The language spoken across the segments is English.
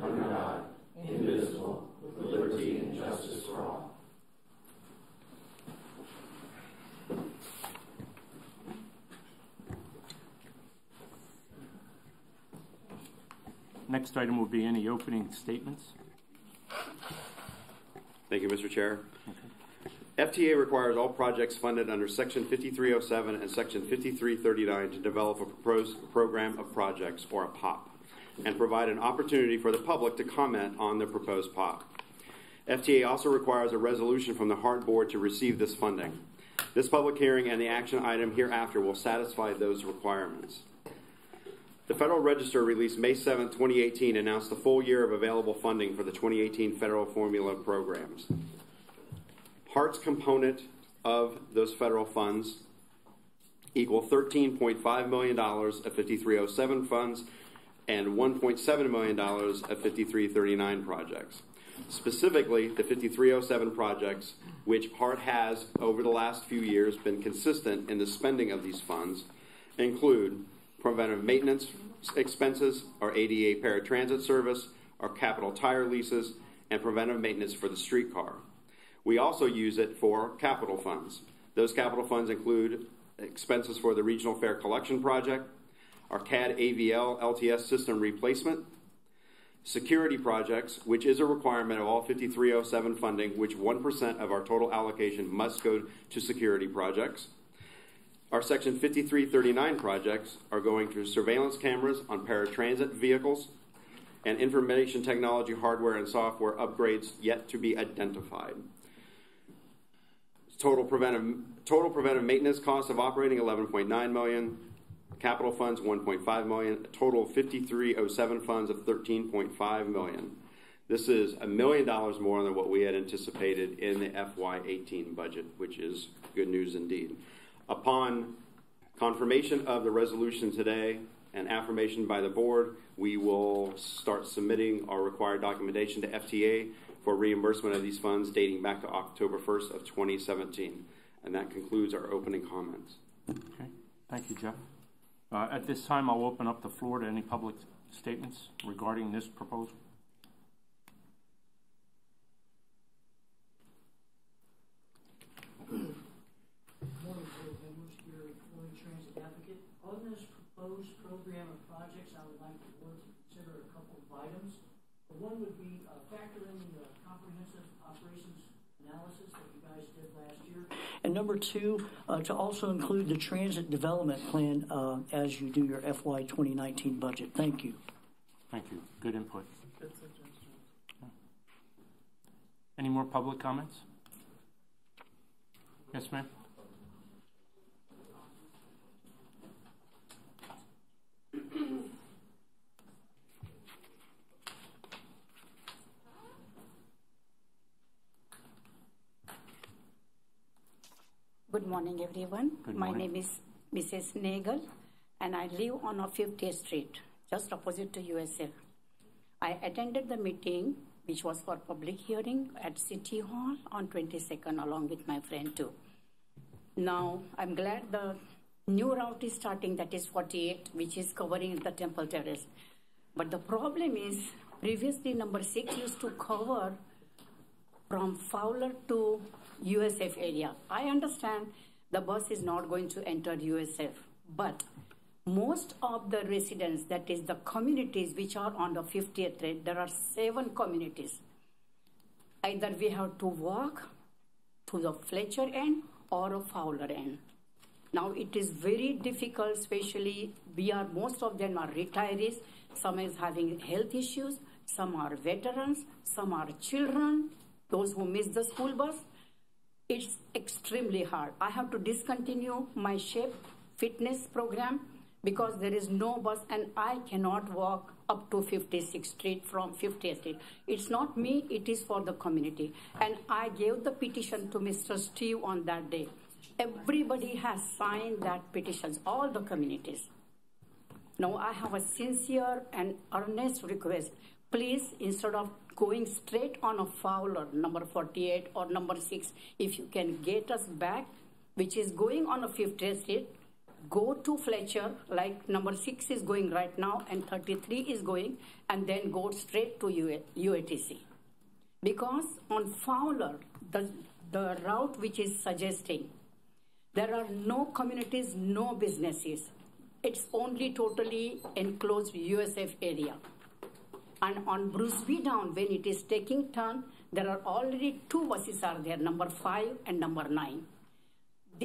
under God, indivisible, with liberty and justice for all. Next item will be any opening statements. Thank you, Mr. Chair. FTA requires all projects funded under Section 5307 and Section 5339 to develop a proposed program of projects, or a POP, and provide an opportunity for the public to comment on the proposed POP. FTA also requires a resolution from the HART Board to receive this funding. This public hearing and the action item hereafter will satisfy those requirements. The Federal Register released May 7, 2018 announced the full year of available funding for the 2018 federal formula programs. HART's component of those federal funds equal $13.5 million of 5307 funds and $1.7 million of 5339 projects. Specifically, the 5307 projects, which HART has over the last few years been consistent in the spending of these funds, include preventive maintenance expenses, our ADA paratransit service, our capital tire leases, and preventive maintenance for the streetcar. We also use it for capital funds. Those capital funds include expenses for the Regional Fare Collection Project, our CAD AVL LTS system replacement, security projects, which is a requirement of all 5307 funding, which 1% of our total allocation must go to security projects. Our Section 5339 projects are going to surveillance cameras on paratransit vehicles and information technology hardware and software upgrades yet to be identified. Total preventive maintenance costs of operating $11.9 million, capital funds $1.5 million, a total of 5307 funds of $13.5 million. This is $1 million more than what we had anticipated in the FY18 budget, which is good news indeed. Upon confirmation of the resolution today and affirmation by the board, we will start submitting our required documentation to FTA for reimbursement of these funds dating back to October 1st of 2017. And that concludes our opening comments. Okay, thank you, Jeff. At this time, I'll open up the floor to any public statements regarding this proposal. Proposed program of projects, I would like the board to consider a couple of items. One would be factor in the comprehensive operations analysis that you guys did last year. And number two, to also include the transit development plan as you do your FY 2019 budget. Thank you. Thank you. Good input. Any more public comments? Yes, ma'am. Good morning, everyone. Good morning. My name is Mrs. Nagel, and I live on 50th Street, just opposite to USF. I attended the meeting, which was for public hearing at City Hall on 22nd, along with my friend too. Now, I'm glad the new route is starting, that is 48, which is covering the Temple Terrace. But the problem is, previously number 6 used to cover from Fowler to USF area. I understand the bus is not going to enter USF, but most of the residents, that is the communities which are on the 50th Street, there are 7 communities. Either we have to walk to the Fletcher end or a Fowler end. Now it is very difficult, especially most of them are retirees, some is having health issues, some are veterans, some are children, those who miss the school bus. It's extremely hard. I have to discontinue my shape fitness program because there is no bus and I cannot walk up to 56th Street from 50th Street. It's not me, it is for the community. And I gave the petition to Mr. Steve on that day. Everybody has signed that petitions, all the communities. Now I have a sincere and earnest request. Please, instead of going straight on a Fowler, number 48 or number 6, if you can get us back, which is going on a 50th Street, go to Fletcher, like number 6 is going right now, and 33 is going, and then go straight to UATC. Because on Fowler, the route which is suggesting, there are no communities, no businesses. It's only totally enclosed USF area. And on Bruce B down, when it is taking turn, there are already 2 buses are there, number 5 and number 9.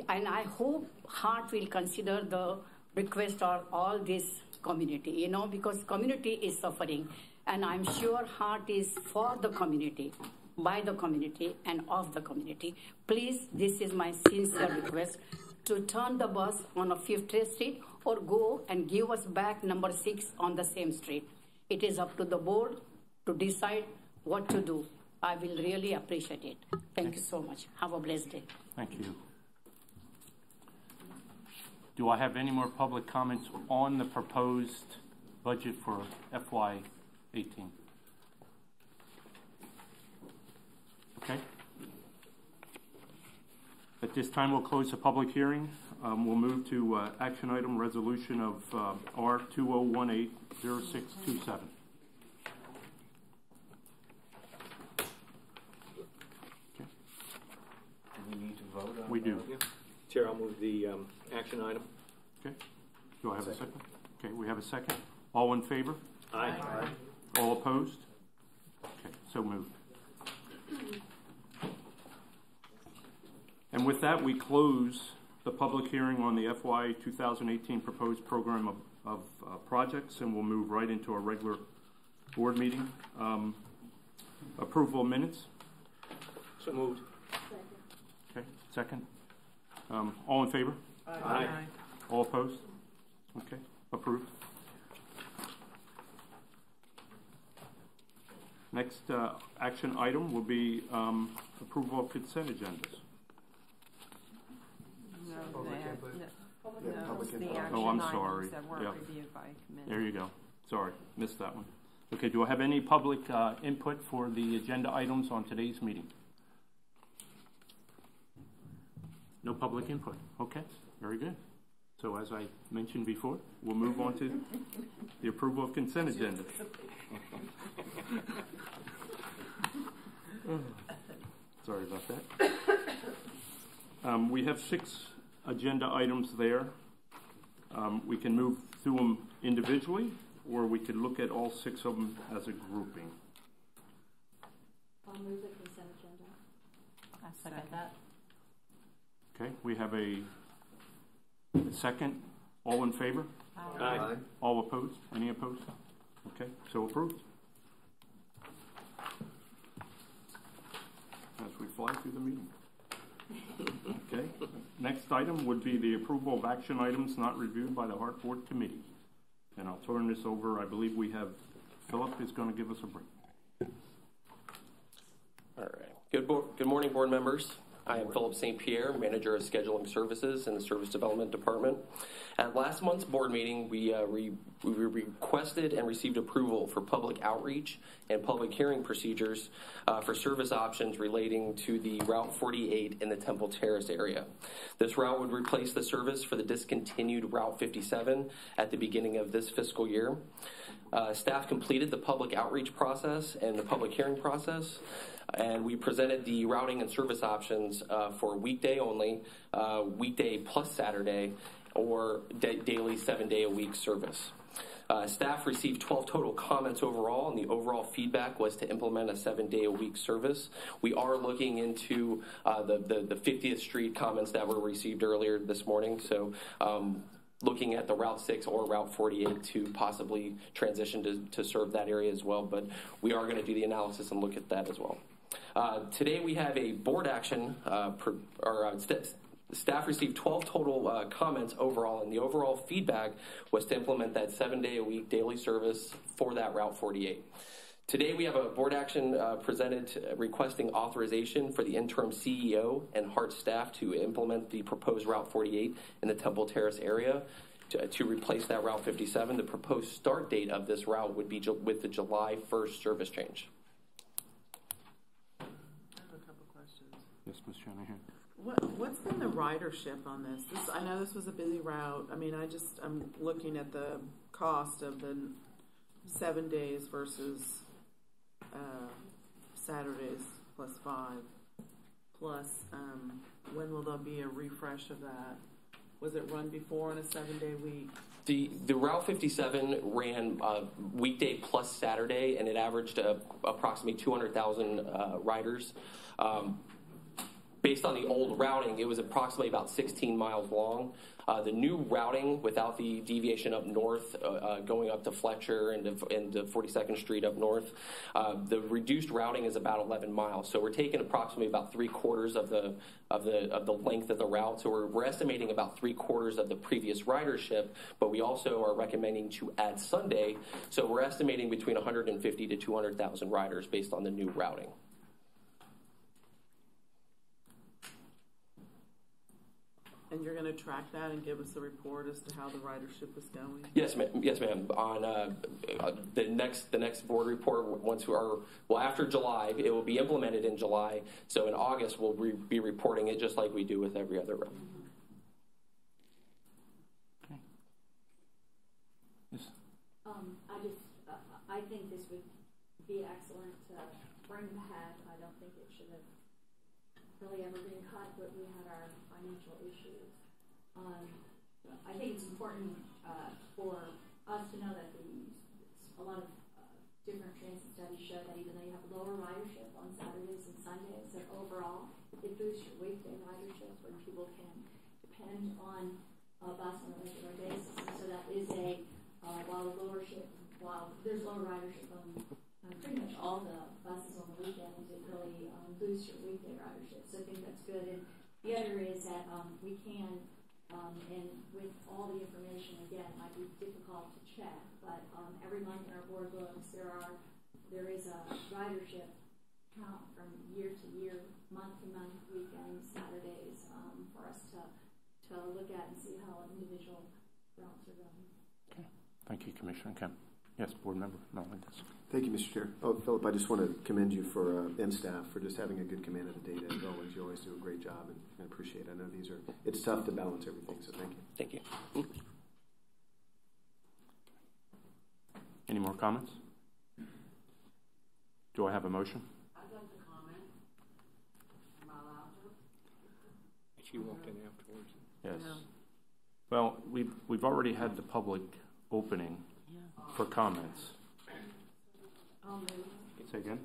And I hope HART will consider the request of all this community, because community is suffering. And I'm sure HART is for the community, by the community, and of the community. Please, this is my sincere request, to turn the bus on a 5th Street or go and give us back number 6 on the same street. It is up to the board to decide what to do. I will really appreciate it. Thank you so much. Have a blessed day. Thank you. Do I have any more public comments on the proposed budget for FY18? Okay. At this time, we'll close the public hearing. We'll move to action item resolution of R20180627. We need to vote on We do. Yeah. Chair, I'll move the action item. Okay. Do I have a second? Okay, we have a second. All in favor? Aye. All opposed? Okay, so moved. And with that, we close the public hearing on the FY 2018 proposed program of projects, and we'll move right into our regular board meeting. Approval of minutes? So moved. Okay, second. All in favor? Aye. All opposed? Okay, approved. Next action item will be approval of consent agendas. Oh, I'm sorry. That reviewed by committee. There you go. Sorry, missed that one. Okay, do I have any public input for the agenda items on today's meeting? No public input. Okay, very good. So as I mentioned before, we'll move on to the approval of consent agenda. Sorry about that. We have 6 agenda items there. We can move through them individually, or we could look at all 6 of them as a grouping. I'll move the consent agenda. I second that. Okay, we have a second. All in favor? Aye. All opposed? Any opposed? Okay, so approved. As we fly through the meeting. Okay, next item would be the approval of action items not reviewed by the HART Board Committee. And I'll turn this over. I believe we have Philip is going to give us a brief. All right. Good morning, board members. I am Philip St. Pierre, Manager of Scheduling Services in the Service Development Department. At last month's board meeting, we requested and received approval for public outreach and public hearing procedures for service options relating to the Route 48 in the Temple Terrace area. This route would replace the service for the discontinued Route 57 at the beginning of this fiscal year. Staff completed the public outreach process and the public hearing process, and we presented the routing and service options for weekday only, weekday plus Saturday, or daily 7-day-a-week service. Staff received 12 total comments overall, and the overall feedback was to implement a 7-day-a-week service. We are looking into the 50th Street comments that were received earlier this morning, so looking at the Route 6 or Route 48 to possibly transition to serve that area as well, but we are going to do the analysis and look at that as well. Today we have a board action, staff received 12 total comments overall, and the overall feedback was to implement that 7-day-a-week daily service for that Route 48. Today we have a board action presented requesting authorization for the interim CEO and HART staff to implement the proposed Route 48 in the Temple Terrace area to replace that Route 57. The proposed start date of this route would be with the July 1st service change. I have a couple questions. Yes, Ms. Shanahan. What's been the ridership on this? I know this was a busy route. I mean, I'm looking at the cost of the 7 days versus Saturdays plus 5. Plus, when will there be a refresh of that? Was it run before in a 7-day week? The Route 57 ran weekday plus Saturday, and it averaged approximately 200,000 riders. Based on the old routing, it was approximately about 16 miles long. The new routing, without the deviation up north, going up to Fletcher and to 42nd Street up north, the reduced routing is about 11 miles. So we're taking approximately about 3/4 of the length of the route. So we're estimating about 3/4 of the previous ridership, but we also are recommending to add Sunday. So we're estimating between 150 to 200,000 riders based on the new routing. And you're going to track that and give us a report as to how the ridership is going? Yes, ma'am. Yes, ma'am. On the next board report, after July, it will be implemented in July. So in August, we'll be reporting it just like we do with every other route. Okay. Yes. I think this would be excellent to bring back. I don't think it should have really ever been cut, but we had our financial issues. I think it's important for us to know that a lot of different transit studies show that even though you have lower ridership on Saturdays and Sundays, that overall it boosts your weekday ridership when people can depend on a bus on a regular basis. And so that is while there's lower ridership on pretty much all the buses on the weekends, it really boosts your weekday ridership. So I think that's good. And the other is that we can, and with all the information, again, it might be difficult to check, but every month in our board books, there is a ridership count from year to year, month to month, weekends, Saturdays, for us to look at and see how individual routes are going. Okay. Thank you, Commissioner Kemp. Yes, Board Member Melendez. Thank you, Mr. Chair. Oh, Philip, I just want to commend you and staff for just having a good command of the data as always. You always do a great job, and I appreciate it. I know it's tough to balance everything, so thank you. Thank you. Any more comments? Do I have a motion? I'd like to comment. Am I allowed to? She walked in afterwards. Yes. No. Well, we've already had the public opening for comments. Say again?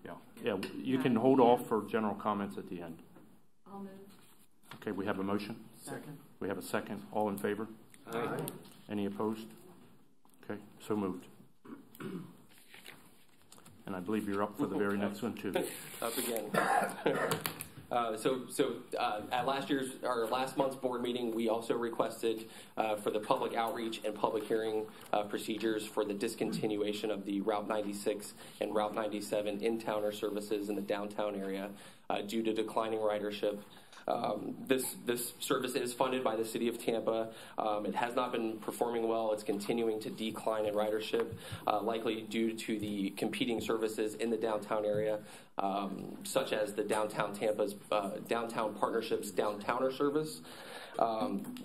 Yeah. You can hold off for general comments at the end. I'll move. Okay, we have a motion. Second. We have a second. All in favor? Aye. Any opposed? Okay, so moved. And I believe you're up for the very next one too. Up again. At last month's board meeting, we also requested for the public outreach and public hearing procedures for the discontinuation of the Route 96 and Route 97 in-towner services in the downtown area due to declining ridership. This service is funded by the city of Tampa. It has not been performing well. It's continuing to decline in ridership, likely due to the competing services in the downtown area, such as the Downtown Tampa's Downtown Partnerships Downtowner service.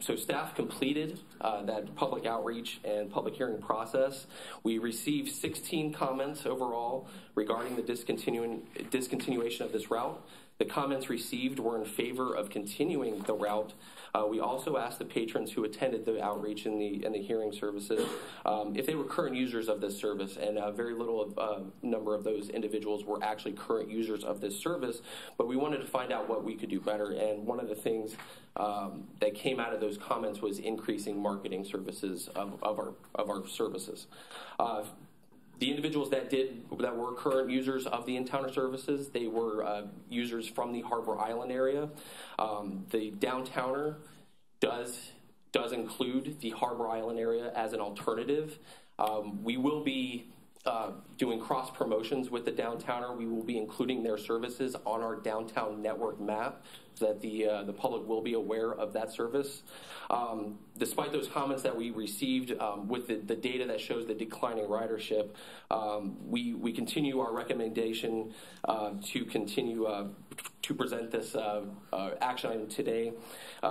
So staff completed that public outreach and public hearing process. We received 16 comments overall regarding the discontinuation of this route. The comments received were in favor of continuing the route. We also asked the patrons who attended the outreach and the hearing services if they were current users of this service, and very little number of those individuals were actually current users of this service, but we wanted to find out what we could do better, and one of the things that came out of those comments was increasing marketing services of our services. The individuals that were current users of the in-towner services, they were users from the Harbor Island area. The downtowner does include the Harbor Island area as an alternative. We will be doing cross promotions with the downtowner. We will be including their services on our downtown network map so that the public will be aware of that service. Despite those comments that we received with the data that shows the declining ridership, we continue our recommendation to continue to present this action item today,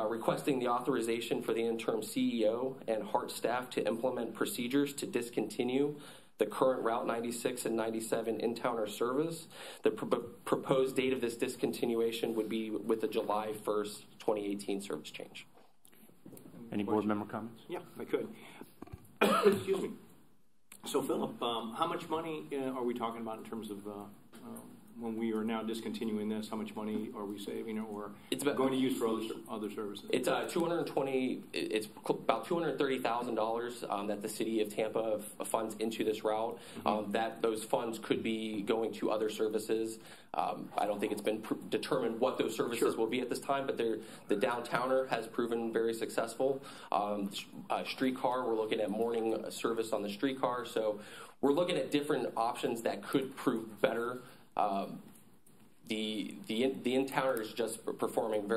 requesting the authorization for the interim CEO and HART staff to implement procedures to discontinue the current Route 96 and 97 in-towner service. The proposed date of this discontinuation would be with the July 1st, 2018 service change. Any board member comments? Yeah, I could. Excuse me. So, Philip, how much money are we talking about in terms of when we are now discontinuing this? How much money are we saving, or it's about, going to use for other services? It's It's about $230,000 that the city of Tampa funds into this route. That those funds could be going to other services. I don't think it's been determined what those services will be at this time, but the downtowner has proven very successful. Streetcar, we're looking at morning service on the streetcar, so we're looking at different options that could prove better. The in-towner is just performing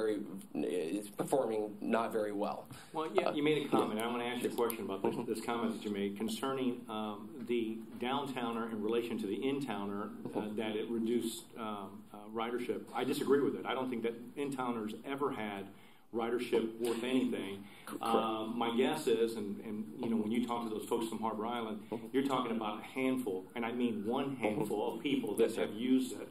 not very well. Well, yeah, you made a comment. I want to ask you a question about this comment that you made concerning the downtowner in relation to the in-towner, that it reduced ridership. I disagree with it. I don't think that in-towners ever had ridership worth anything. My guess is, and you know, when you talk to those folks from Harbor Island, you're talking about a handful, and I mean one handful of people that have used it.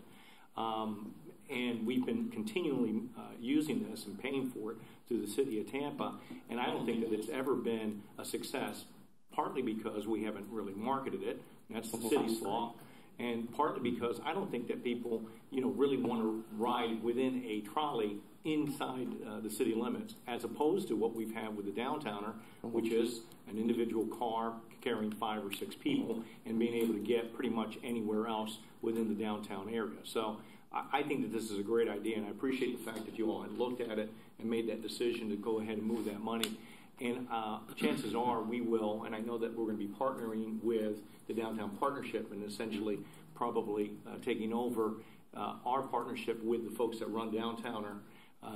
And we've been continually using this and paying for it through the city of Tampa, and I don't think that it's ever been a success, partly because we haven't really marketed it, and that's the city's fault, and partly because I don't think that people, you know, really want to ride within a trolley inside the city limits, as opposed to what we've had with the downtowner, which is an individual car carrying 5 or 6 people and being able to get pretty much anywhere else within the downtown area. So I think that this is a great idea, and I appreciate the fact that you all had looked at it and made that decision to go ahead and move that money. And chances are we will, and I know that we're going to be partnering with the Downtown Partnership and essentially probably taking over our partnership with the folks that run Downtowner,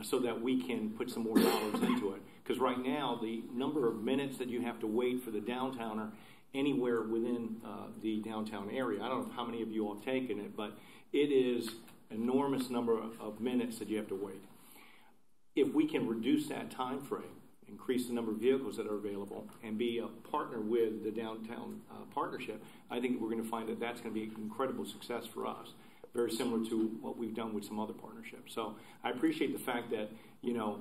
so that we can put some more dollars into it. Because right now, the number of minutes that you have to wait for the downtowner anywhere within the downtown area, I don't know how many of you all have taken it, but it is an enormous number of minutes that you have to wait. If we can reduce that time frame, increase the number of vehicles that are available, and be a partner with the Downtown Partnership, I think we're going to find that that's going to be an incredible success for us. Very similar to what we've done with some other partnerships. So I appreciate the fact that, you know,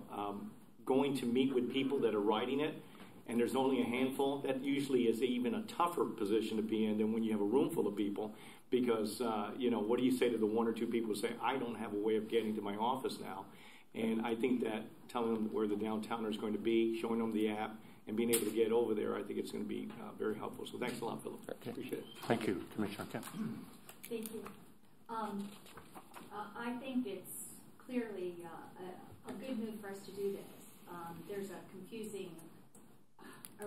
going to meet with people that are riding it, and there's only a handful, that usually is even a tougher position to be in than when you have a room full of people, because, you know, what do you say to the 1 or 2 people who say, I don't have a way of getting to my office now? And I think that telling them where the downtowner is going to be, showing them the app, and being able to get over there, I think it's going to be very helpful. So thanks a lot, Philip. Okay. Appreciate it. Thank you, Commissioner Kemp. Thank you. I think it's clearly a good move for us to do this. There's a confusing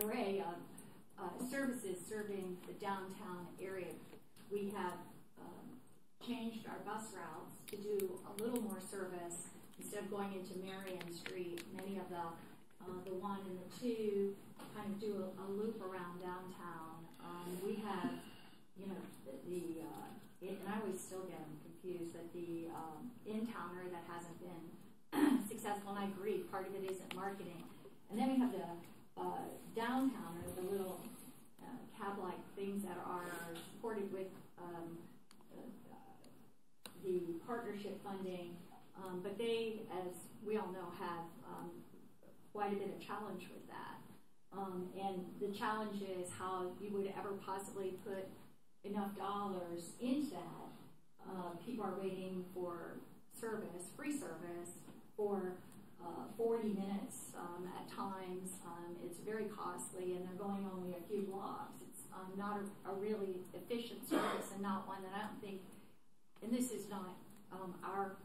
array of services serving the downtown area. We have changed our bus routes to do a little more service. Instead of going into Marion Street, many of the 1 and the 2 kind of do a loop around downtown. We have, you know, and I always still get them confused, that the in-towner that hasn't been successful, and I agree, part of it isn't marketing. And then we have the downtowner, the little cab-like things that are supported with the partnership funding, but they, as we all know, have quite a bit of challenge with that. And the challenge is how you would ever possibly put enough dollars into that. People are waiting for service, free service, for 40 minutes at times. It's very costly, and they're going only a few blocks. It's not a really efficient service, and not one that I don't think, and this is not our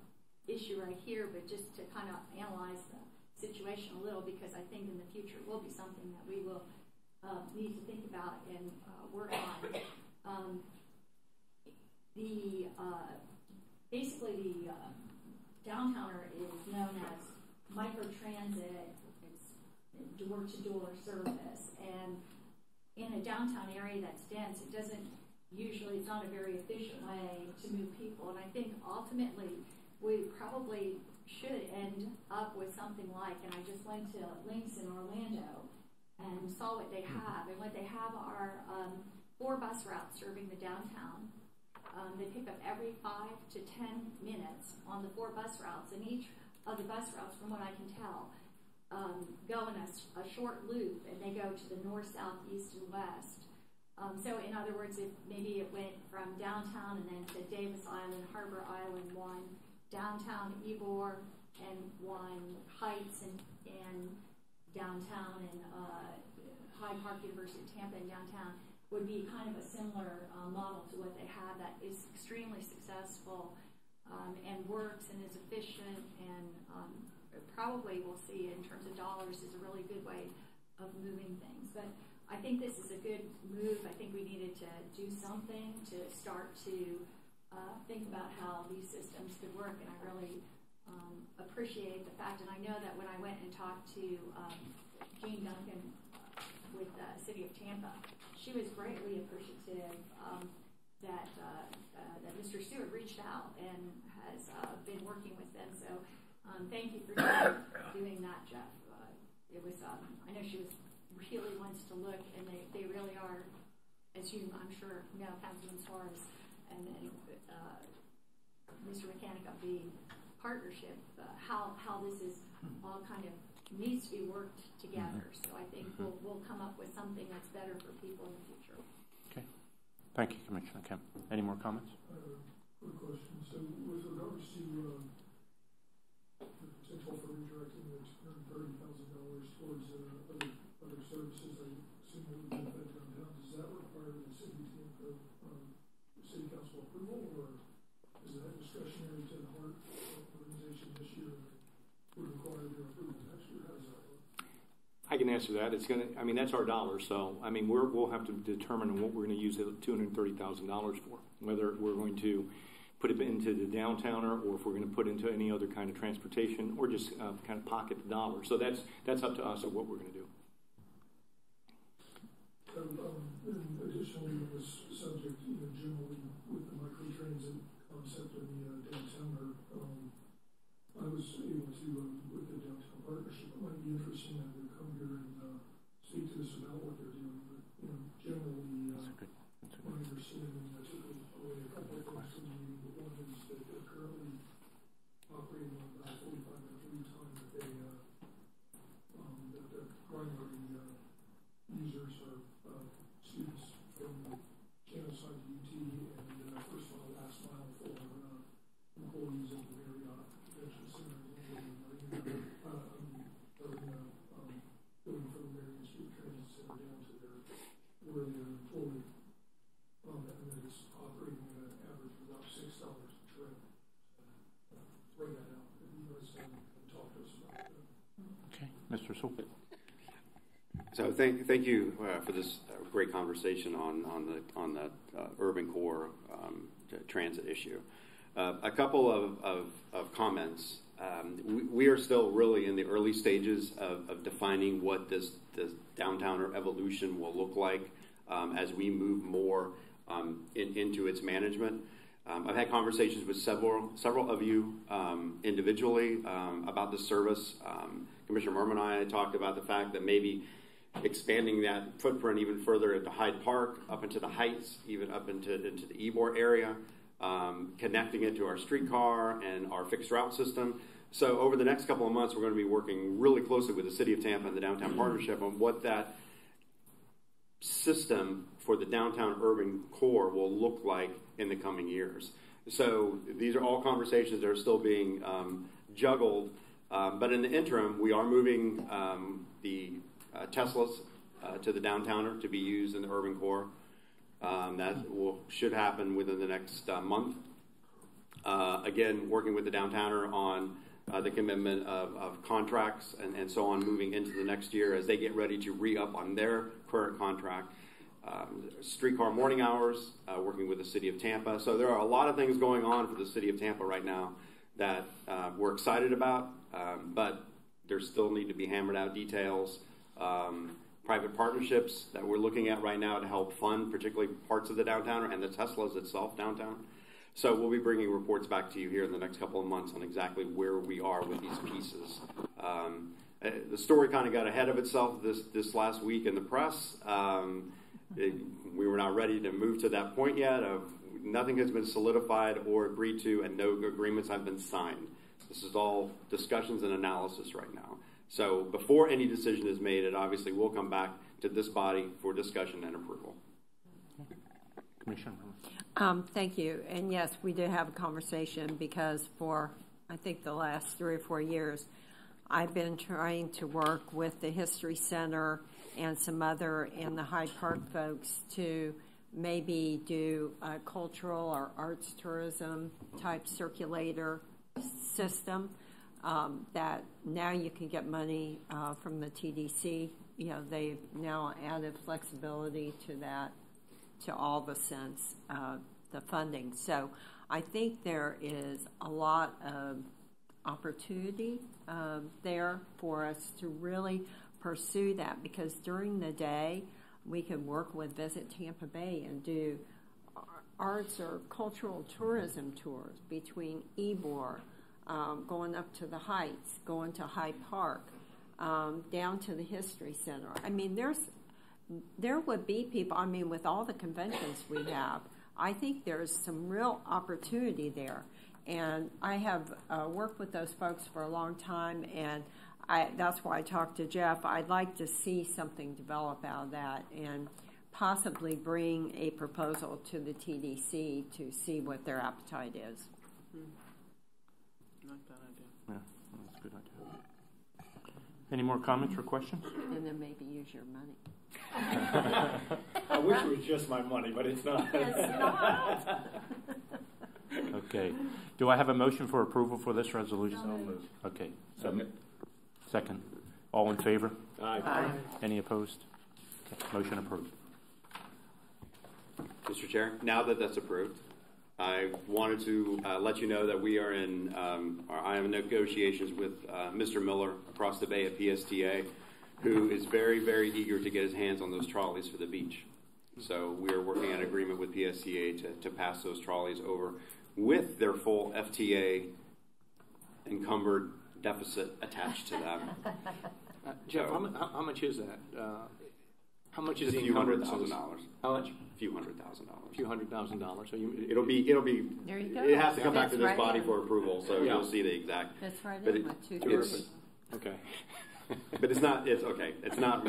issue right here, but just to kind of analyze the situation a little, because I think in the future will be something that we will need to think about and work on. Basically the downtowner is known as microtransit. It's door-to-door service, and in a downtown area that's dense, it's not a very efficient way to move people. And I think ultimately we probably should end up with something like, and I just went to Lynx in Orlando and saw what they have. And what they have are 4 bus routes serving the downtown. They pick up every 5 to 10 minutes on the 4 bus routes, and each of the bus routes, from what I can tell, go in a short loop, and they go to the north, south, east, and west. So in other words, if maybe it went from downtown and then to Davis Island, Harbor Island, 1 downtown Ybor, and 1 Heights, and downtown, and Hyde Park, University of Tampa, and downtown, would be kind of a similar model to what they have that is extremely successful and works and is efficient, and probably we'll see in terms of dollars is a really good way of moving things. But I think this is a good move. I think we needed to do something to start to think about how these systems could work, and I really appreciate the fact, and I know that when I went and talked to Jean Duncan with the City of Tampa, she was greatly appreciative that Mr. Stewart reached out and has been working with them. So thank you for doing that, Jeff. It was I know she really wants to look, and they really are, as you I'm sure know, Councilman Suarez and Mr. Mechanic, of the partnership, how this is all kind of needs to be worked together. So I think we'll come up with something that's better for people in the future. Okay. Thank you, Commissioner Kemp. Any more comments? Quick question. So with regards to the potential for redirecting the $230,000 towards other services, I assume it would benefit downtown. Does that require the city council approval, or is that discretionary to the HART organization this year that would require their approval next year? How does that work? I can answer that. It's gonna. I mean, that's our dollar. So I mean, we'll have to determine what we're going to use the $230,000 for. Whether we're going to put it into the downtowner, or if we're going to put into any other kind of transportation, or just kind of pocket the dollar. So that's up to us of what we're going to do. And additionally, on this subject, generally with the microtransit concept in the downtowner, I was able to, with the downtown partnership, it might be interesting that they come here and speak to us about what they're doing. But generally, my understanding, I took away a couple of things from the meeting, but one is that they're currently operating on about 45-minute lead time that the primary users are students from Channelside UT and first mile, last mile for employees of the Marriott Convention Center and going from the Marion Street Transit Center down to where they're employed, and then it's operating at an average of about $6 a trip. Throw that out. If you guys can talk to us about that. Okay, Mr. Sewell. So thank you for this great conversation on the urban core transit issue. A couple of comments. We are still really in the early stages of defining what this downtowner evolution will look like as we move more into its management. I've had conversations with several of you individually about this service. Commissioner Merman and I talked about the fact that maybe expanding that footprint even further into Hyde Park, up into the Heights, even up into the Ybor area, connecting it to our streetcar and our fixed route system. So over the next couple of months, we're going to be working really closely with the City of Tampa and the Downtown Partnership on what that system for the downtown urban core will look like in the coming years. So these are all conversations that are still being juggled, but in the interim, we are moving the Teslas to the downtowner to be used in the urban core. That should happen within the next month. Again, working with the downtowner on the commitment of contracts and so on moving into the next year as they get ready to re-up on their current contract. streetcar morning hours, working with the city of Tampa. So there are a lot of things going on for the city of Tampa right now that we're excited about, but there still need to be hammered out details. Private partnerships that we're looking at right now to help fund particularly parts of the downtown and the Teslas itself downtown. So we'll be bringing reports back to you here in the next couple of months on exactly where we are with these pieces. The story kind of got ahead of itself this last week in the press. We were not ready to move to that point yet. Nothing has been solidified or agreed to, and no agreements have been signed. This is all discussions and analysis right now. So before any decision is made, it obviously will come back to this body for discussion and approval. Commissioner. Thank you. And yes, we did have a conversation because for, I think, the last 3 or 4 years, I've been trying to work with the History Center and some other and the Hyde Park folks to maybe do a cultural or arts tourism type circulator system that now you can get money from the TDC. You know, they've now added flexibility to that, to all the sense the funding. So I think there is a lot of opportunity there for us to really pursue that, because during the day we can work with Visit Tampa Bay and do arts or cultural tourism tours between Ybor, going up to the Heights, going to Hyde Park, down to the History Center. I mean, there would be people, I mean, with all the conventions we have, I think there's some real opportunity there. And I have worked with those folks for a long time, and that's why I talked to Jeff. I'd like to see something develop out of that and possibly bring a proposal to the TDC to see what their appetite is. Not bad idea. Yeah, that's a good idea. Any more comments or questions? And then maybe use your money. I wish it was just my money, but it's not. It's not. Okay. Do I have a motion for approval for this resolution? So moved. Okay. Second. All in favor? Aye. Any opposed? Okay. Motion approved. Mr. Chair, now that that's approved, I wanted to let you know that we are I am in negotiations with Mr. Miller across the bay at PSTA, who is very, very eager to get his hands on those trolleys for the beach. So we are working on an agreement with PSTA to pass those trolleys over with their full FTA encumbered deficit attached to them. Jeff, how much is that? How much is a the few encumbrance? $100,000. How much? A few $100,000. A few $100,000. So it'll be. There you go. It has to come back to this That's body right. for approval, so Yeah. you'll see the exact. That's right But in with 230. Okay. But it's not. It's okay. It's not.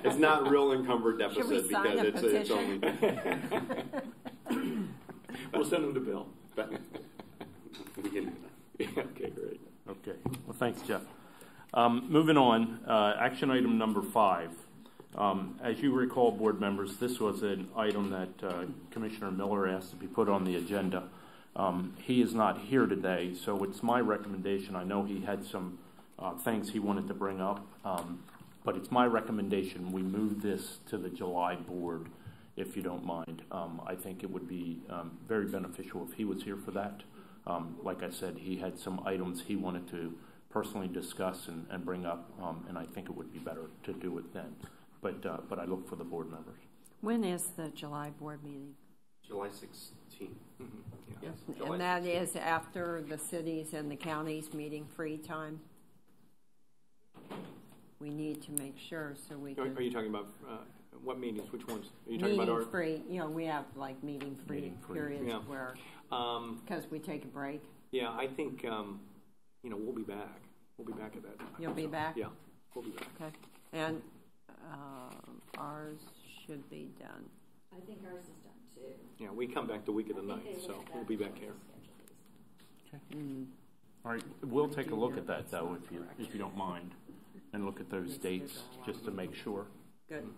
It's not real encumbered deficit Should we sign because a it's only. We'll send them the bill. But we can do that. Yeah, okay, great. Okay. Well, thanks, Jeff. Moving on, action item number 5. As you recall, board members, this was an item that Commissioner Miller asked to be put on the agenda. He is not here today, so it's my recommendation. I know he had some things he wanted to bring up, but it's my recommendation we move this to the July board, if you don't mind. I think it would be very beneficial if he was here for that. Like I said, he had some items he wanted to personally discuss and bring up, and I think it would be better to do it then. But I look for the board members. When is the July board meeting? July 16th. Mm-hmm. Yeah. Yes. And that is after the cities and the counties meeting free time? We need to make sure so we can... Are you talking about what meetings? Which ones? Are you talking about meeting free, you know, we have like meeting free periods Yeah. where, because we take a break. Yeah, I think, we'll be back. We'll be back at that time. You'll be back? Yeah, we'll be back. Okay. And ours should be done. I think ours is done too. Yeah, we come back the week of the 9th, so we'll be back here. Okay. All right. We'll take a look at that, though, if you don't mind, and look at those dates just to make sure. Good.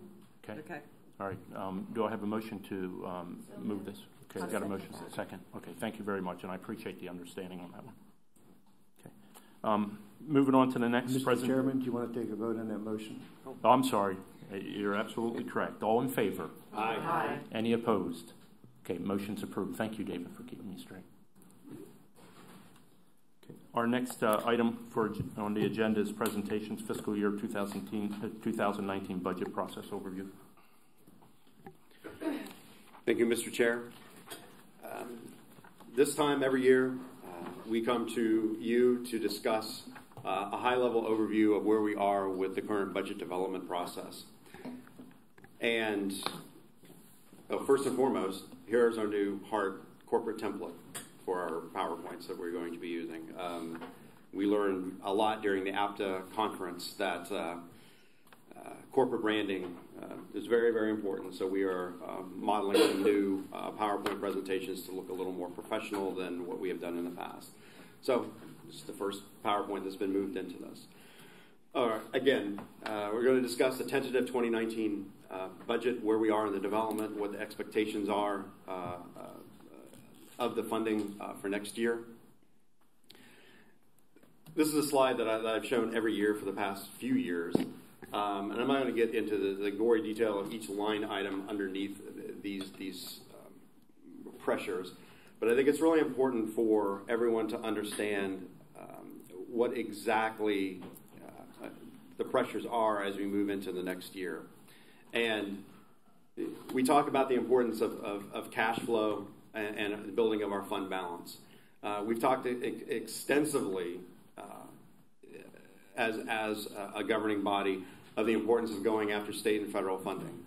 Okay. Okay. All right. Do I have a motion to move this? Okay. Got a motion. Second. Okay. Thank you very much, and I appreciate the understanding on that one. Okay. Moving on to the next Mr. president. Chairman, do you want to take a vote on that motion? Oh, I'm sorry. You're absolutely correct. All in favor? Aye. Aye. Any opposed? Okay, motion's approved. Thank you, David, for keeping me straight. Okay. Our next item on the agenda is presentations fiscal year 2019 budget process overview. Thank you, Mr. Chair. This time every year, we come to you to discuss a high-level overview of where we are with the current budget development process. And first and foremost, here's our new HART corporate template for our PowerPoints that we're going to be using. We learned a lot during the APTA conference that corporate branding is very, very important. So we are modeling some new PowerPoint presentations to look a little more professional than what we have done in the past. So this is the first PowerPoint that's been moved into this. All right, again, we're going to discuss the tentative 2019 budget, where we are in the development, what the expectations are of the funding for next year. This is a slide that I've shown every year for the past few years. And I'm not going to get into the gory detail of each line item underneath these pressures, but I think it's really important for everyone to understand what exactly the pressures are as we move into the next year. And we talk about the importance of cash flow and the building of our fund balance. We've talked extensively as a governing body of the importance of going after state and federal funding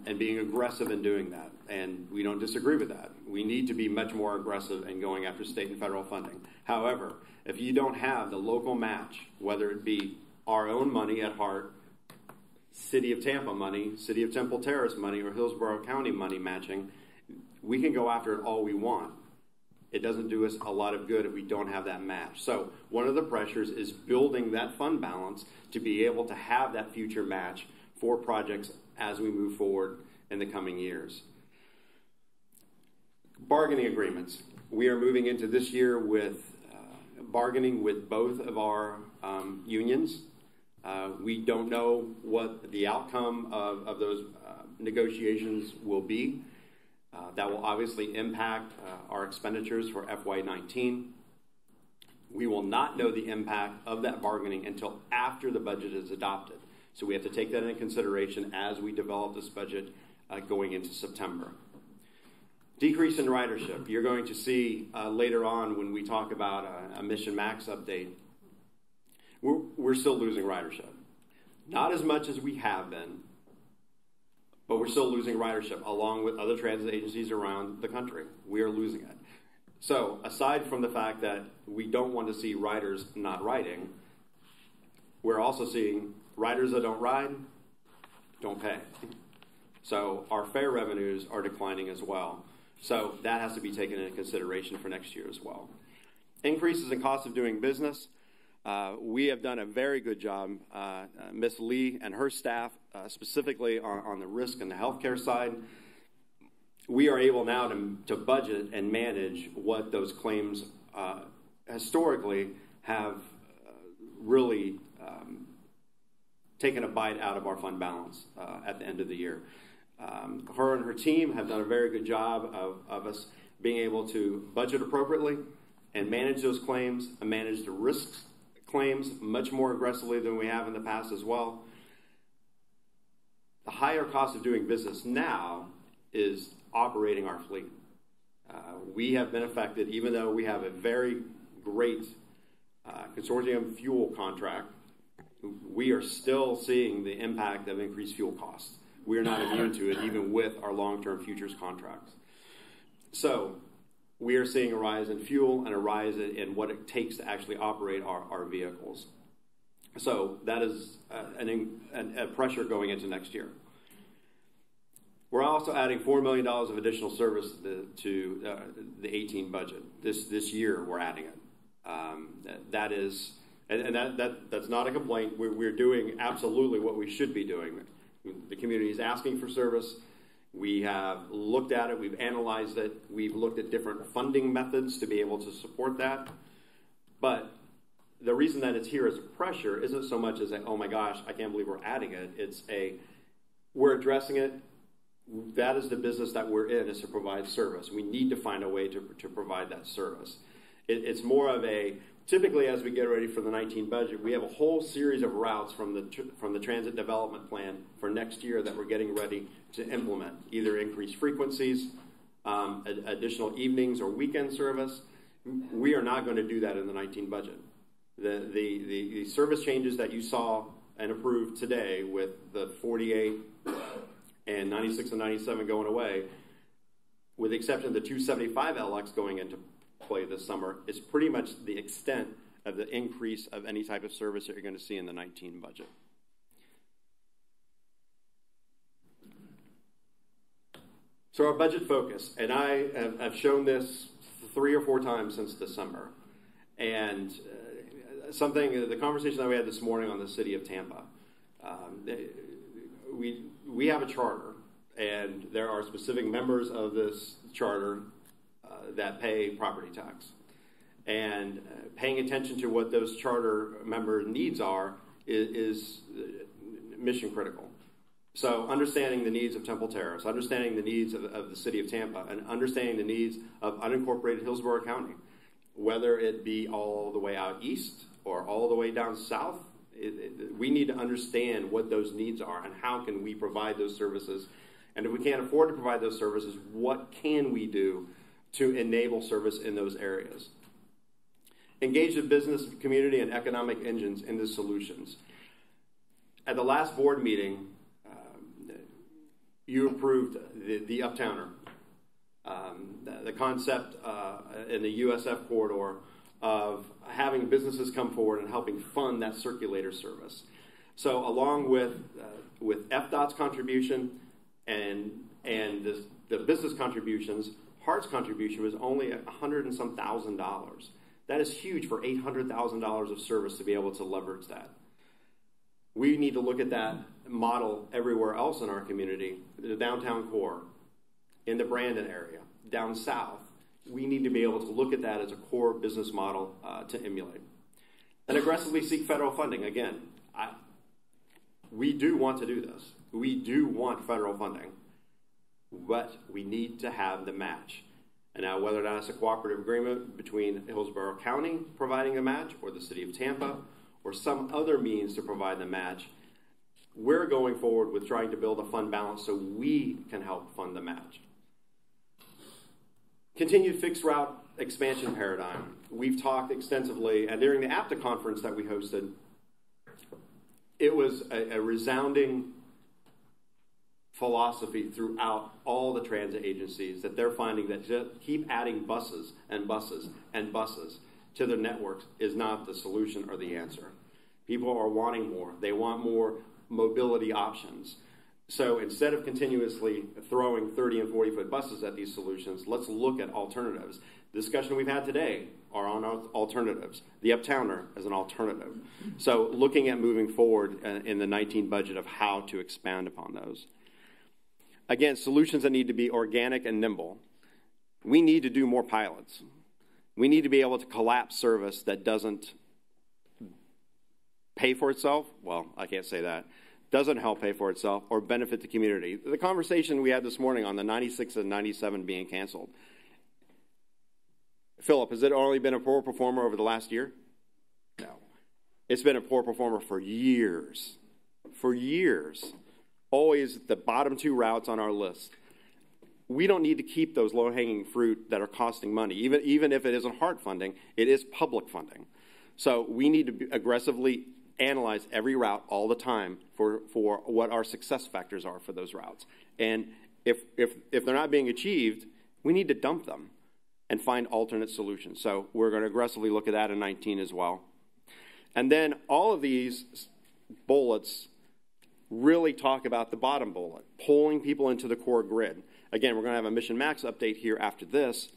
and being aggressive in doing that. And we don't disagree with that. We need to be much more aggressive in going after state and federal funding. However, if you don't have the local match, whether it be our own money at HART, City of Tampa money, City of Temple Terrace money, or Hillsborough County money matching, we can go after it all we want. It doesn't do us a lot of good if we don't have that match. So one of the pressures is building that fund balance to be able to have that future match for projects as we move forward in the coming years. Bargaining agreements. We are moving into this year with bargaining with both of our unions. We don't know what the outcome of those negotiations will be. That will obviously impact our expenditures for FY19. We will not know the impact of that bargaining until after the budget is adopted. So we have to take that into consideration as we develop this budget going into September. Decrease in ridership. You're going to see later on when we talk about a Mission Max update, we're still losing ridership. Not as much as we have been, but we're still losing ridership along with other transit agencies around the country. We are losing it. So aside from the fact that we don't want to see riders not riding, we're also seeing riders that don't ride, don't pay. So our fare revenues are declining as well. So that has to be taken into consideration for next year as well. Increases in cost of doing business. We have done a very good job, Ms. Lee and her staff, specifically on the risk and the healthcare side. We are able now to budget and manage what those claims historically have really taken a bite out of our fund balance at the end of the year. Her and her team have done a very good job of us being able to budget appropriately and manage those claims and manage the risks claims much more aggressively than we have in the past as well. The higher cost of doing business now is operating our fleet. We have been affected, even though we have a very great consortium fuel contract, we are still seeing the impact of increased fuel costs. We are not immune to it, even with our long-term futures contracts. So we are seeing a rise in fuel and a rise in what it takes to actually operate our vehicles. So that is a pressure going into next year. We're also adding $4 million of additional service to the 18 budget. This year we're adding it. That is, that's not a complaint. We're doing absolutely what we should be doing. The community is asking for service. We have looked at it. We've analyzed it. We've looked at different funding methods to be able to support that. But the reason that it's here as a pressure isn't so much as oh my gosh, I can't believe we're adding it. It's We're addressing it. That is the business that we're in, is to provide service. We need to find a way to provide that service. It's more of a, typically as we get ready for the 19 budget, we have a whole series of routes from the transit development plan for next year that we're getting ready to implement, either increased frequencies, additional evenings or weekend service. We are not going to do that in the 19 budget. The service changes that you saw and approved today with the 48 and 96 and 97 going away, with the exception of the 275 LX going into play this summer, is pretty much the extent of the increase of any type of service that you're going to see in the 19 budget. So our budget focus, and I have shown this 3 or 4 times since December, and the conversation that we had this morning on the city of Tampa, we have a charter, and there are specific members of this charter that pay property tax. And paying attention to what those charter member needs are is mission critical. So understanding the needs of Temple Terrace, understanding the needs of the city of Tampa, and understanding the needs of unincorporated Hillsborough County, whether it be all the way out east or all the way down south, we need to understand what those needs are and how can we provide those services. And if we can't afford to provide those services, what can we do to enable service in those areas? Engage the business community and economic engines into solutions. At the last board meeting, you approved the Uptowner, the concept in the USF corridor of having businesses come forward and helping fund that circulator service. So along with FDOT's contribution and the business contributions, HART's contribution was only $100 and some thousand. That is huge for $800,000 of service to be able to leverage that. We need to look at that model everywhere else in our community, the downtown core, in the Brandon area, down south. We need to be able to look at that as a core business model to emulate. And aggressively seek federal funding. Again, we do want to do this. We do want federal funding, but we need to have the match. And now, whether or not it's a cooperative agreement between Hillsborough County providing the match, or the city of Tampa, or some other means to provide the match, we're going forward with trying to build a fund balance so we can help fund the match. Continued fixed route expansion paradigm. We've talked extensively, and during the APTA conference that we hosted, it was a resounding philosophy throughout all the transit agencies that they're finding that just keep adding buses and buses and buses to their networks is not the solution or the answer. People are wanting more. They want more mobility options. So instead of continuously throwing 30 and 40-foot buses at these solutions, let's look at alternatives. The discussion we've had today are on alternatives. The Uptowner is an alternative. So looking at moving forward in the 19 budget of how to expand upon those. Again, solutions that need to be organic and nimble. We need to do more pilots. We need to be able to collapse service that doesn't pay for itself. Well, I can't say that. Doesn't help pay for itself or benefit the community. The conversation we had this morning on the 96 and 97 being canceled. Philip, has it only been a poor performer over the last year? No. It's been a poor performer for years. For years. Always the bottom 2 routes on our list. We don't need to keep those low-hanging fruit that are costing money. Even if it isn't HART funding, it is public funding. So we need to aggressively analyze every route all the time for what our success factors are for those routes. And if they're not being achieved, we need to dump them and find alternate solutions. So we're going to aggressively look at that in 19 as well. And then all of these bullets really talk about the bottom bullet, pulling people into the core grid. Again, we're going to have a Mission Max update here after this.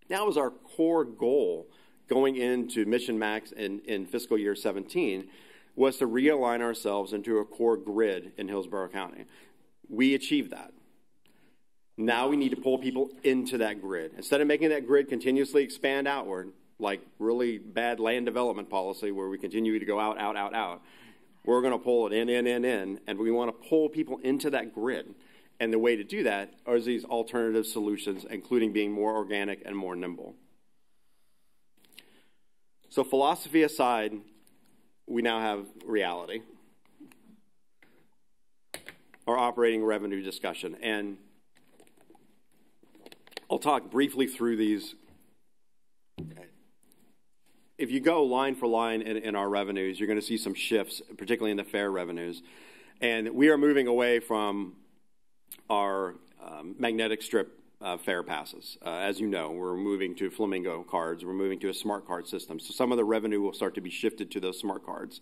That was our core goal going into Mission Max in fiscal year 17, was to realign ourselves into a core grid in Hillsborough County. We achieved that. Now we need to pull people into that grid. Instead of making that grid continuously expand outward, like really bad land development policy where we continue to go out, We're going to pull it in, and we want to pull people into that grid. And the way to do that are these alternative solutions, including being more organic and more nimble. So philosophy aside, we now have reality. Our operating revenue discussion. And I'll talk briefly through these. If you go line for line in our revenues, you're going to see some shifts, particularly in the fare revenues. And we are moving away from our magnetic strip fare passes. As you know, we're moving to Flamingo cards. We're moving to a smart card system. So some of the revenue will start to be shifted to those smart cards.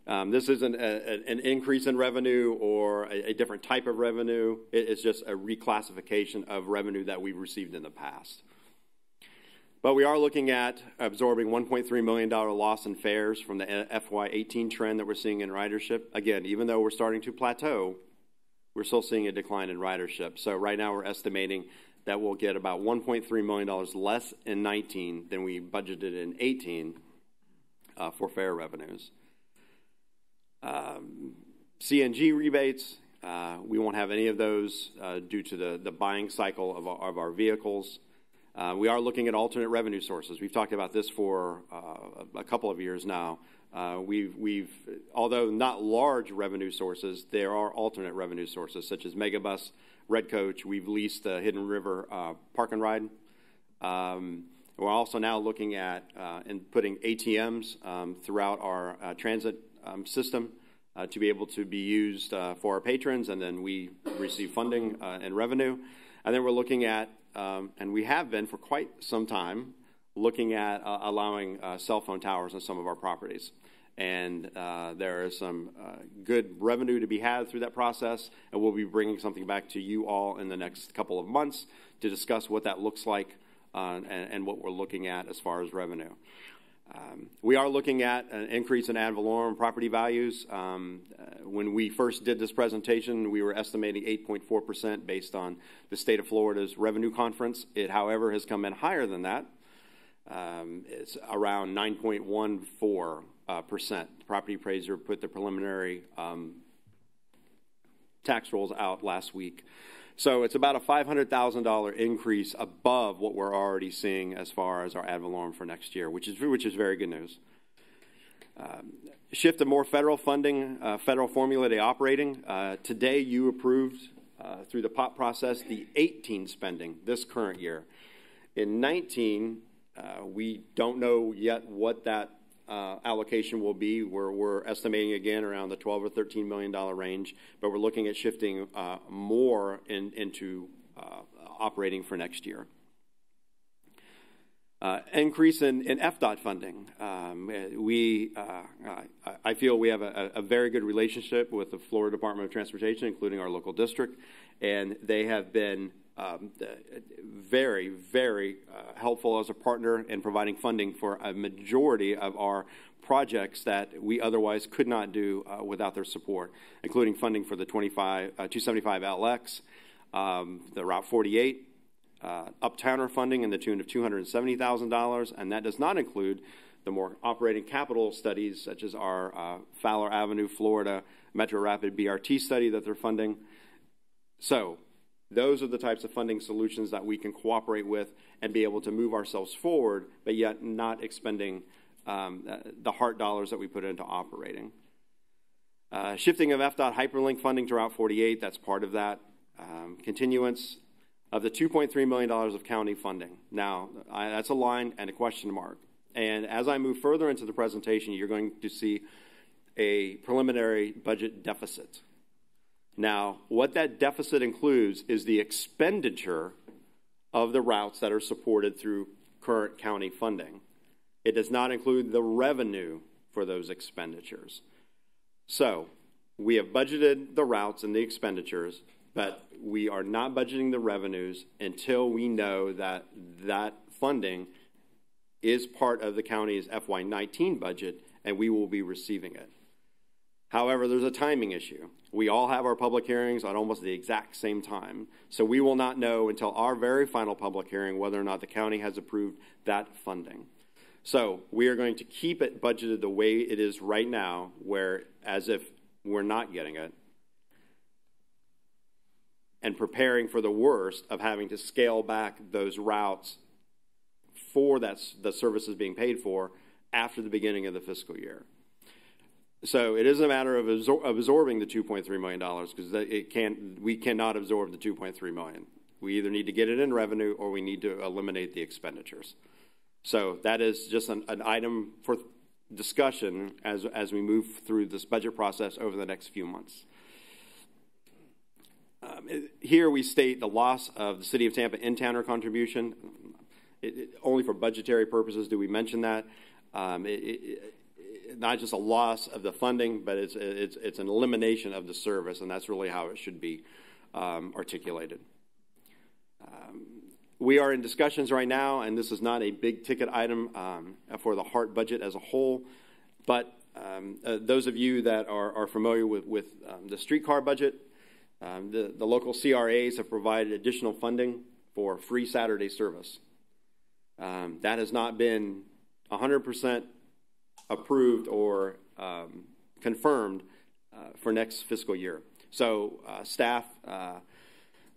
This isn't an increase in revenue or a different type of revenue. It's just a reclassification of revenue that we've received in the past. But we are looking at absorbing $1.3 million loss in fares from the FY18 trend that we're seeing in ridership. Again, even though we're starting to plateau, we're still seeing a decline in ridership. So right now we're estimating that we'll get about $1.3 million less in 19 than we budgeted in 18 for fare revenues. CNG rebates, we won't have any of those due to the buying cycle of our vehicles. We are looking at alternate revenue sources. We've talked about this for a couple of years now. Although not large revenue sources, there are alternate revenue sources such as Megabus, Red Coach. We've leased Hidden River Park and Ride. We're also now looking at and putting ATMs throughout our transit system to be able to be used for our patrons, and then we receive funding and revenue. And then we're looking at, and we have been for quite some time, looking at allowing cell phone towers on some of our properties. And there is some good revenue to be had through that process, and we'll be bringing something back to you all in the next couple of months to discuss what that looks like and what we're looking at as far as revenue. We are looking at an increase in ad valorem property values. When we first did this presentation, we were estimating 8.4% based on the state of Florida's revenue conference. It, however, has come in higher than that. It's around 9.14%. The property appraiser put the preliminary tax rolls out last week. So it's about a $500,000 increase above what we're already seeing as far as our ad valorem for next year, which is very good news. Shift to more federal funding, federal formula operating. Today you approved through the POP process the 18 spending this current year. In 19, we don't know yet what that allocation will be. We're estimating again around the $12 or $13 million range, but we're looking at shifting more into operating for next year. Increase in FDOT funding. I feel we have a very good relationship with the Florida Department of Transportation, including our local district, and they have been very, very helpful as a partner in providing funding for a majority of our projects that we otherwise could not do without their support, including funding for the 275 LX, the Route 48, Uptowner funding in the tune of $270,000, and that does not include the more operating capital studies such as our Fowler Avenue, Florida Metro Rapid BRT study that they're funding. So those are the types of funding solutions that we can cooperate with and be able to move ourselves forward, but yet not expending the HART dollars that we put into operating. Shifting of FDOT hyperlink funding to Route 48, that's part of that. Continuance of the $2.3 million of county funding. Now, that's a line and a question mark. And as I move further into the presentation, you're going to see a preliminary budget deficit. Now, what that deficit includes is the expenditure of the routes that are supported through current county funding. It does not include the revenue for those expenditures. So, we have budgeted the routes and the expenditures, but we are not budgeting the revenues until we know that that funding is part of the county's FY19 budget and we will be receiving it. However, there's a timing issue. We all have our public hearings at almost the exact same time, so we will not know until our very final public hearing whether or not the county has approved that funding. So we are going to keep it budgeted the way it is right now, where as if we're not getting it, and preparing for the worst of having to scale back those routes for the services being paid for after the beginning of the fiscal year. So it isn't a matter of absorbing the $2.3 million, because we cannot absorb the $2.3 million. We either need to get it in revenue or we need to eliminate the expenditures. So that is just an item for discussion as we move through this budget process over the next few months. Here we state the loss of the City of Tampa in-towner contribution. Only for budgetary purposes do we mention that. Not just a loss of the funding, but it's an elimination of the service, and that's really how it should be articulated. We are in discussions right now, and this is not a big ticket item for the HART budget as a whole, but those of you that are familiar with the streetcar budget, the local CRAs have provided additional funding for free Saturday service. That has not been 100% approved or confirmed for next fiscal year. So staff,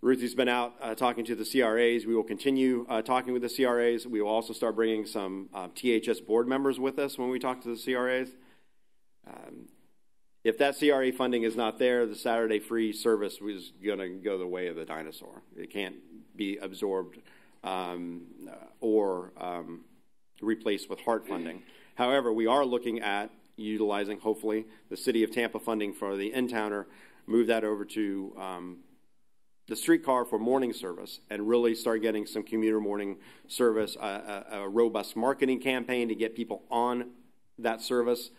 Ruthie's been out talking to the CRAs. We will continue talking with the CRAs. We will also start bringing some THS board members with us when we talk to the CRAs. If that CRA funding is not there, the Saturday free service is going to go the way of the dinosaur. It can't be absorbed or replaced with HART funding. However, we are looking at utilizing, hopefully, the City of Tampa funding for the in-towner, move that over to the streetcar for morning service, and really start getting some commuter morning service, a robust marketing campaign to get people on that service.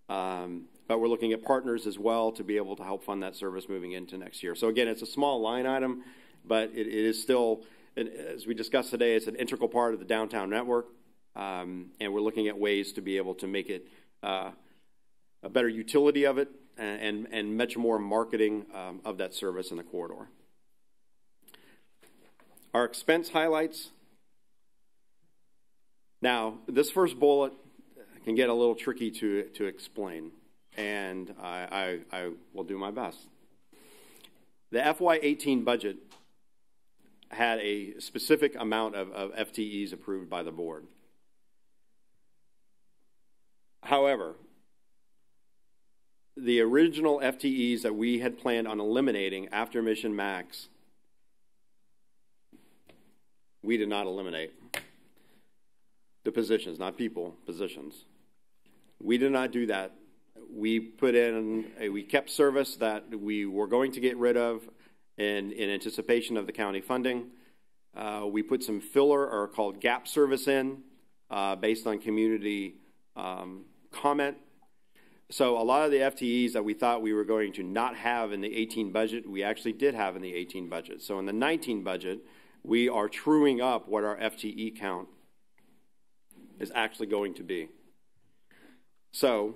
But we're looking at partners as well to be able to help fund that service moving into next year. So again, it's a small line item, but it is still, as we discussed today, it's an integral part of the downtown network. And we're looking at ways to be able to make it a better utility of it and much more marketing of that service in the corridor. Our expense highlights. Now, this first bullet can get a little tricky to explain, and I will do my best. The FY18 budget had a specific amount of FTEs approved by the board. However, the original FTEs that we had planned on eliminating after Mission Max, we did not eliminate. The positions, not people, positions. We did not do that. We put in, we kept service that we were going to get rid of in anticipation of the county funding. We put some filler, or called gap service, in based on community comment. So a lot of the FTEs that we thought we were going to not have in the 18 budget, we actually did have in the 18 budget. So in the 19 budget, we are truing up what our FTE count is actually going to be. So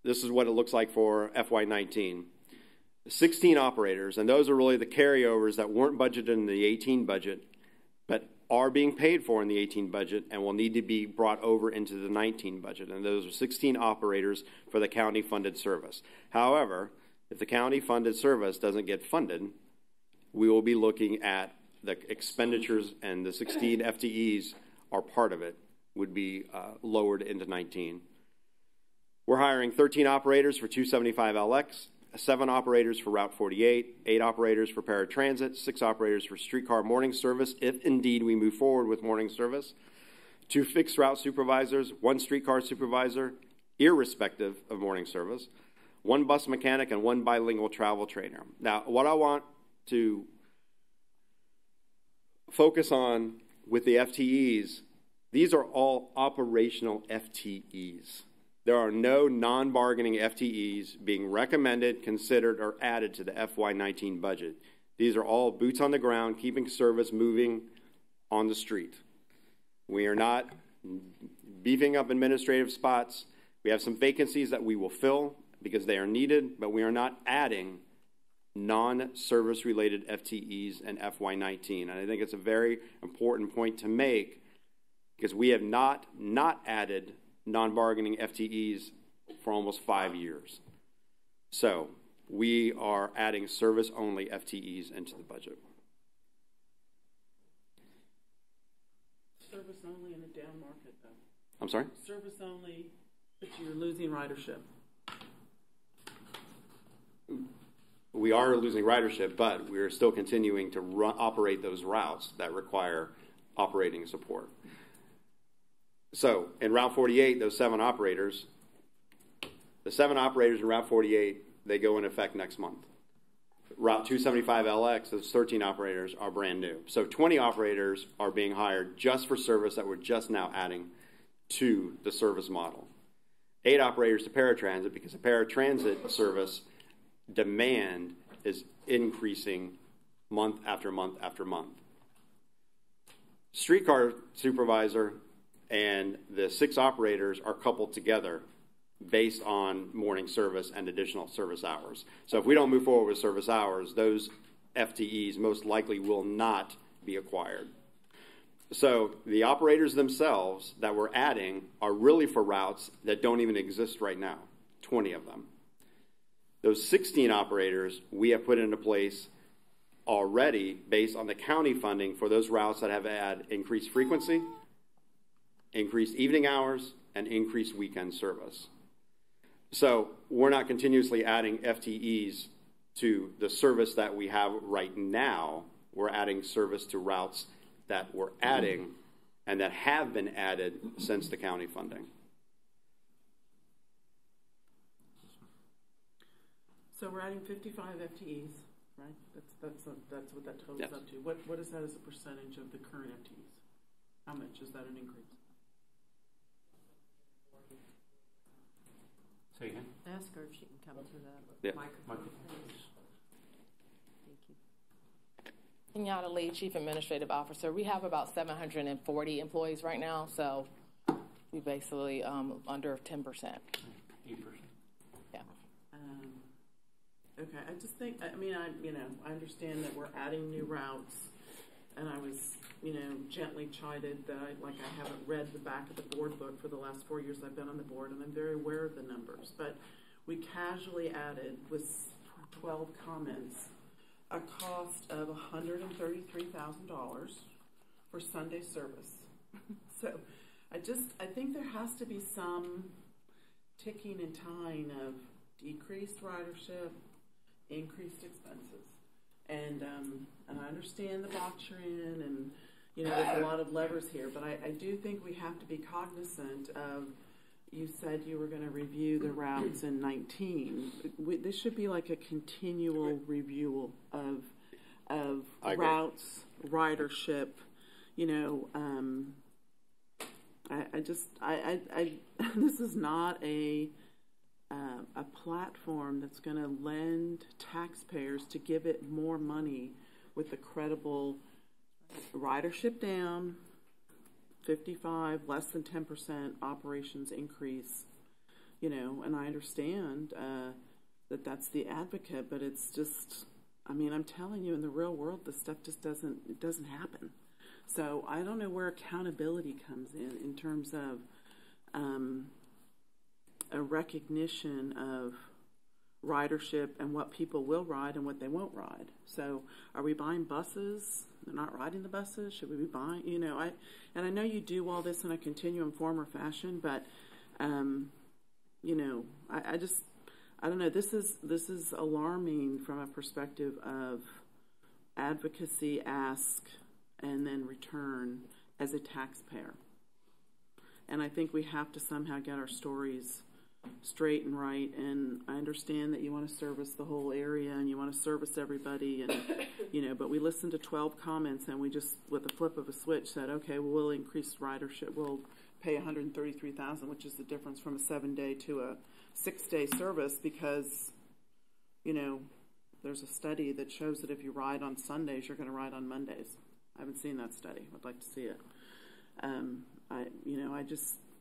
this is what it looks like for FY19. 16 operators, and those are really the carryovers that weren't budgeted in the 18 budget, but are being paid for in the 18 budget and will need to be brought over into the 19 budget. And those are 16 operators for the county-funded service. However, if the county-funded service doesn't get funded, we will be looking at the expenditures, and the 16 FTEs are part of it, would be lowered into 19. We're hiring 13 operators for 275LX, 7 operators for Route 48, 8 operators for paratransit, 6 operators for streetcar morning service, if indeed we move forward with morning service, 2 fixed route supervisors, 1 streetcar supervisor, irrespective of morning service, 1 bus mechanic, and 1 bilingual travel trainer. Now, what I want to focus on with the FTEs, these are all operational FTEs. There are no non-bargaining FTEs being recommended, considered, or added to the FY19 budget. These are all boots on the ground, keeping service moving on the street. We are not beefing up administrative spots. We have some vacancies that we will fill because they are needed, but we are not adding non-service related FTEs in FY19. And I think it's a very important point to make because we have not added non-bargaining FTEs for almost 5 years. So we are adding service-only FTEs into the budget. Service only in a down market, though. I'm sorry? Service only, but you're losing ridership. We are losing ridership, but we're still continuing to operate those routes that require operating support. So in Route 48, those 7 operators, the 7 operators in Route 48, they go in effect next month. Route 275LX, those 13 operators are brand new. So 20 operators are being hired just for service that we're just now adding to the service model. 8 operators to paratransit, because the paratransit service demand is increasing month after month after month. Streetcar supervisor and the 6 operators are coupled together based on morning service and additional service hours. So if we don't move forward with service hours, those FTEs most likely will not be acquired. So the operators themselves that we're adding are really for routes that don't even exist right now, 20 of them. Those 16 operators we have put into place already based on the county funding for those routes that have had increased frequency, increased evening hours, and increased weekend service. So we're not continuously adding FTEs to the service that we have right now. We're adding service to routes that we're adding and that have been added since the county funding. So we're adding 55 FTEs, right? That's what that totals Yes. up to. What is that as a percentage of the current FTEs? How much is that an increase? Say again? Ask her if she can come to the microphone. Thank you. Kenyatta Lee, Chief Administrative Officer. We have about 740 employees right now, so we basically under 10%. 8%. Yeah. Okay, I just think, I understand that we're adding new routes, and I was, gently chided that I haven't read the back of the board book for the last 4 years I've been on the board, and I'm very aware of the numbers. But we casually added, with 12 comments, a cost of $133,000 for Sunday service. So I think there has to be some ticking and tying of decreased ridership, increased expenses. And I understand the box you're in, and there's a lot of levers here, but I do think we have to be cognizant of, you said you were going to review the routes in 19. This should be like a continual review of routes, ridership. This is not a platform that's going to lend taxpayers to give it more money with a credible ridership down, 55, less than 10% operations increase, and I understand that that's the advocate, but it's just, I'm telling you, in the real world, this stuff just doesn't happen. So I don't know where accountability comes in terms of a recognition of ridership and what people will ride and what they won't ride. So are we buying buses? They're not riding the buses. Should we be buying, and I know you do all this in a continuum form or fashion, but, I don't know. This is alarming from a perspective of advocacy, ask, and then return as a taxpayer. And I think we have to somehow get our stories straight and right, and I understand that you want to service the whole area and you want to service everybody, and but we listened to 12 comments and we just, with the flip of a switch, said, okay, well, we'll increase ridership, we'll pay $133,000, which is the difference from a 7-day to a 6-day service, because there's a study that shows that if you ride on Sundays, you're going to ride on Mondays. I haven't seen that study. I'd like to see it.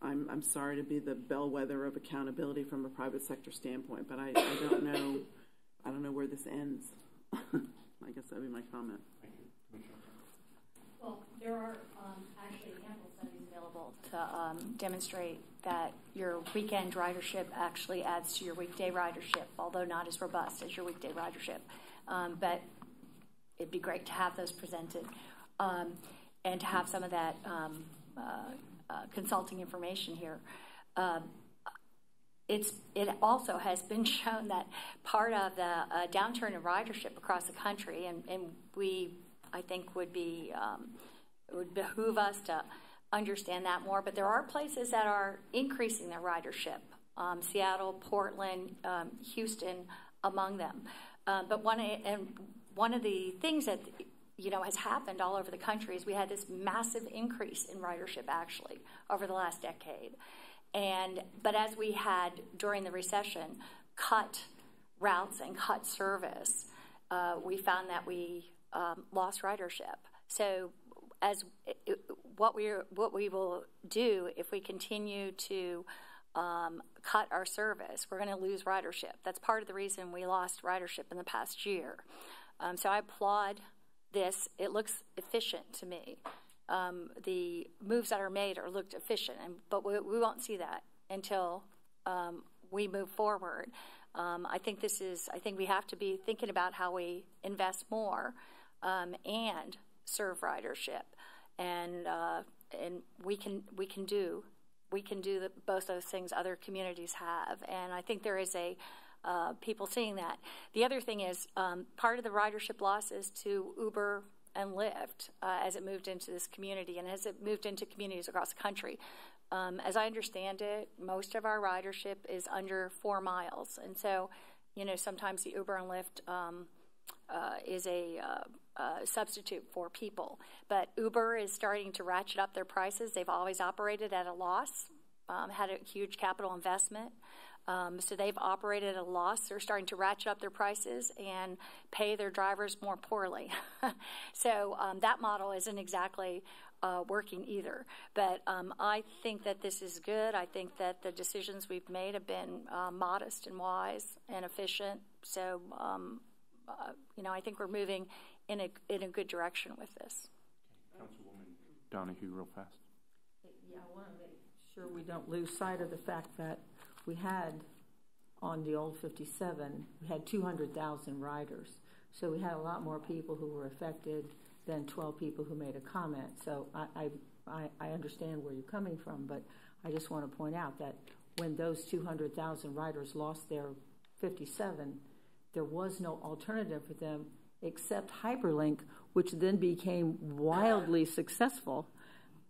I'm sorry to be the bellwether of accountability from a private sector standpoint, but I don't know where this ends. I guess that'd be my comment. Well, there are actually ample studies available demonstrate that your weekend ridership actually adds to your weekday ridership, although not as robust as your weekday ridership. But it'd be great to have those presented and to have some of that consulting information here. It also has been shown that part of the downturn in ridership across the country, and we, I think, would behoove us to understand that more. But there are places that are increasing their ridership: Seattle, Portland, Houston, among them. But one of the things that has happened all over the country is we had this massive increase in ridership actually over the last decade. But as we had during the recession cut routes and cut service, we found that we lost ridership. So what we will do if we continue to cut our service, we're going to lose ridership. That's part of the reason we lost ridership in the past year. So I applaud this. It looks efficient to me. The moves that are made looked efficient, but we won't see that until we move forward. I think we have to be thinking about how we invest more and serve ridership, and we can do both those things other communities have, and I think there is people seeing that. The other thing is part of the ridership loss is to Uber and Lyft as it moved into this community and as it moved into communities across the country. As I understand it, most of our ridership is under 4 miles. And so, sometimes the Uber and Lyft is a substitute for people. But Uber is starting to ratchet up their prices. They've always operated at a loss, had a huge capital investment. So they've operated at a loss. They're starting to ratchet up their prices and pay their drivers more poorly. So that model isn't exactly working either. But I think that this is good. I think that the decisions we've made have been modest and wise and efficient. So, I think we're moving in a good direction with this. Councilwoman Donahue, real fast. Yeah, I want to make sure we don't lose sight of the fact that we had, on the old 57, we had 200,000 riders. So we had a lot more people who were affected than 12 people who made a comment. So I understand where you're coming from, but I just want to point out that when those 200,000 riders lost their 57, there was no alternative for them except Hyperlink, which then became wildly successful,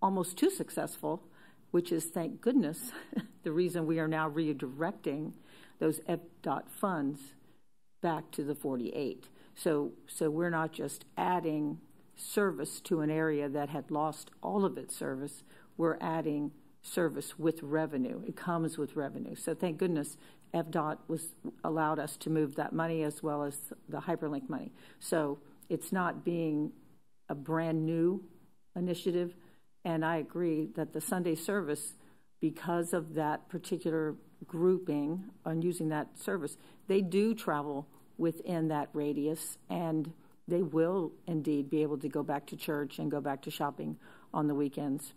almost too successful, which is, thank goodness, the reason we are now redirecting those FDOT funds back to the 48. So we're not just adding service to an area that had lost all of its service. We're adding service with revenue. It comes with revenue. So thank goodness FDOT allowed us to move that money as well as the Hyperlink money. So it's not being a brand new initiative. And I agree that the Sunday service, because of that particular grouping on using that service, they do travel within that radius, and they will indeed be able to go back to church and go back to shopping on the weekends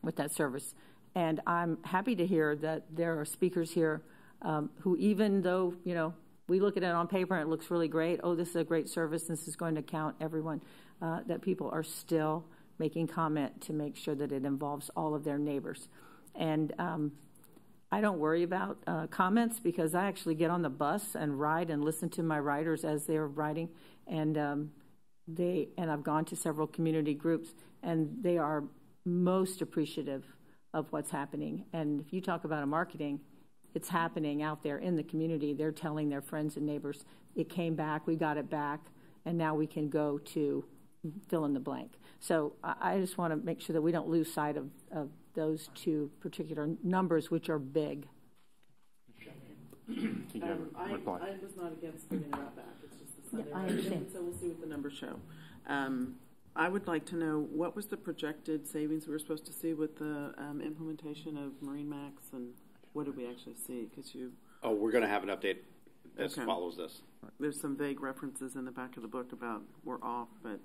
with that service. And I'm happy to hear that there are speakers here who, even though, we look at it on paper and it looks really great, this is a great service, this is going to count everyone, that people are still making comment to make sure that it involves all of their neighbors. And I don't worry about comments because I actually get on the bus and ride and listen to my riders as they're riding. And I've gone to several community groups, and they are most appreciative of what's happening. And if you talk about a marketing, it's happening out there in the community. They're telling their friends and neighbors, it came back, we got it back, and now we can go to fill in the blank. So I just want to make sure that we don't lose sight of those two particular numbers, which are big. I was not against bringing that back. It's just the Sunday. Yeah, I understand. So we'll see what the numbers show. I would like to know what was the projected savings we were supposed to see with the implementation of MarineMax, and what did we actually see? We're going to have an update that follows this. There's some vague references in the back of the book about we're off, but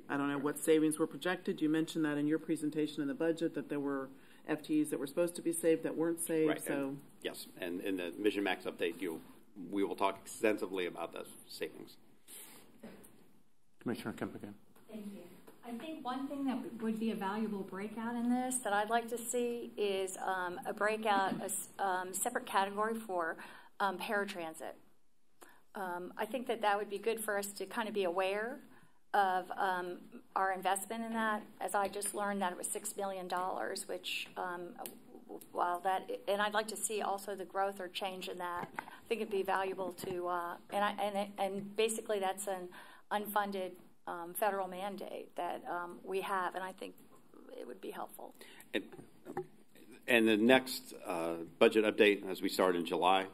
I don't know what savings were projected. You mentioned that in your presentation in the budget that there were FTEs that were supposed to be saved that weren't saved. Right. So Yes, and in the Mission Max update, we will talk extensively about those savings. Commissioner Kemp again. Thank you. I think one thing that would be a valuable breakout in this that I'd like to see is a breakout, a separate category for paratransit. I think that would be good for us to kind of be aware of our investment in that. As I just learned that it was $6 million, which while that, and I'd like to see also the growth or change in that. I think it'd be valuable to, and basically that's an unfunded federal mandate that we have, and I think it would be helpful. And the next budget update, as we start in July,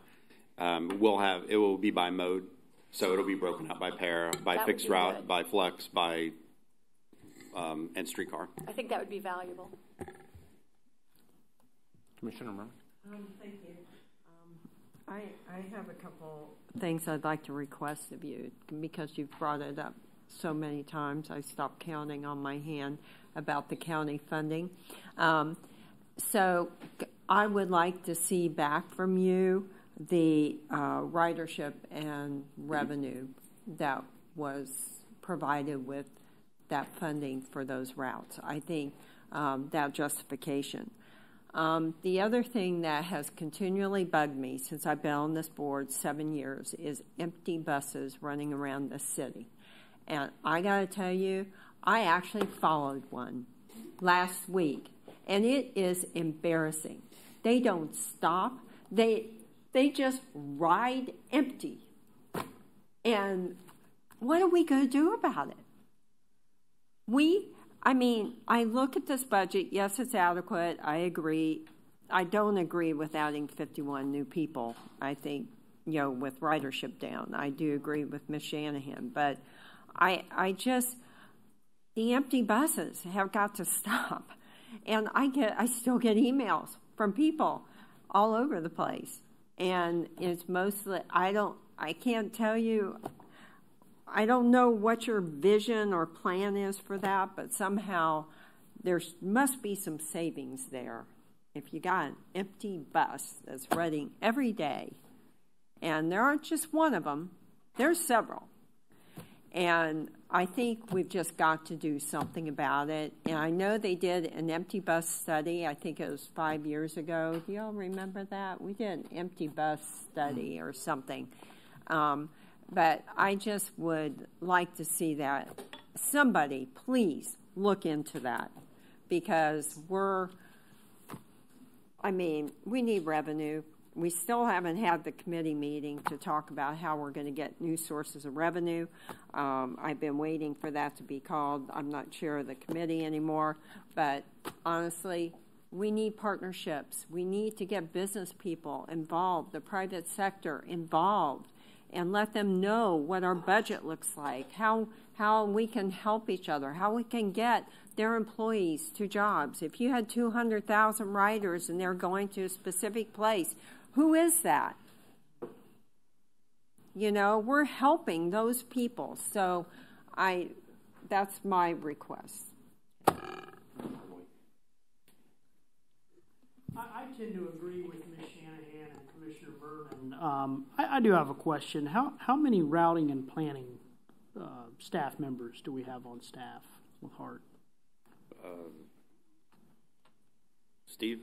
it will be by mode, so it'll be broken out by para, by That fixed route, good. By flex, by and streetcar. I think that would be valuable. Commissioner Murray. Thank you. I have a couple things I'd like to request of you because you've brought it up so many times. I stopped counting on my hand about the county funding. So I would like to see back from you the ridership and revenue that was provided with that funding for those routes. I think that justification. The other thing that has continually bugged me since I've been on this board 7 years is empty buses running around the city. And I got to tell you, I actually followed one last week, and it is embarrassing. They don't stop. They just ride empty. And what are we going to do about it? I look at this budget. Yes, it's adequate. I agree. I don't agree with adding 51 new people. I think, with ridership down. I do agree with Ms. Shanahan. But the empty buses have got to stop. And I still get emails from people all over the place. And it's mostly, I can't tell you, I don't know what your vision or plan is for that, but somehow there must be some savings there. If you got an empty bus that's running every day, and there aren't just one of them, there's several. And I think we've just got to do something about it. And I know they did an empty bus study, I think it was 5 years ago. Do y'all remember that? We did an empty bus study or something. But I just would like to see that. Somebody, please look into that. Because we need revenue. We still haven't had the committee meeting to talk about how we're going to get new sources of revenue. I've been waiting for that to be called. I'm not chair of the committee anymore. But honestly, we need partnerships. We need to get business people involved, the private sector involved, and let them know what our budget looks like, how we can help each other, how we can get their employees to jobs. If you had 200,000 riders and they're going to a specific place, who is that? We're helping those people. So that's my request. I tend to agree with Ms. Shanahan and Commissioner Vernon. I do have a question. How many routing and planning staff members do we have on staff with HART? Steve?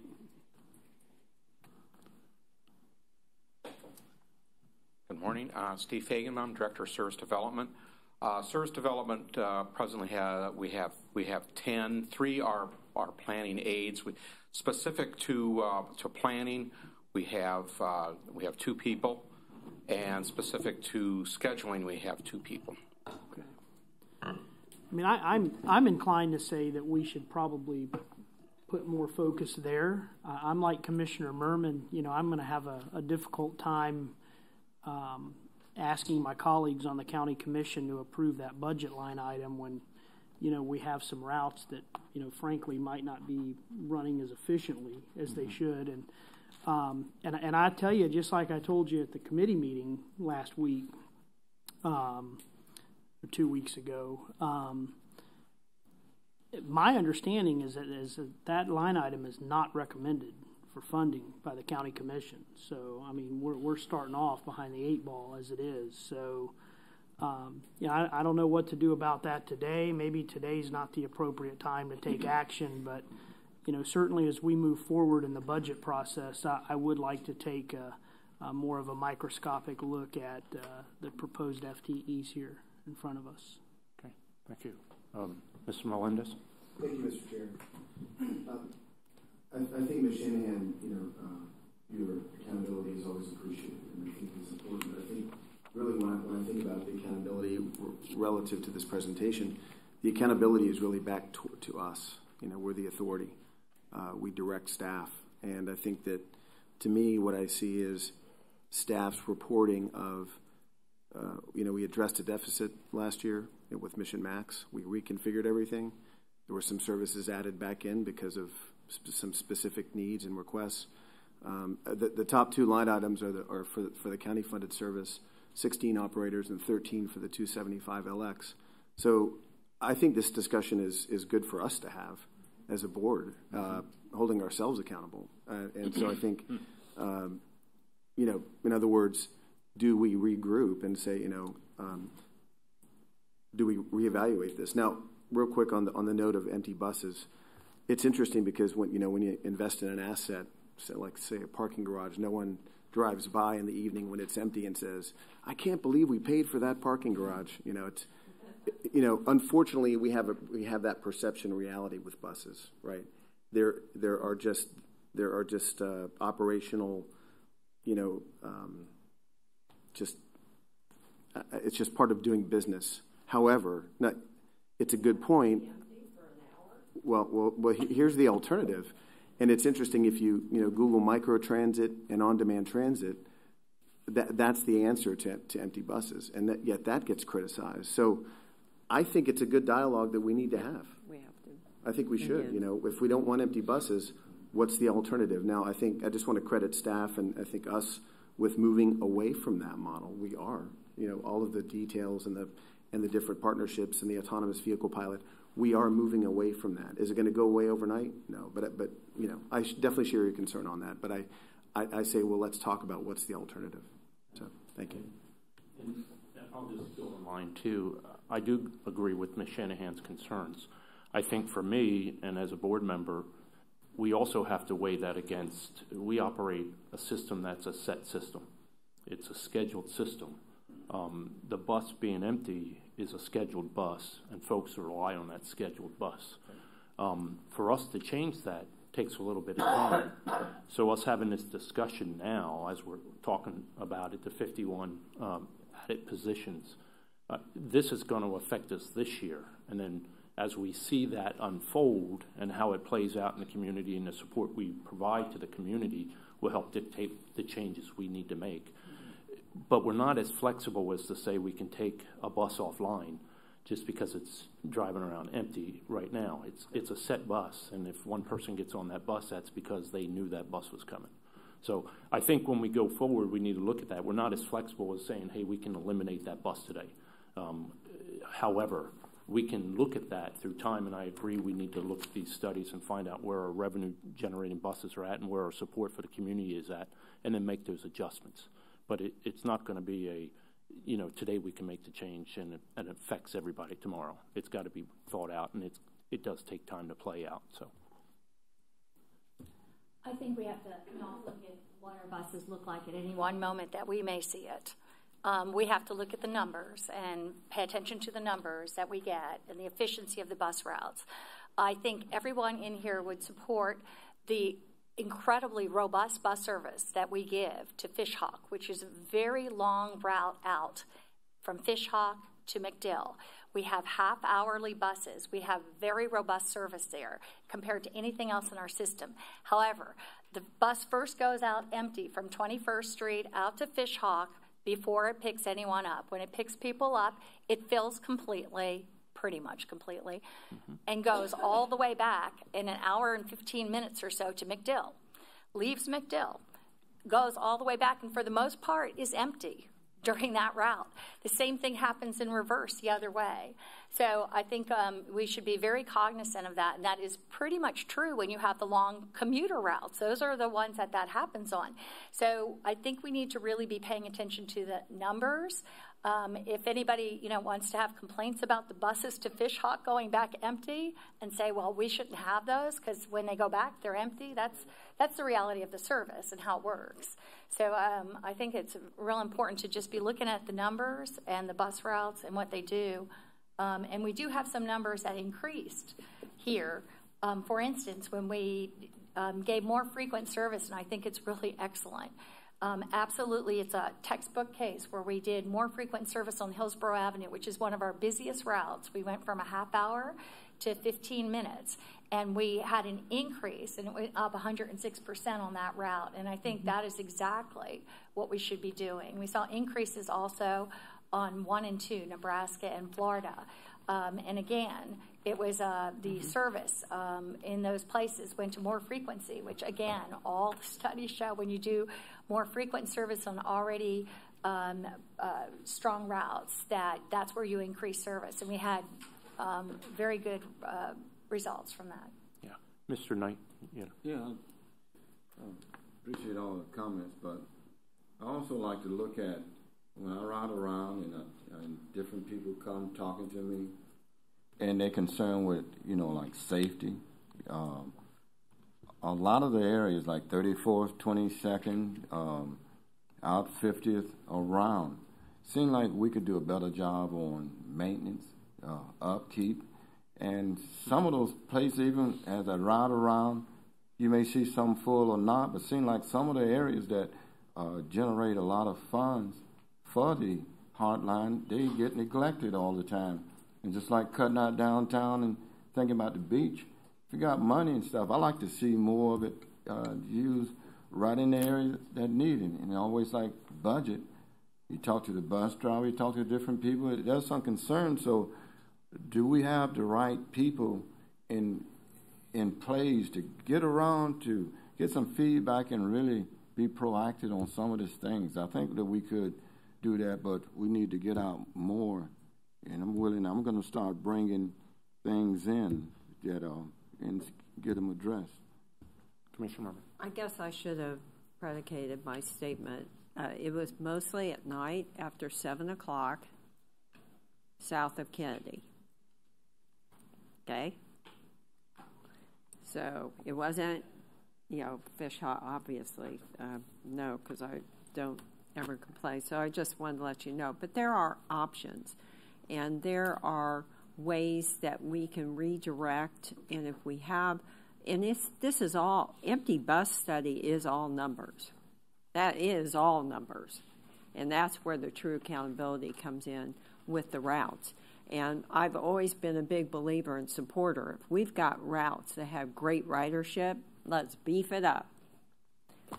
Good morning. Steve Fagan. I'm Director of Service Development. Service Development presently we have 10. 3 are planning aides. Specific to planning, we have 2 people, and specific to scheduling, we have 2 people. Okay. I'm inclined to say that we should probably put more focus there. I'm like Commissioner Merman. I'm going to have a difficult time asking my colleagues on the county commission to approve that budget line item when we have some routes that, frankly, might not be running as efficiently as they should. And I tell you, just like I told you at the committee meeting last week, or 2 weeks ago, my understanding is that line item is not recommended for funding by the county commission. So, I mean, we're starting off behind the 8 ball as it is. So, I don't know what to do about that today. Maybe today's not the appropriate time to take action, but, certainly as we move forward in the budget process, I would like to take more of a microscopic look at the proposed FTEs here in front of us. Okay, thank you. Mr. Melendez? Thank you, Mr. Chair. I think, Ms. Shanahan, your accountability is always appreciated, and I think it's important. But I think really when I think about the accountability relative to this presentation, the accountability is really back to us. We're the authority. We direct staff. And I think that, to me, what I see is staff's reporting of, we addressed a deficit last year with Mission Max. We reconfigured everything. There were some services added back in because of some specific needs and requests. The top 2 line items are for the county funded service, 16 operators and 13 for the 275 LX. So I think this discussion is good for us to have as a board, holding ourselves accountable. And so I think, in other words, do we regroup and say, do we reevaluate this? Now, real quick on the note of empty buses, it's interesting because when you invest in an asset, say a parking garage, no one drives by in the evening when it's empty and says, "I can't believe we paid for that parking garage." Unfortunately, we have that perception reality with buses, right? There are just operational, it's just part of doing business. However, it's a good point. Well, here's the alternative, and it's interesting if you Google microtransit and on-demand transit. That's the answer to empty buses, and yet that gets criticized. So, I think it's a good dialogue that we need to have. We have to. I think we should. If we don't want empty buses, what's the alternative? Now, I just want to credit staff and I think us with moving away from that model. We are. All of the details and the different partnerships and the autonomous vehicle pilot. We are moving away from that. Is it going to go away overnight? No, but I definitely share your concern on that. But I say, well, let's talk about what's the alternative. So, thank you. And I'll just go on mine too. I do agree with Ms. Shanahan's concerns. I think for me, and as a board member, we also have to weigh that against, we operate a system that's a set system. It's a scheduled system. The bus being empty is a scheduled bus, and folks rely on that scheduled bus. For us to change that takes a little bit of time. So us having this discussion now, as we're talking about it, the 51 added positions, this is going to affect us this year. And then as we see that unfold and how it plays out in the community and the support we provide to the community will help dictate the changes we need to make. But we're not as flexible as to say we can take a bus offline just because it's driving around empty right now. It's a set bus, and if one person gets on that bus, that's because they knew that bus was coming. So I think when we go forward, we need to look at that. We're not as flexible as saying, hey, we can eliminate that bus today. However, we can look at that through time, and I agree we need to look at these studies and find out where our revenue-generating buses are at and where our support for the community is at, and then make those adjustments. But it's not going to be today we can make the change and it affects everybody tomorrow. It's got to be thought out, and it does take time to play out. So I think we have to not look at what our buses look like at any one moment that we may see it. We have to look at the numbers and pay attention to the numbers that we get and the efficiency of the bus routes. I think everyone in here would support the incredibly robust bus service that we give to Fishhawk, which is a very long route out from Fishhawk to McDill. We have half-hourly buses. We have very robust service there compared to anything else in our system. However, the bus first goes out empty from 21st Street out to Fishhawk before it picks anyone up. When it picks people up, it fills completely, pretty much completely, and goes all the way back in an hour and 15 minutes or so to McDill. Leaves McDill, goes all the way back, and for the most part is empty during that route. The same thing happens in reverse the other way. So I think we should be very cognizant of that, and that is pretty much true when you have the long commuter routes. Those are the ones that happens on. So I think we need to really be paying attention to the numbers. If anybody, wants to have complaints about the buses to Fish Hawk going back empty and say, well, we shouldn't have those because when they go back, they're empty, that's the reality of the service and how it works. So I think it's real important to just be looking at the numbers and the bus routes and what they do. And we do have some numbers that increased here. For instance, when we gave more frequent service, and I think it's really excellent. Absolutely, it's a textbook case where we did more frequent service on Hillsborough Avenue, which is one of our busiest routes. We went from a half hour to 15 minutes, and we had an increase, and it went up 106% on that route. And I think that is exactly what we should be doing. We saw increases also on 1 and 2, Nebraska and Florida. And again, it was the service in those places went to more frequency, which again, all the studies show when you do more frequent service on already strong routes, that's where you increase service. And we had very good results from that. Yeah. Mr. Knight? Yeah, appreciate all the comments, but I also like to look at when I ride around and different people come talking to me, and they're concerned with, like safety. A lot of the areas, like 34th, 22nd, out 50th, around, seem like we could do a better job on maintenance, upkeep. And some of those places, even as I ride around, you may see some full or not, but seem like some of the areas that generate a lot of funds for the HART line, they get neglected all the time. And just like cutting out downtown and thinking about the beach, if you got money and stuff, I like to see more of it used right in the areas that need it. And always like budget. You talk to the bus driver, you talk to different people. There's some concern. So do we have the right people in place to get around to get some feedback and really be proactive on some of these things? I think that we could do that, but we need to get out more. And I'm going to start bringing things in that and get them addressed. Commissioner Murphy. I guess I should have predicated my statement. It was mostly at night after 7 o'clock south of Kennedy. Okay? So it wasn't, Fish Hawk, obviously. No, because I don't ever complain. So I just wanted to let you know. But there are options. And there are ways that we can redirect. And if we have, and this is all, empty bus study is all numbers. That is all numbers. And that's where the true accountability comes in with the routes. And I've always been a big believer and supporter. If we've got routes that have great ridership, let's beef it up.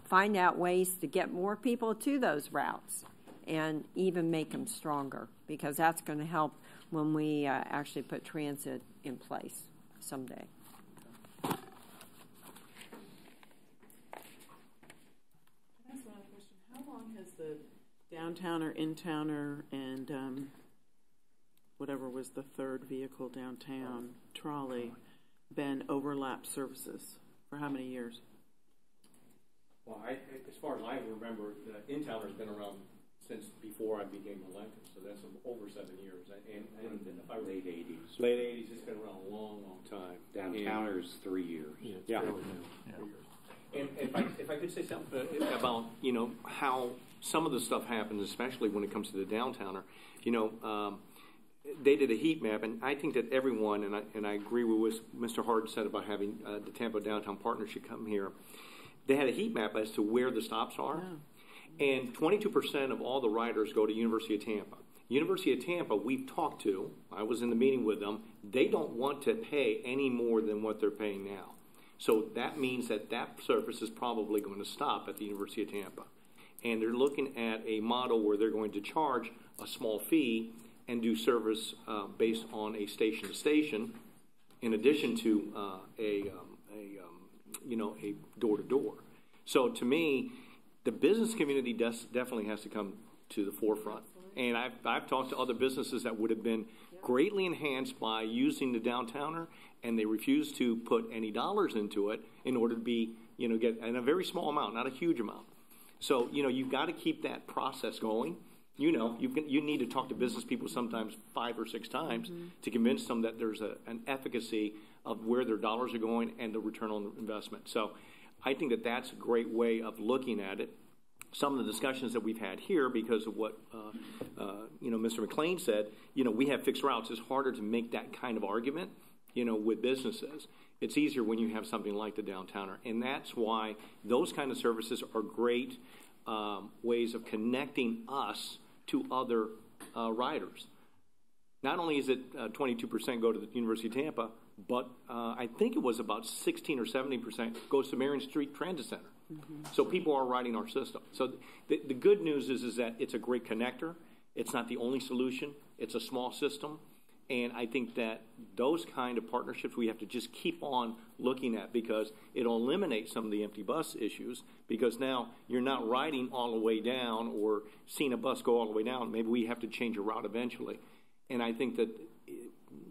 Find out ways to get more people to those routes and even make them stronger, because that's going to help when we actually put transit in place someday. Can I ask another question? How long has the downtowner, in-towner, and whatever was the third vehicle downtown, trolley, been overlap services? For how many years? Well, as far as I remember, the in-towner's been around since before I became elected, so that's over 7 years. And if I late 80s. Late 80s, it's been around a long, long time. Downtowner's 3 years. Yeah. And if I could say something about how some of the stuff happens, especially when it comes to the downtowner, they did a heat map, and I think that everyone, and I agree with what Mr. Hart said about having the Tampa Downtown Partnership come here. They had a heat map as to where the stops are, and 22% of all the riders go to University of Tampa. University of Tampa, we've talked to. I was in the meeting with them. They don't want to pay any more than what they're paying now. So that means that service is probably going to stop at the University of Tampa. And they're looking at a model where they're going to charge a small fee and do service based on a station-to-station, in addition to a door-to-door. So to me, the business community definitely has to come to the forefront. And I've talked to other businesses that would have been greatly enhanced by using the downtowner, and they refuse to put any dollars into it in order to be, get in a very small amount, not a huge amount. So, you've got to keep that process going. You need to talk to business people sometimes 5 or 6 times to convince them that there's an efficacy of where their dollars are going and the return on investment. So I think that that's a great way of looking at it. Some of the discussions that we've had here, because of what Mr. McLean said, we have fixed routes. It's harder to make that kind of argument, with businesses. It's easier when you have something like the downtowner, and that's why those kind of services are great ways of connecting us to other riders. Not only is it 22% go to the University of Tampa, but I think it was about 16 or 17% goes to Marion Street Transit Center. So people are riding our system. So the good news is that it's a great connector. It's not the only solution. It's a small system. And I think that those kind of partnerships we have to just keep on looking at, because it'll eliminate some of the empty bus issues, because now you're not riding all the way down or seeing a bus go all the way down. Maybe we have to change a route eventually. And I think that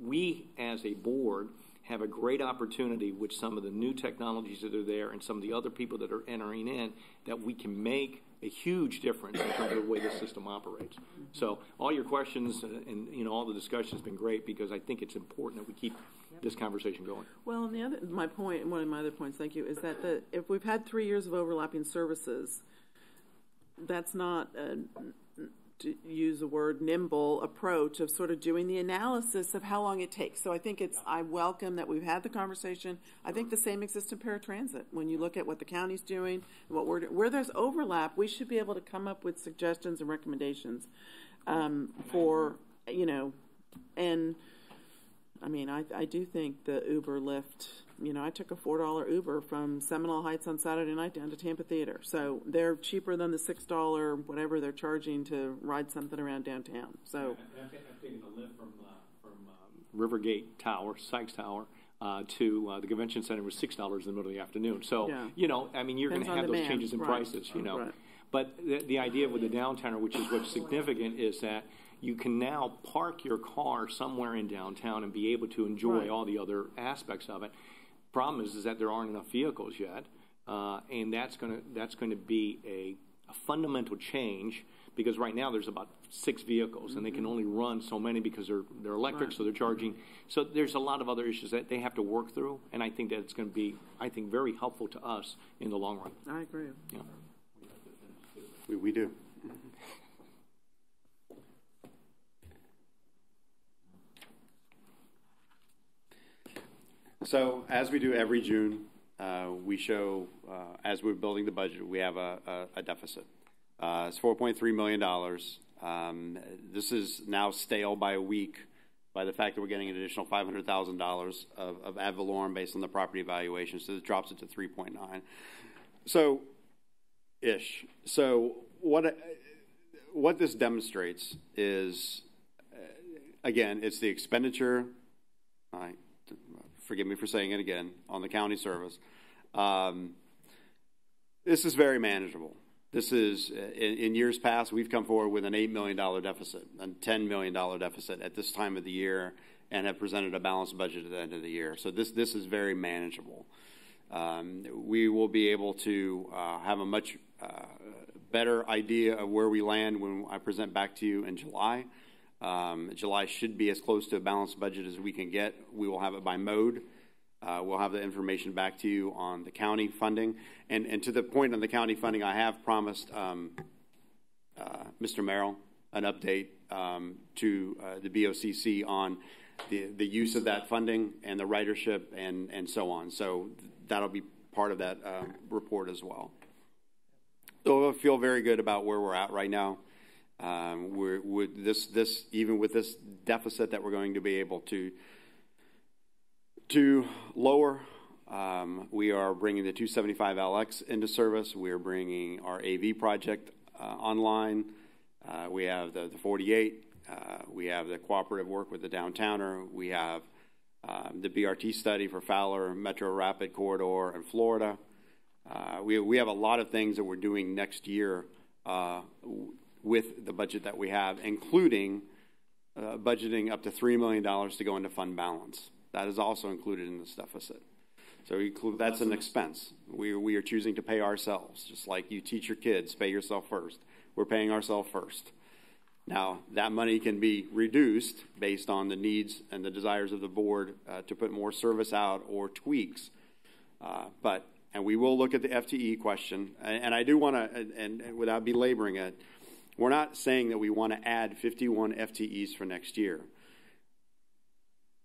we as a board have a great opportunity with some of the new technologies that are there and some of the other people that are entering in, that we can make a huge difference in terms of the way the system operates. So all your questions and all the discussion has been great, because I think it's important that we keep this conversation going. Well, and one of my other points, thank you, is that if we've had 3 years of overlapping services, that's not to use the word nimble approach of sort of doing the analysis of how long it takes. So I think I welcome that we've had the conversation. I think the same exists in paratransit. When you look at what the county's doing, where there's overlap, we should be able to come up with suggestions and recommendations for, and I mean, I do think the Uber Lyft, I took a $4 Uber from Seminole Heights on Saturday night down to Tampa Theater. So they're cheaper than the $6 whatever they're charging to ride something around downtown. So I've taken the Lyft from Rivergate Tower, Sykes Tower, to the convention center was $6 in the middle of the afternoon. So, I mean, you're going to have those changes in prices, Right. But the idea with the downtowner, which is what's significant, is that you can now park your car somewhere in downtown and be able to enjoy all the other aspects of it. Problem is that there aren't enough vehicles yet, and that's going to be a fundamental change, because right now there's about 6 vehicles, and they can only run so many because they're electric, so they're charging. So there's a lot of other issues that they have to work through, and I think that it's going to be, very helpful to us in the long run. I agree. Yeah. We do. So, as we do every June, we show, as we're building the budget, we have a deficit. It's $4.3 million. This is now stale by a week by the fact that we're getting an additional $500,000 of ad valorem based on the property evaluation, so it drops it to 3.9. So, So, what this demonstrates is, again, it's the expenditure. Forgive me for saying it again, on the county service. This is very manageable. This is, in years past, we've come forward with an $8 million deficit, a $10 million deficit at this time of the year, and have presented a balanced budget at the end of the year. So this is very manageable. We will be able to have a much better idea of where we land when I present back to you in July. July should be as close to a balanced budget as we can get. We will have it by mode. We'll have the information back to you on the county funding. And to the point on the county funding, I have promised Mr. Merrill an update to the BOCC on the use of that funding and the ridership and so on. So that'll be part of that report as well. So I feel very good about where we're at right now. We're with this even with this deficit that we're going to be able to lower. We are bringing the 275LX into service. We are bringing our AV project online. We have the 48. We have the cooperative work with the downtowner. We have the BRT study for Fowler, Metro Rapid Corridor, and Florida. We have a lot of things that we're doing next year with the budget that we have, including budgeting up to $3 million to go into fund balance. That is also included in this deficit. So that's an expense. We are choosing to pay ourselves, just like you teach your kids, pay yourself first. We're paying ourselves first. Now, that money can be reduced based on the needs and the desires of the board to put more service out or tweaks. And we will look at the FTE question. And I do want to, and without belaboring it, we're not saying that we want to add 51 FTEs for next year.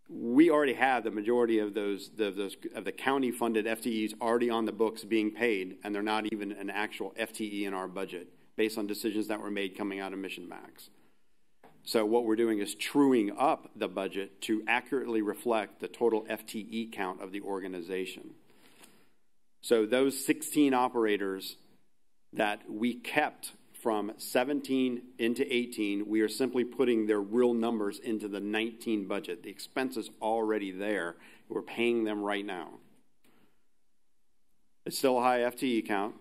We already have the majority of the county-funded FTEs already on the books being paid, and they're not even an actual FTE in our budget, based on decisions that were made coming out of Mission Max. So what we're doing is truing up the budget to accurately reflect the total FTE count of the organization. So those 16 operators that we kept from 17 into 18, we are simply putting their real numbers into the 19 budget. The expense is already there. We're paying them right now. It's still a high FTE count,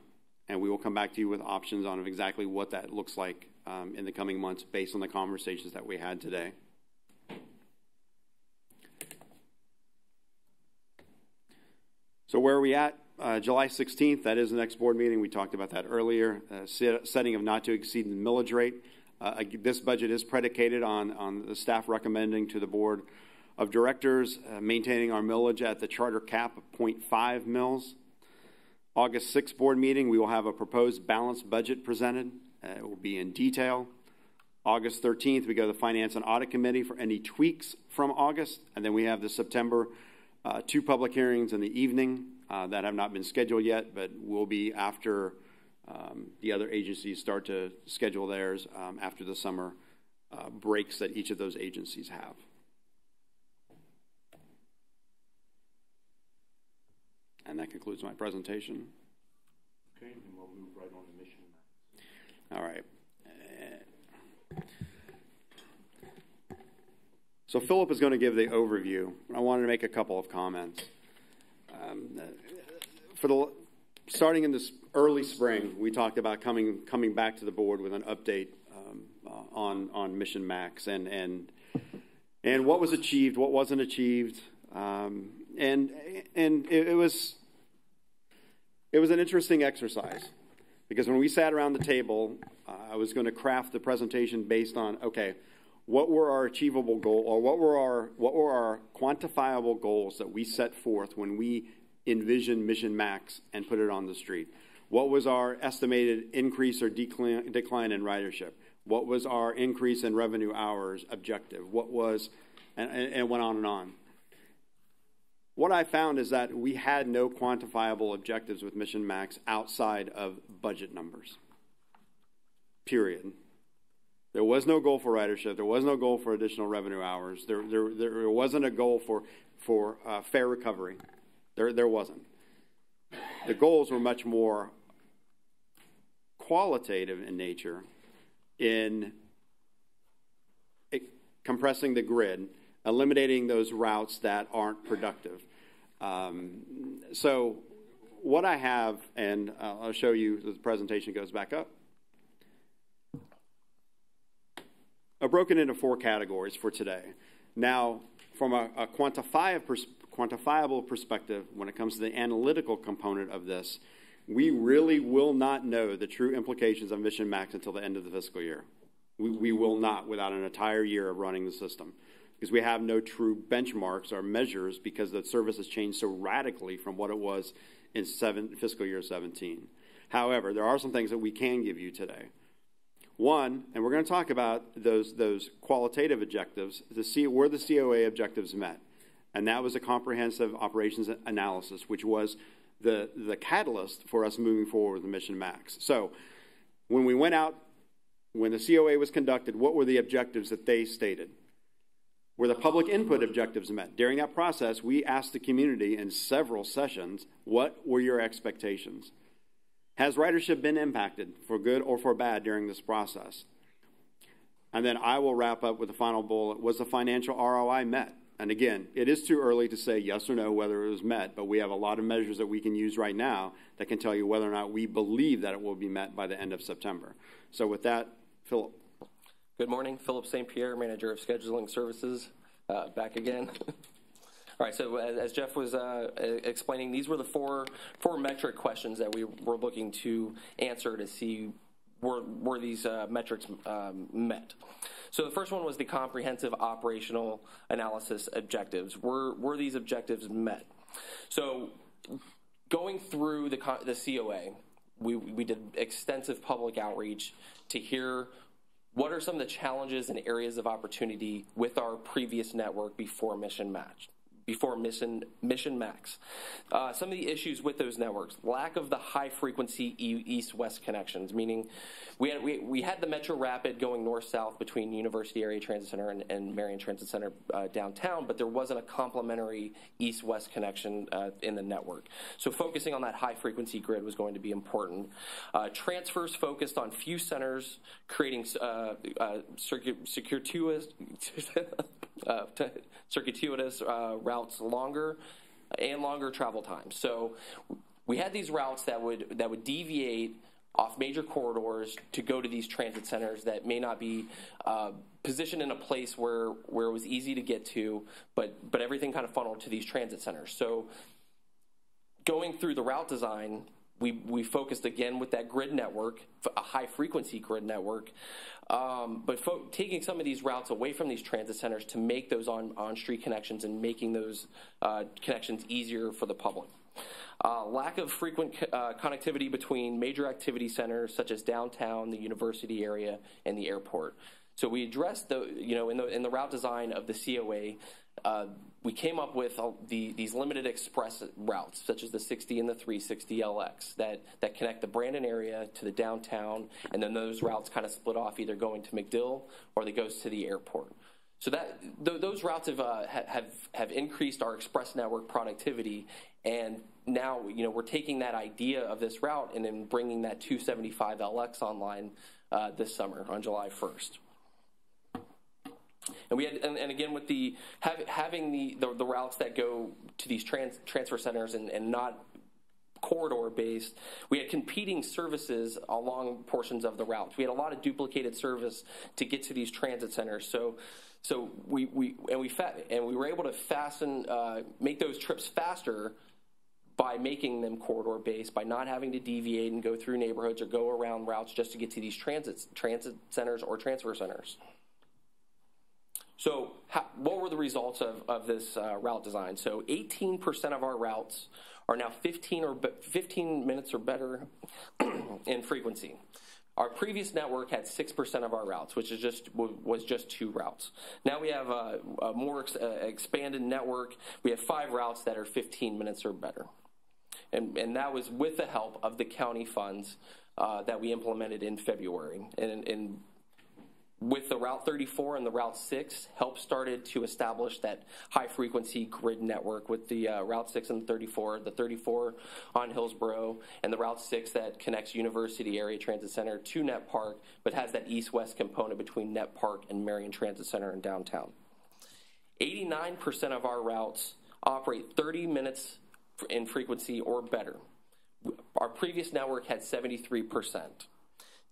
and we will come back to you with options on exactly what that looks like in the coming months based on the conversations that we had today. So where are we at? July 16th, that is the next board meeting. We talked about that earlier. Setting of not to exceed the millage rate. This budget is predicated on the staff recommending to the board of directors maintaining our millage at the charter cap of 0.5 mils. August 6th board meeting, we will have a proposed balanced budget presented. It will be in detail. August 13th, we go to the Finance and Audit Committee for any tweaks from August. And then we have the September 2 public hearings in the evening that have not been scheduled yet, but will be after the other agencies start to schedule theirs after the summer breaks that each of those agencies have. And that concludes my presentation. Okay, and we'll move right on to Mission Max. All right. So Philip is going to give the overview. I wanted to make a couple of comments. Starting in this early spring, we talked about coming back to the board with an update on Mission Max and what was achieved, what wasn't achieved, and it was an interesting exercise because when we sat around the table, I was going to craft the presentation based on what were our achievable goal, or what were our quantifiable goals that we set forth when we envisioned Mission Max and put it on the street? What was our estimated increase or decline in ridership? What was our increase in revenue hours objective? What was, and it went on and on. What I found is that we had no quantifiable objectives with Mission Max outside of budget numbers. Period. There was no goal for ridership. There was no goal for additional revenue hours. There wasn't a goal for fare recovery. There wasn't. The goals were much more qualitative in nature, in compressing the grid, eliminating those routes that aren't productive. So what I have, and I'll show you, the presentation goes back up. I've broken into 4 categories for today. Now, from a quantifiable perspective, when it comes to the analytical component of this, we really will not know the true implications of Mission Max until the end of the fiscal year. We will not, without an entire year of running the system, because we have no true benchmarks or measures because the service has changed so radically from what it was in fiscal year 17. However, there are some things that we can give you today. One, and we're going to talk about those qualitative objectives, were the COA objectives met. And that was a comprehensive operations analysis, which was the catalyst for us moving forward with the Mission Max. So when we went out, when the COA was conducted, what were the objectives that they stated? Were the public input objectives met? During that process, we asked the community in several sessions, what were your expectations? Has ridership been impacted for good or for bad during this process? And then I will wrap up with the final bullet. Was the financial ROI met? And again, it is too early to say yes or no whether it was met, but we have a lot of measures that we can use right now that can tell you whether or not we believe that it will be met by the end of September. So with that, Philip. Good morning. Philip St. Pierre, Manager of Scheduling Services, back again. All right, so as Jeff was explaining, these were the four metric questions that we were looking to answer to see were these metrics met. So the first one was the comprehensive operational analysis objectives. Were these objectives met? So going through the COA, we did extensive public outreach to hear what are some of the challenges and areas of opportunity with our previous network before Mission Max. Some of the issues with those networks: lack of the high-frequency east-west connections, meaning we had the Metro Rapid going north-south between University Area Transit Center and Marion Transit Center downtown, but there wasn't a complementary east-west connection in the network. So focusing on that high-frequency grid was going to be important. Transfers focused on few centers, creating circuitous routes, longer travel times. So we had these routes that would deviate off major corridors to go to these transit centers that may not be positioned in a place where it was easy to get to, but everything kind of funneled to these transit centers. So going through the route design, we focused again with that grid network, a high-frequency grid network, but taking some of these routes away from these transit centers to make those on-street connections and making those connections easier for the public. Lack of frequent connectivity between major activity centers such as downtown, the university area, and the airport. So we addressed in the route design of the COA. We came up with these limited express routes, such as the 60 and the 360 LX, that connect the Brandon area to the downtown, and then those routes kind of split off, either going to MacDill or they goes to the airport. So those routes have increased our express network productivity, and now we're taking that idea of this route and then bringing that 275 LX online this summer on July 1st. And we had, and again, with having the routes that go to these transfer centers and not corridor based, we had competing services along portions of the routes. We had a lot of duplicated service to get to these transit centers. So we were able to make those trips faster by making them corridor based, by not having to deviate and go through neighborhoods or go around routes just to get to these transit centers or transfer centers. So what were the results of this route design? So 18% of our routes are now 15 minutes or better in frequency. Our previous network had 6% of our routes, which was just 2 routes. Now we have a more expanded network. We have 5 routes that are 15 minutes or better. And that was with the help of the county funds that we implemented in February. And with the Route 34 and the Route 6, help started to establish that high-frequency grid network with the Route 6 and the 34 on Hillsborough, and the Route 6 that connects University Area Transit Center to Net Park, but has that east-west component between Net Park and Marion Transit Center in downtown. 89% of our routes operate 30 minutes in frequency or better. Our previous network had 73%.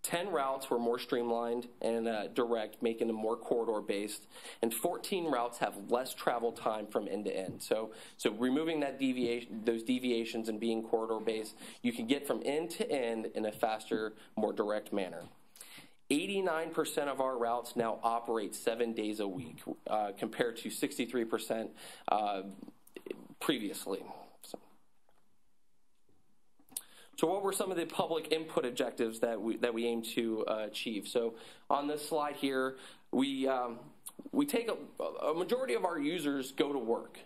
10 routes were more streamlined and direct, making them more corridor-based, and 14 routes have less travel time from end to end. So removing those deviations and being corridor-based, you can get from end to end in a faster, more direct manner. 89% of our routes now operate 7 days a week, compared to 63% previously. So what were some of the public input objectives that we aim to achieve? So on this slide here, we take a majority of our users go to work.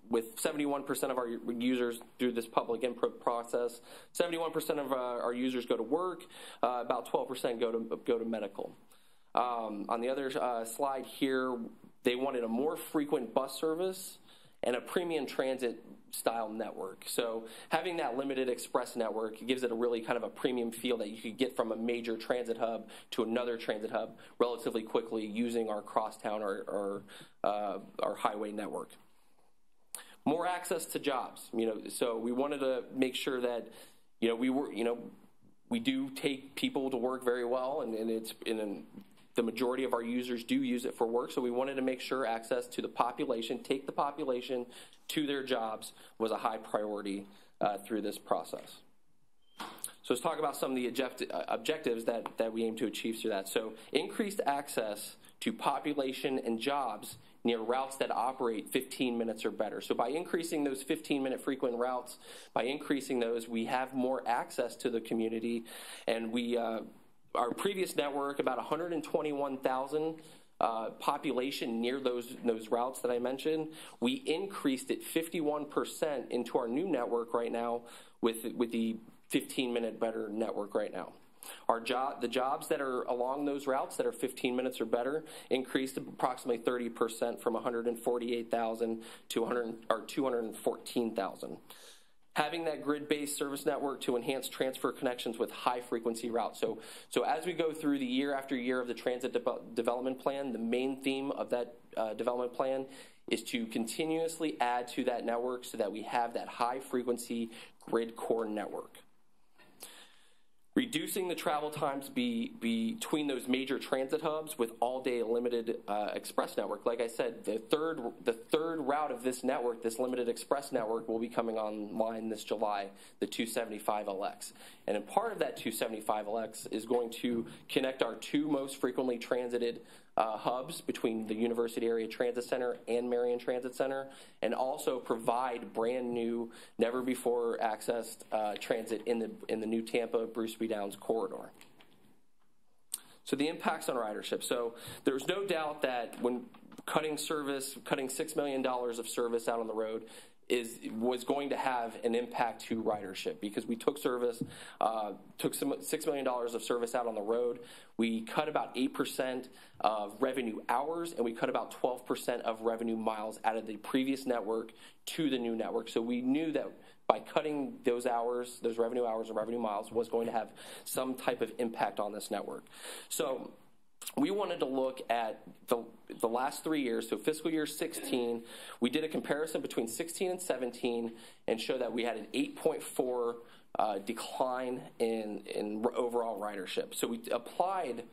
With 71% of our users through this public input process, 71% of our users go to work. About 12% go to medical. On the other slide here, they wanted a more frequent bus service and a premium transit style network. So having that limited express network gives it a really kind of a premium feel that you could get from a major transit hub to another transit hub relatively quickly using our crosstown or our highway network. More access to jobs, so we wanted to make sure that we we do take people to work very well, and it's the majority of our users do use it for work, so we wanted to make sure access to the population, take the population to their jobs, was a high priority through this process. So let's talk about some of the objectives that we aim to achieve through that. So increased access to population and jobs near routes that operate 15 minutes or better. So by increasing those 15-minute frequent routes, by increasing those, we have more access to the community, and we our previous network, about 121,000 population near those routes that I mentioned. We increased it 51% into our new network right now with the 15-minute better network right now. The jobs that are along those routes that are 15 minutes or better increased approximately 30% from 148,000 to 214,000. Having that grid-based service network to enhance transfer connections with high-frequency routes. So as we go through the year after year of the transit development plan, the main theme of that development plan is to continuously add to that network so that we have that high-frequency grid core network. Reducing the travel times between those major transit hubs with all-day limited express network. Like I said, the third route of this network, this limited express network, will be coming online this July, the 275LX. And in part of that 275LX is going to connect our two most frequently transited hubs between the University Area Transit Center and Marion Transit Center, and also provide brand new, never before accessed transit in the new Tampa Bruce B. Downs corridor. So the impacts on ridership. So there's no doubt that when cutting $6 million of service out on the road was going to have an impact to ridership, because we took $6 million of service out on the road. We cut about 8% of revenue hours, and we cut about 12% of revenue miles out of the previous network to the new network. So we knew that by cutting those hours, those revenue hours and revenue miles, was going to have some type of impact on this network. So we wanted to look at the last 3 years, so fiscal year 16. We did a comparison between 16 and 17 and show that we had an 8.4 decline in overall ridership. So we applied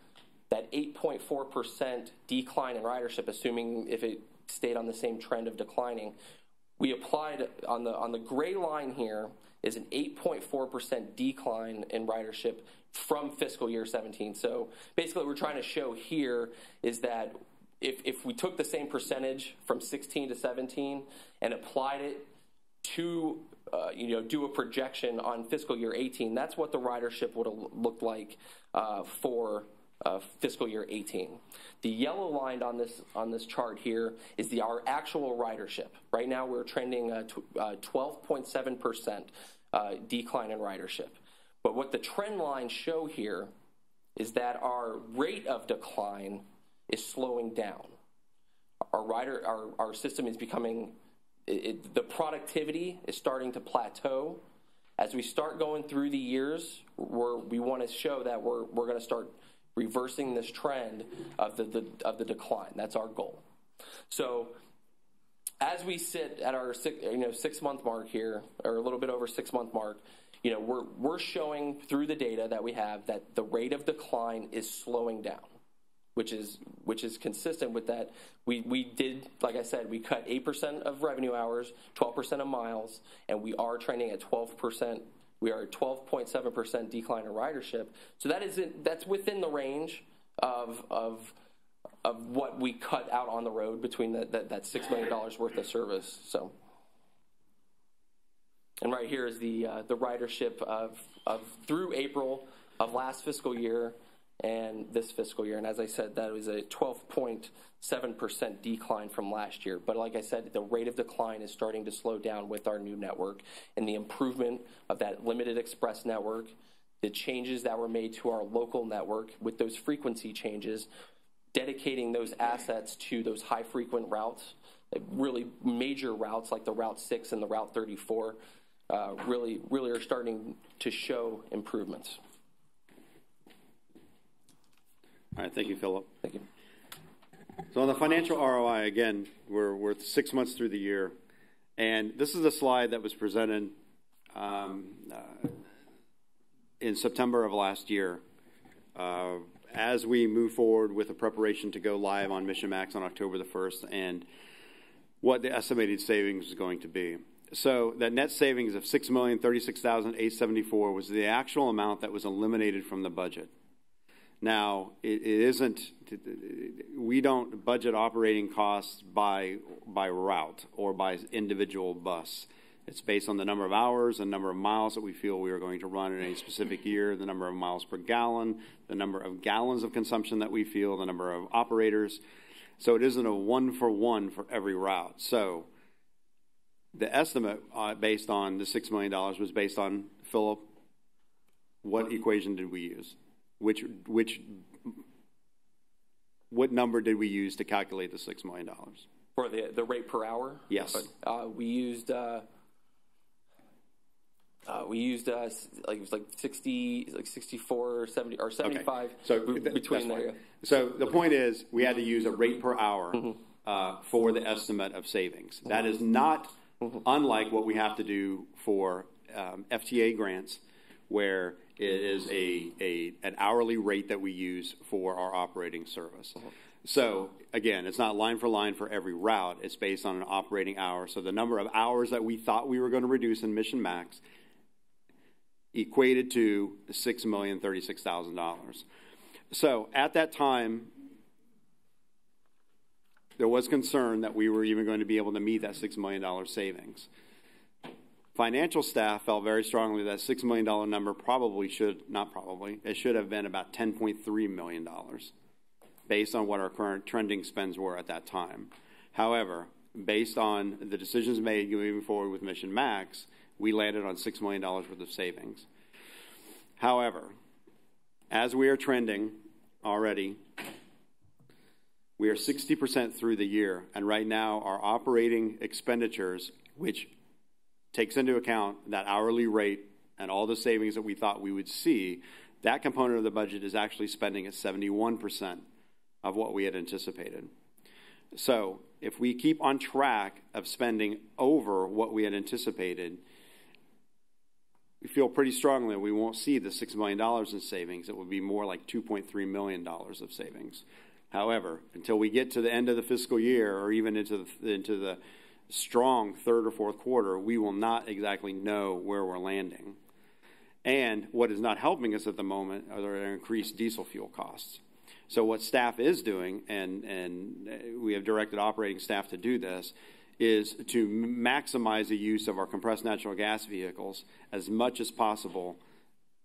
that 8.4% decline in ridership, assuming if it stayed on the same trend of declining. We applied on the gray line here is an 8.4% decline in ridership from fiscal year 17. So basically what we're trying to show here is that if we took the same percentage from 16 to 17 and applied it to do a projection on fiscal year 18, that's what the ridership would have looked like for fiscal year 18. The yellow line on this chart here is our actual ridership. Right now we're trending 12.7% decline in ridership. But what the trend lines show here is that our rate of decline is slowing down. Our system is becoming, the productivity is starting to plateau. As we start going through the years, we want to show that we're going to start reversing this trend of the decline. That's our goal. So as we sit at our 6 month mark here, or a little bit over 6 month mark, we're showing through the data that we have that the rate of decline is slowing down, which is consistent with that. We did, like I said, we cut 8% of revenue hours, 12% of miles, and we are trending at 12%. We are at 12.7% decline in ridership. So that's within the range of what we cut out on the road between that $6 million worth of service. So. And right here is the ridership of through April of last fiscal year and this fiscal year. And as I said, that was a 12.7% decline from last year. But like I said, the rate of decline is starting to slow down with our new network and the improvement of that limited express network, the changes that were made to our local network with those frequency changes, dedicating those assets to those high frequent routes, really major routes like the Route 6 and the Route 34. Really are starting to show improvements. All right, thank you, Philip. Thank you. So on the financial ROI, again, we're 6 months through the year, and this is a slide that was presented in September of last year, as we move forward with the preparation to go live on Mission Max on October the 1st, and what the estimated savings is going to be. So that net savings of $6,036,874 was the actual amount that was eliminated from the budget. Now, it isn't, we don't budget operating costs by route or by individual bus. It's based on the number of hours and number of miles that we feel we are going to run in a specific year, the number of miles per gallon, the number of gallons of consumption that we feel, the number of operators. So it isn't a one-for-one for every route. So the estimate based on the $6 million was based on, Philip, what equation did we use? What number did we use to calculate the $6 million? For the rate per hour? Yes. We used like it was like 60, like 64, 70, or 75. Okay. So between there. So the point is, we had to use a rate per hour for the estimate of savings. That is not unlike what we have to do for FTA grants, where it is an hourly rate that we use for our operating service. So again, it's not line for line for every route. It's based on an operating hour. So the number of hours that we thought we were going to reduce in Mission Max equated to $6,036,000. So at that time, there was concern that we were even going to be able to meet that $6 million savings. Financial staff felt very strongly that $6 million number it should have been about $10.3 million based on what our current trending spends were at that time. However, based on the decisions made moving forward with Mission Max, we landed on $6 million worth of savings. However, as we are trending already, we are 60% through the year, and right now our operating expenditures, which takes into account that hourly rate and all the savings that we thought we would see, that component of the budget is actually spending at 71% of what we had anticipated. So if we keep on track of spending over what we had anticipated, we feel pretty strongly that we won't see the $6 million in savings. It will be more like $2.3 million of savings. However, until we get to the end of the fiscal year or even into the strong third or fourth quarter, we will not exactly know where we're landing. And what is not helping us at the moment are the increased diesel fuel costs. So what staff is doing, and we have directed operating staff to do this, is to maximize the use of our compressed natural gas vehicles as much as possible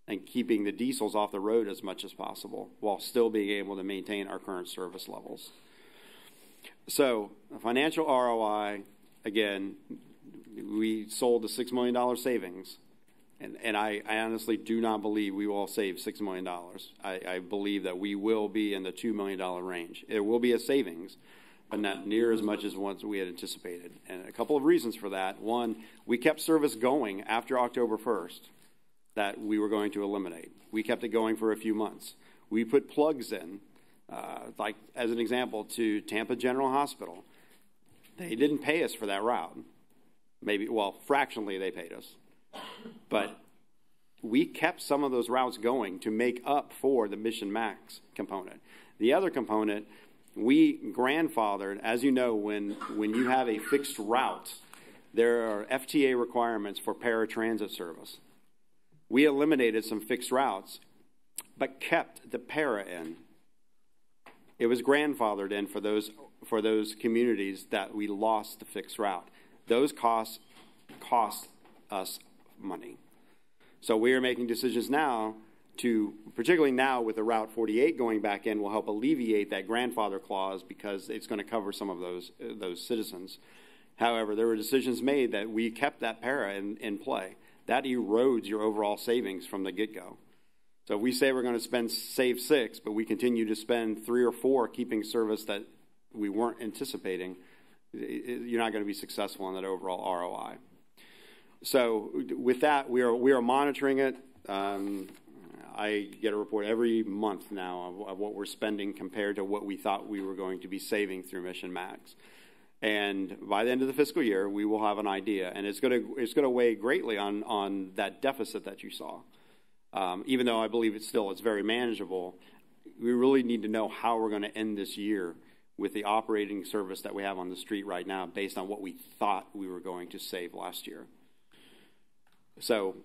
and keeping the diesels off the road as much as possible while still being able to maintain our current service levels. So financial ROI, again, we sold the $6 million savings, and I honestly do not believe we will save $6 million. I believe that we will be in the $2 million range. It will be a savings, but not near as much as what we had anticipated. And a couple of reasons for that. One, we kept service going after October 1st that we were going to eliminate. We kept it going for a few months. We put plugs in, like as an example, to Tampa General Hospital. They didn't pay us for that route. Fractionally they paid us. But we kept some of those routes going to make up for the Mission Max component. The other component, we grandfathered, as you know, when you have a fixed route, there are FTA requirements for paratransit service. We eliminated some fixed routes, but kept the para in. It was grandfathered in for those communities that we lost the fixed route. Those costs cost us money. So we are making decisions now particularly now with the Route 48 going back in, will help alleviate that grandfather clause because it's going to cover some of those citizens. However, there were decisions made that we kept that para in play. That erodes your overall savings from the get-go. So if we say we're going to save 6, but we continue to spend 3 or 4 keeping service that we weren't anticipating, you're not going to be successful in that overall ROI. So with that, we are monitoring it. I get a report every month now of what we're spending compared to what we thought we were going to be saving through Mission Max. And by the end of the fiscal year, we will have an idea, and it's going to weigh greatly on that deficit that you saw. even though I believe it's very manageable, we really need to know how we're going to end this year with the operating service that we have on the street right now based on what we thought we were going to save last year. So,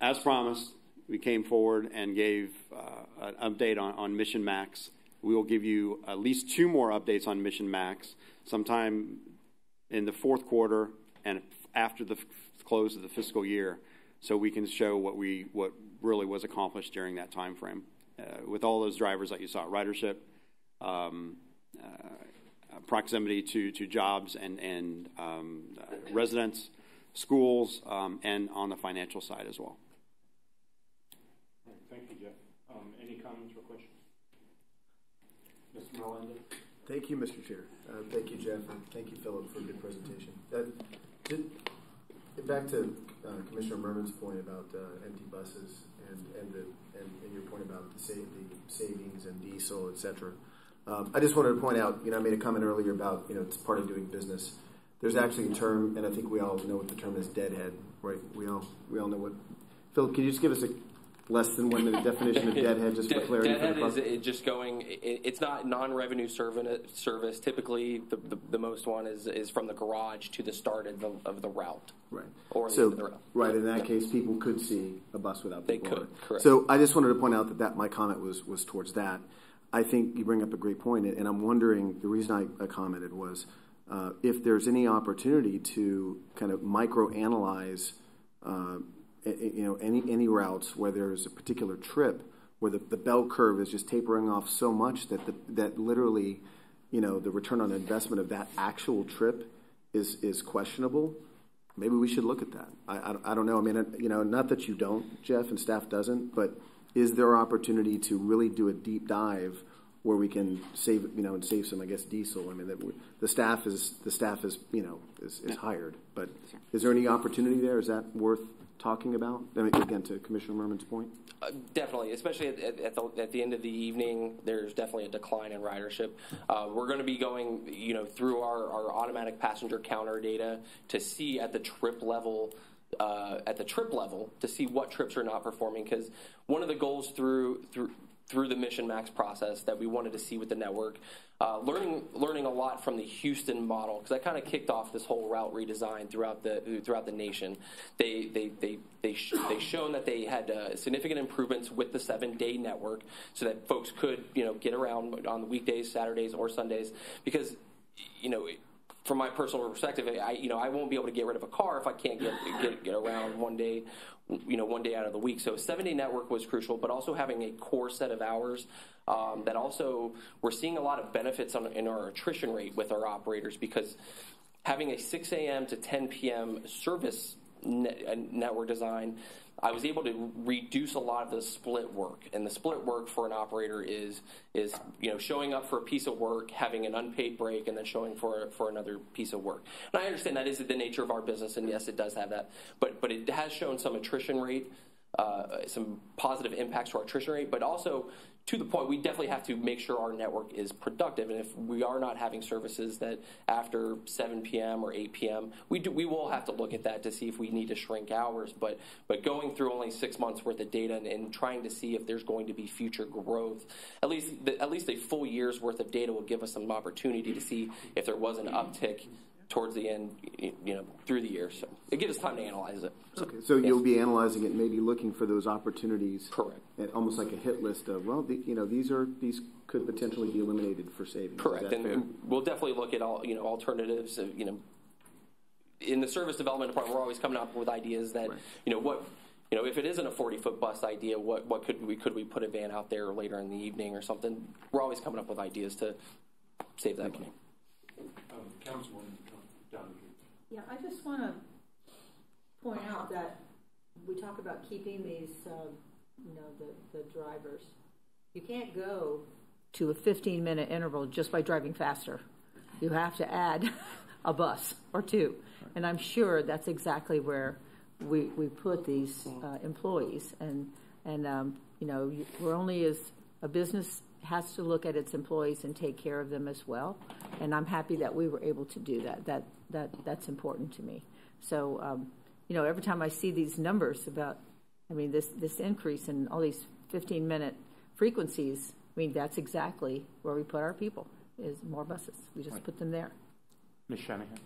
as promised, we came forward and gave an update on Mission Max. We will give you at least 2 more updates on Mission Max sometime in the 4th quarter and after the close of the fiscal year, so we can show what really was accomplished during that time frame with all those drivers that you saw: ridership, proximity to jobs and residents, schools, and on the financial side as well. Thank you, Jeff. Any comments or questions? Mr. Melendez? Thank you, Mr. Chair. Thank you, Jeff, and thank you, Philip, for a good presentation. Back to Commissioner Merman's point about empty buses and your point about the savings and diesel, etc. I just wanted to point out, I made a comment earlier about, it's part of doing business. There's actually a term, and I think we all know what the term is, deadhead, right? We all know what. Philip, can you just give us a less than 1 minute definition of deadhead, just for clarity? Deadhead is just going. It's not non-revenue service. Typically, the most one is from the garage to the start of the route. Right. Or so, the route. Right. In that case, people could see a bus without people. They could. Correct. So I just wanted to point out that my comment was towards that. I think you bring up a great point, and I'm wondering, the reason I commented was if there's any opportunity to kind of micro-analyze any routes where there's a particular trip where the bell curve is just tapering off so much that literally, the return on investment of that actual trip is questionable. Maybe we should look at that. I don't know. I mean, not that you don't, Jeff, and staff doesn't, but is there opportunity to really do a deep dive where we can save, and save some, I guess, diesel? I mean, the staff is hired, but is there any opportunity there? Is that worth talking about? I mean, again, to Commissioner Merman's point. Definitely, especially at the end of the evening, there's definitely a decline in ridership. We're going to be going, through our automatic passenger counter data to see at the trip level. To see what trips are not performing, because one of the goals through the Mission Max process that we wanted to see with the network, learning a lot from the Houston model, because that kind of kicked off this whole route redesign throughout the nation. They shown that they had significant improvements with the 7-day network, so that folks could get around on the weekdays, Saturdays, or Sundays, because from my personal perspective, I won't be able to get rid of a car if I can't get around one day out of the week. So a 7-day network was crucial, but also having a core set of hours that also we're seeing a lot of benefits in our attrition rate with our operators, because having a 6 a.m. to 10 p.m. service network design, I was able to reduce a lot of the split work. And the split work for an operator is showing up for a piece of work, having an unpaid break, and then showing for another piece of work. And I understand that is the nature of our business, and yes, it does have that. But it has shown some attrition rate, some positive impacts to our attrition rate, but also to the point, we definitely have to make sure our network is productive. And if we are not having services that after 7 p.m. or 8 p.m., we will have to look at that to see if we need to shrink hours. But going through only 6 months worth of data and trying to see if there's going to be future growth, at least a full year's worth of data will give us some opportunity to see if there was an uptick towards the end, through the year. So it gives us time to analyze it. Okay, so yes. You'll be analyzing it, maybe looking for those opportunities. Correct. Almost like a hit list of, these could potentially be eliminated for savings. Correct, and we'll definitely look at all alternatives. In the service development department, we're always coming up with ideas that if it isn't a 40-foot bus idea, what could we put a van out there later in the evening or something? We're always coming up with ideas to save that money. Councilwoman. Yeah, I just want to point out that we talk about keeping these, the drivers. You can't go to a 15-minute interval just by driving faster. You have to add a bus or two. And I'm sure that's exactly where we put these employees. And we're only as a business has to look at its employees and take care of them as well. And I'm happy that we were able to do that. That's important to me. So, every time I see these numbers about, I mean, this increase in all these 15-minute frequencies, I mean, that's exactly where we put our people, is more buses. We just put them there. Ms. Shanahan.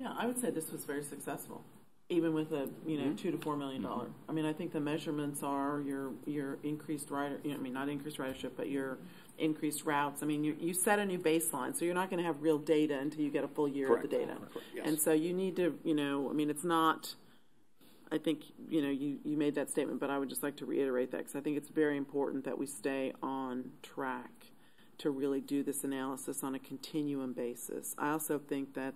Yeah, I would say this was very successful, even with a $2 to $4 million. I mean, I think the measurements are your increased not increased ridership, but your increased routes. I mean, you set a new baseline, so you're not going to have real data until you get a full year Correct. of the data. Correct. Yes. And so you need to, I mean, it's not. I think you made that statement, but I would just like to reiterate that because I think it's very important that we stay on track to really do this analysis on a continuum basis. I also think that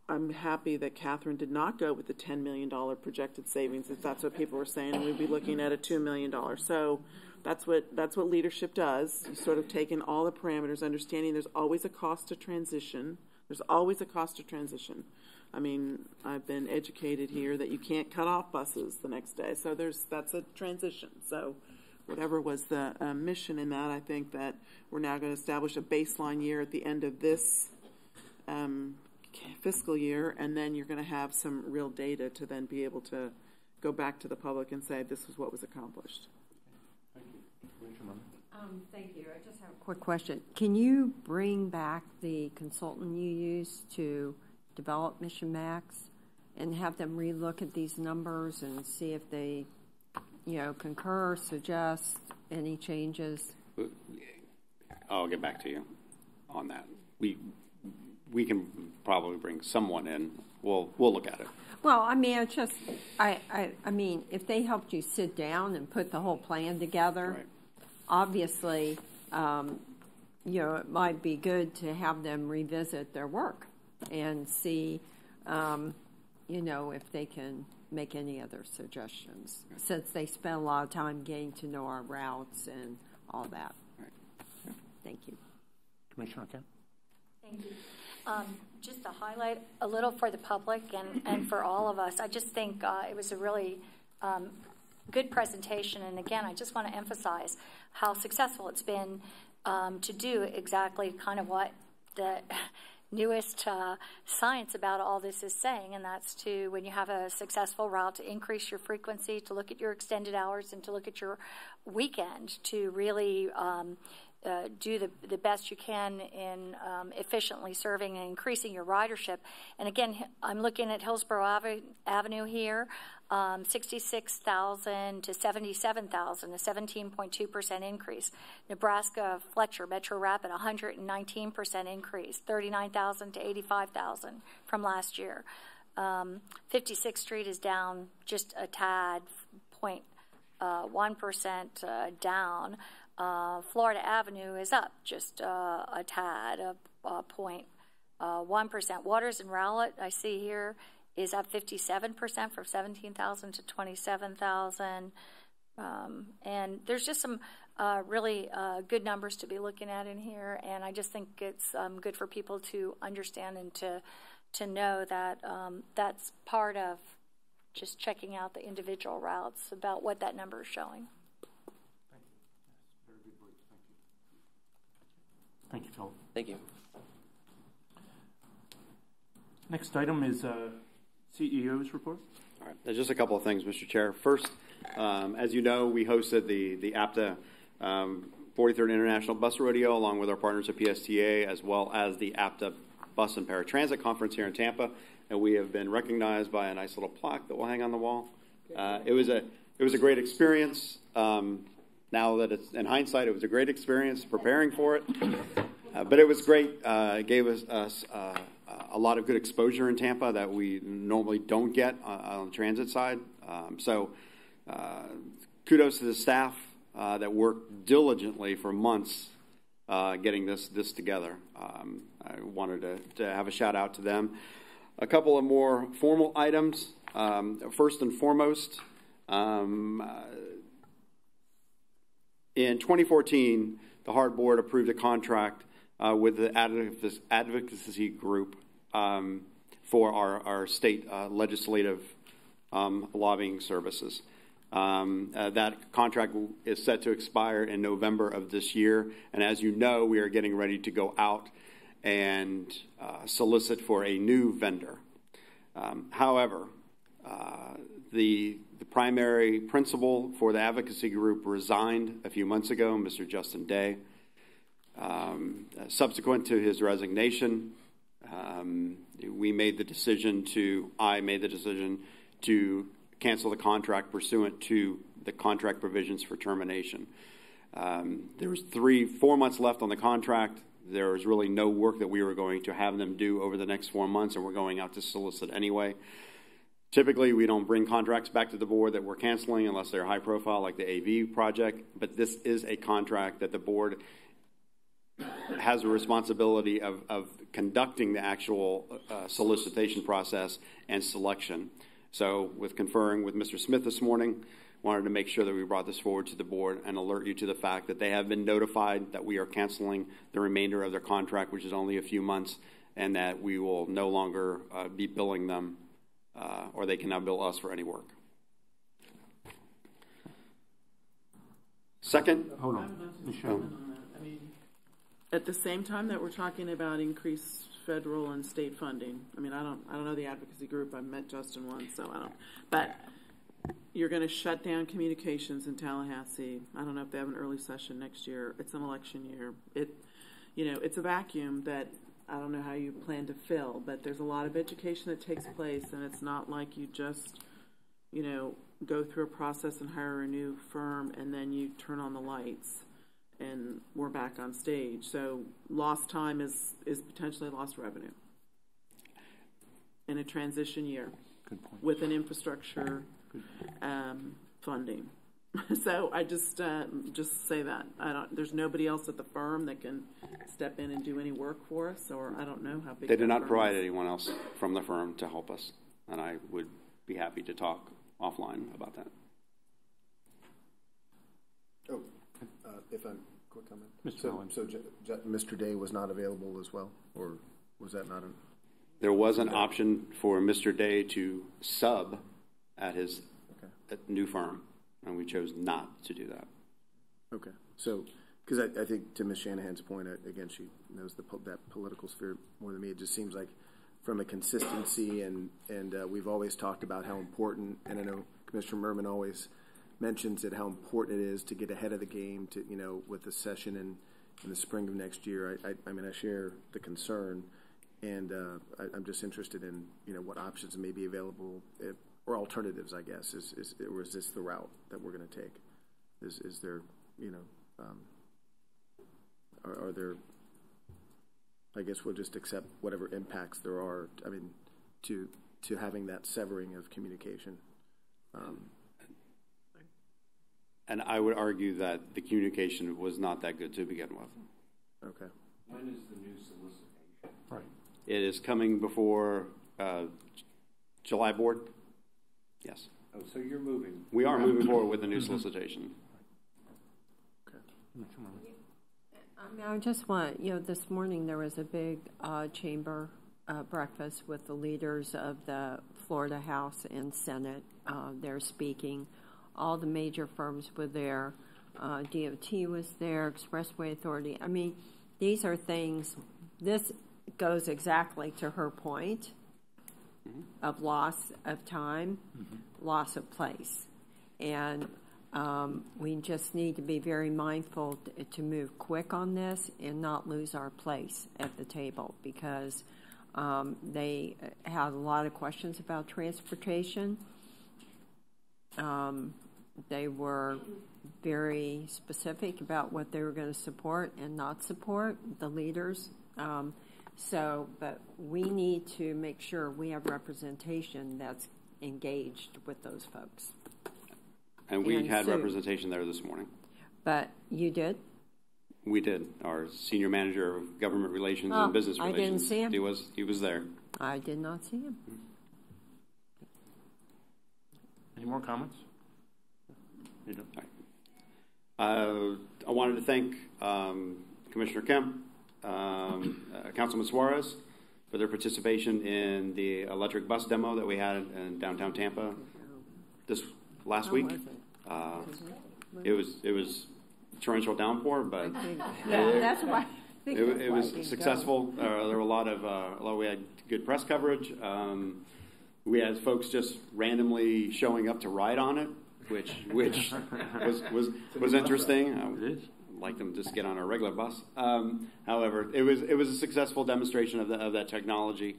I'm happy that Catherine did not go with the $10 million projected savings, if that's what people were saying, and we'd be looking at a $2 million. So that's what leadership does. You sort of take in all the parameters, understanding there's always a cost to transition. There's always a cost to transition. I mean, I've been educated here that you can't cut off buses the next day. So that's a transition. So whatever was the mission in that, I think that we're now going to establish a baseline year at the end of this fiscal year, and then you're going to have some real data to then be able to go back to the public and say this is what was accomplished. Thank you. Thank you. I just have a quick question. Can you bring back the consultant you used to develop Mission Max and have them relook at these numbers and see if they, concur, suggest any changes? I'll get back to you on that. We can probably bring someone in. We'll look at it. Well, I mean, it's just, I mean, if they helped you sit down and put the whole plan together, right. Obviously, it might be good to have them revisit their work and see, if they can make any other suggestions, since they spend a lot of time getting to know our routes and all that. Right. Yeah. Thank you. Commissioner Kent. Thank you. Just to highlight a little for the public and for all of us, I just think it was a really good presentation. And again, I just want to emphasize how successful it's been to do exactly kind of what the newest science about all this is saying, and that's to, when you have a successful route, to increase your frequency, to look at your extended hours, and to look at your weekend to really do the best you can in efficiently serving and increasing your ridership. And again, I'm looking at Hillsborough Avenue here, 66,000 to 77,000, a 17.2% increase. Nebraska Fletcher Metro Rapid, 119% increase, 39,000 to 85,000 from last year. 56th Street is down just a tad, 0.1% down. Florida Avenue is up just a tad, 0.1%. Waters and Rowlett, I see here, is up 57% from 17,000 to 27,000. And there's just some really good numbers to be looking at in here. And I just think it's good for people to understand and to know that that's part of just checking out the individual routes about what that number is showing. Thank you, Phil. Thank you. Next item is CEO's report. All right. There's just a couple of things, Mr. Chair. First, as you know, we hosted the APTA 43rd International Bus Rodeo along with our partners at PSTA, as well as the APTA Bus and Paratransit Conference here in Tampa, and we have been recognized by a nice little plaque that will hang on the wall. It was a great experience. Now that it's in hindsight, it was a great experience preparing for it, but it was great. It gave us a lot of good exposure in Tampa that we normally don't get on the transit side. So kudos to the staff that worked diligently for months getting this together. I wanted to have a shout out to them. A couple of more formal items. First and foremost, in 2014, the HART Board approved a contract with the advocacy group for our state legislative lobbying services. That contract is set to expire in November of this year, and as you know, we are getting ready to go out and solicit for a new vendor. However, the primary principal for the advocacy group resigned a few months ago, Mr. Justin Day. Subsequent to his resignation, I made the decision to cancel the contract pursuant to the contract provisions for termination. There was 4 months left on the contract. There was really no work that we were going to have them do over the next 4 months, and we're going out to solicit anyway. Typically, we don't bring contracts back to the board that we're canceling unless they're high profile, like the AV project, but this is a contract that the board has a responsibility of conducting the actual solicitation process and selection. So with conferring with Mr. Smith this morning, wanted to make sure that we brought this forward to the board and alert you to the fact that they have been notified that we are canceling the remainder of their contract, which is only a few months, and that we will no longer be billing them, or they can now bill us for any work. Second, hold on, Michelle. I mean, at the same time that we're talking about increased federal and state funding, I mean, I don't know the advocacy group. I've met Justin once, so I don't. But you're going to shut down communications in Tallahassee. I don't know if they have an early session next year. It's an election year. It's a vacuum that I don't know how you plan to fill, but there's a lot of education that takes place, and it's not like you just, go through a process and hire a new firm and then you turn on the lights and we're back on stage. So lost time is potentially lost revenue in a transition year. Good point. With an infrastructure funding. So I just say that there's nobody else at the firm that can step in and do any work for us, or I don't know how big. They did not provide anyone else from the firm to help us, and I would be happy to talk offline about that. Oh, if I'm quick comment. Mr. Mr. Day was not available as well, or was that not an? There was an option for Mr. Day to sub at his new firm, and we chose not to do that. Okay, so because I think to Ms. Shanahan's point, again, she knows that political sphere more than me. It just seems like from a consistency, and we've always talked about how important, and I know Commissioner Merman always mentions it, how important it is to get ahead of the game, to with the session in the spring of next year. I mean, I share the concern, and I'm just interested in what options may be available, or alternatives, I guess. Or is this the route that we're going to take? Is there are there? I guess we'll just accept whatever impacts there are. I mean, to having that severing of communication. And I would argue that the communication was not that good to begin with. Okay. When is the new solicitation? Right. It is coming before July board. Yes. Oh, so you're moving. We are moving forward with the new solicitation. Okay. I just want, this morning there was a big chamber breakfast with the leaders of the Florida House and Senate. They're speaking. All the major firms were there. DOT was there, Expressway Authority. I mean, these are things, this goes exactly to her point of loss of time, loss of place. And we just need to be very mindful to move quick on this and not lose our place at the table, because they had a lot of questions about transportation. They were very specific about what they were going to support and not support, the leaders. But we need to make sure we have representation that's engaged with those folks. And we had representation there this morning. But you did? We did. Our senior manager of government relations and business relations. I didn't see him. He was there. I did not see him. Any more comments? You don't. I wanted to thank Commissioner Kemp, Councilman Suarez, for their participation in the electric bus demo that we had in downtown Tampa this last week. It was torrential downpour, but that's why it was successful. There were a lot of we had good press coverage. we had folks just randomly showing up to ride on it, which was interesting. I would like them to just get on a regular bus. However, it was a successful demonstration of that technology,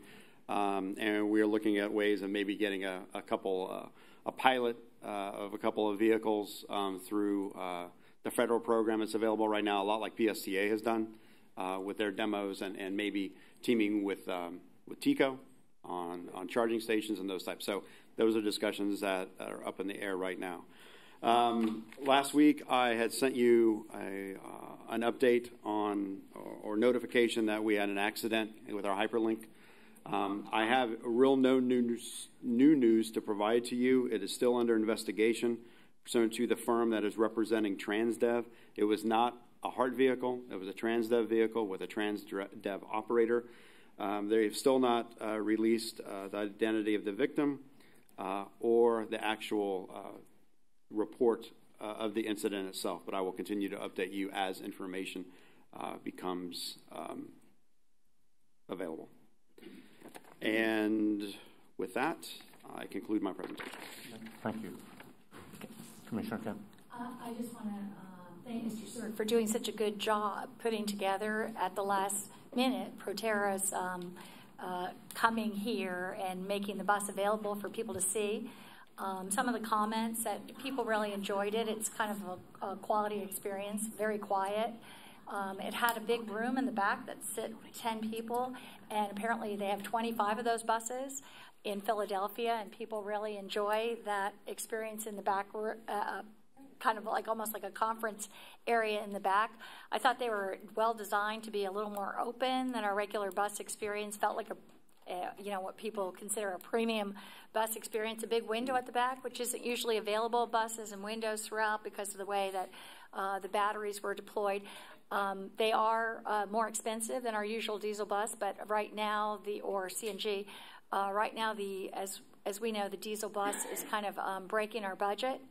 and we are looking at ways of maybe getting a pilot of a couple of vehicles through the federal program that's available right now, a lot like PSTA has done with their demos, and maybe teaming with TICO on charging stations and those types. So those are discussions that are up in the air right now. Last week, I had sent you an update on or notification that we had an accident with our hyperlink. I have real no new news to provide to you. It is still under investigation pursuant to the firm that is representing Transdev. It was not a HART vehicle. It was a Transdev vehicle with a Transdev operator. They have still not released the identity of the victim or the actual report of the incident itself, but I will continue to update you as information becomes available. And with that, I conclude my presentation. Thank you. Commissioner Kemp. I just want to thank Mr. Stewart for doing such a good job putting together at the last minute Proterra's coming here and making the bus available for people to see. Some of the comments that people really enjoyed it. It's kind of a quality experience, very quiet. It had a big room in the back that sit 10 people, and apparently they have 25 of those buses in Philadelphia, and people really enjoy that experience in the back, kind of like almost like a conference area in the back. I thought they were well designed to be a little more open than our regular bus experience. Felt like what people consider a premium bus experience. A big window at the back, which isn't usually available. Buses and windows throughout because of the way that the batteries were deployed. They are more expensive than our usual diesel bus, but right now or CNG. Right now, as we know, the diesel bus is kind of breaking our budget,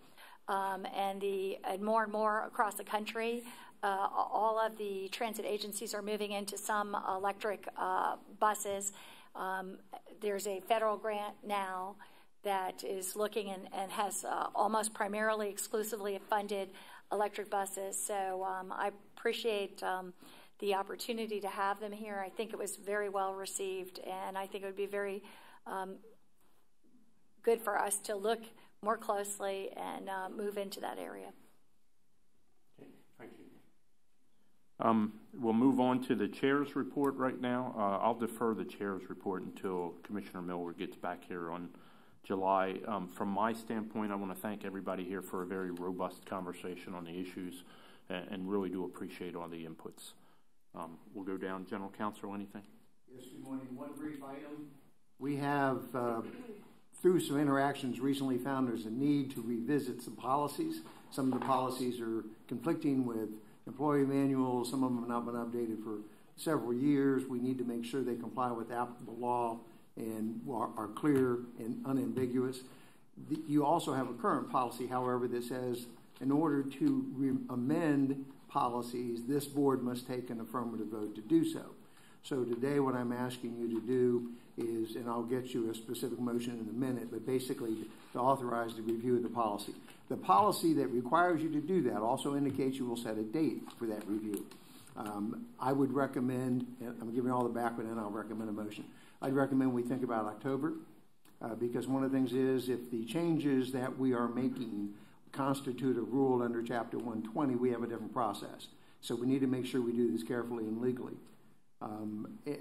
and more and more across the country, all of the transit agencies are moving into some electric buses. There's a federal grant now that is looking and has almost primarily exclusively funded electric buses. So I appreciate the opportunity to have them here. I think it was very well received, and I think it would be very good for us to look more closely and move into that area. Okay, thank you. We'll move on to the chair's report right now. I'll defer the chair's report until Commissioner Miller gets back here on July. From my standpoint, I want to thank everybody here for a very robust conversation on the issues, and really do appreciate all the inputs. We'll go down. General Counsel, anything? Yes, good morning. One brief item. We have, through some interactions, recently found there's a need to revisit some policies. Some of the policies are conflicting with employee manuals. Some of them have not been updated for several years. We need to make sure they comply with applicable law and are clear and unambiguous. You also have a current policy, however, that says in order to amend policies, this board must take an affirmative vote to do so. So today what I'm asking you to do is, and I'll get you a specific motion in a minute, but basically to authorize the review of the policy. The policy that requires you to do that also indicates you will set a date for that review. I would recommend, and I'm giving all the background and I'll recommend a motion. I'd recommend we think about October because one of the things is if the changes that we are making constitute a rule under Chapter 120, we have a different process. So we need to make sure we do this carefully and legally.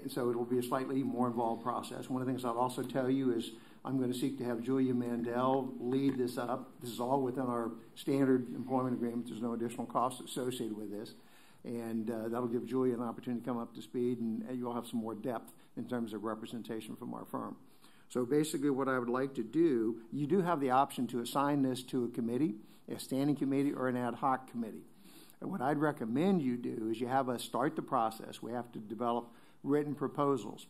So it will be a slightly more involved process. One of the things I'll also tell you is I'm going to seek to have Julia Mandel lead this up. This is all within our standard employment agreement. There's no additional costs associated with this. And that'll give Julia an opportunity to come up to speed, and you'll have some more depth in terms of representation from our firm. So basically what I would like to do, you do have the option to assign this to a committee, a standing committee, or an ad hoc committee. And what I'd recommend you do is you have us start the process. We have to develop written proposals.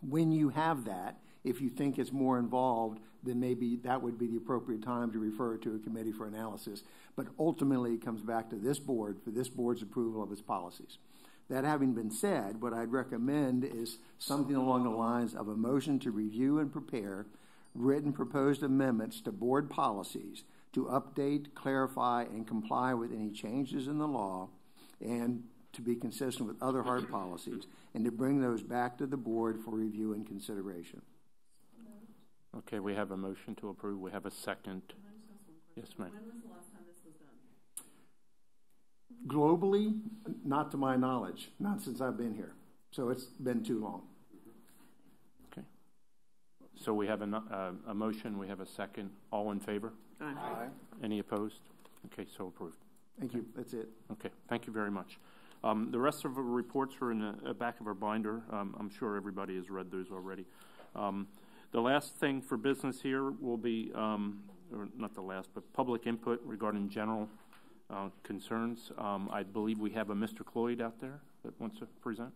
When you have that, if you think it's more involved, then maybe that would be the appropriate time to refer it to a committee for analysis. But ultimately, it comes back to this board for this board's approval of its policies. That having been said, what I'd recommend is something along the lines of a motion to review and prepare written proposed amendments to board policies to update, clarify, and comply with any changes in the law and to be consistent with other HART policies, and to bring those back to the board for review and consideration. Okay, we have a motion to approve. We have a second. Yes, ma'am. When was the last time this was done? Globally, not to my knowledge, not since I've been here. So it's been too long. Okay. So we have a motion. We have a second. All in favor? Aye. Any opposed? Okay, so approved. Thank you. That's it. Okay, thank you very much. The rest of our reports are in the back of our binder. I'm sure everybody has read those already. The last thing for business here will be, or not the last, but public input regarding general concerns. I believe we have a Mr. Cloyd out there that wants to present.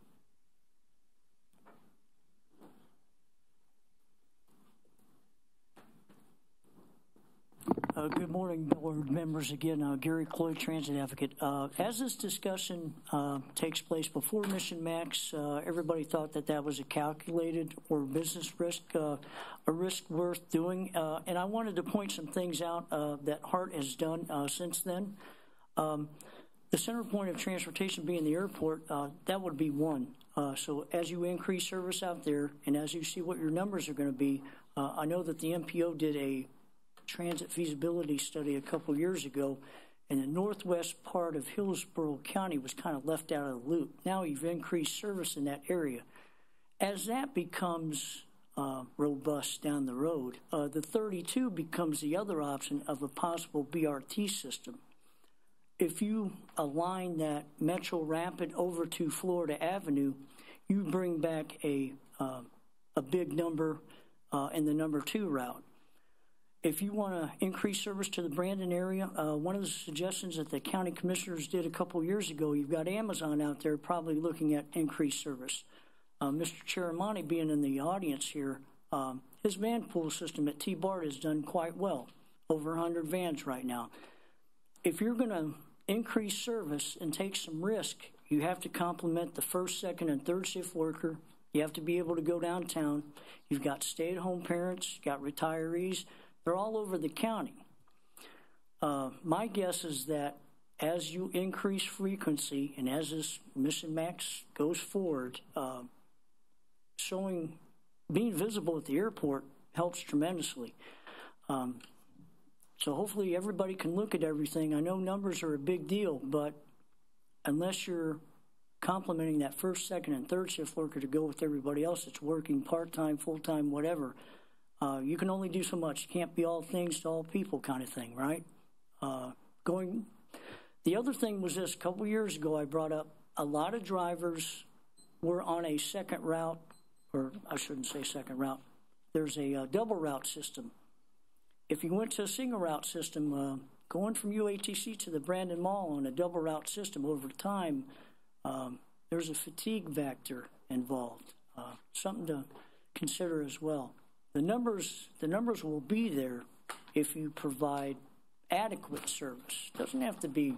Good morning, board members. Again, Gary Cloyd, Transit Advocate. As this discussion takes place before Mission Max, everybody thought that was a calculated or business risk, a risk worth doing. And I wanted to point some things out that HART has done since then. The center point of transportation being the airport, that would be one. So as you increase service out there and as you see what your numbers are going to be, I know that the MPO did a transit feasibility study a couple years ago, and the northwest part of Hillsborough County was kind of left out of the loop. Now you've increased service in that area. As that becomes robust down the road, the 32 becomes the other option of a possible BRT system. If you align that Metro Rapid over to Florida Avenue, you bring back a big number in the number 2 route. If you want to increase service to the Brandon area, one of the suggestions that the county commissioners did a couple years ago, you've got Amazon out there probably looking at increased service. Mr. Cheramani being in the audience here, his van pool system at T-BART has done quite well, over 100 vans right now. If you're going to increase service and take some risk, you have to complement the first, second, and third shift worker. You have to be able to go downtown. You've got stay-at-home parents, you've got retirees. They're all over the county. My guess is that as you increase frequency and as this Mission Max goes forward, being visible at the airport helps tremendously. So hopefully everybody can look at everything. I know numbers are a big deal, but unless you're complementing that first, second, and third shift worker to go with everybody else that's working part-time, full-time, whatever, you can only do so much. You can't be all things to all people kind of thing, right? The other thing was this. A couple years ago, I brought up a lot of drivers were on a second route, or I shouldn't say second route. There's a double route system. If you went to a single route system, going from UATC to the Brandon Mall on a double route system over time, there's a fatigue factor involved. Something to consider as well. The numbers will be there if you provide adequate service. It doesn't have to be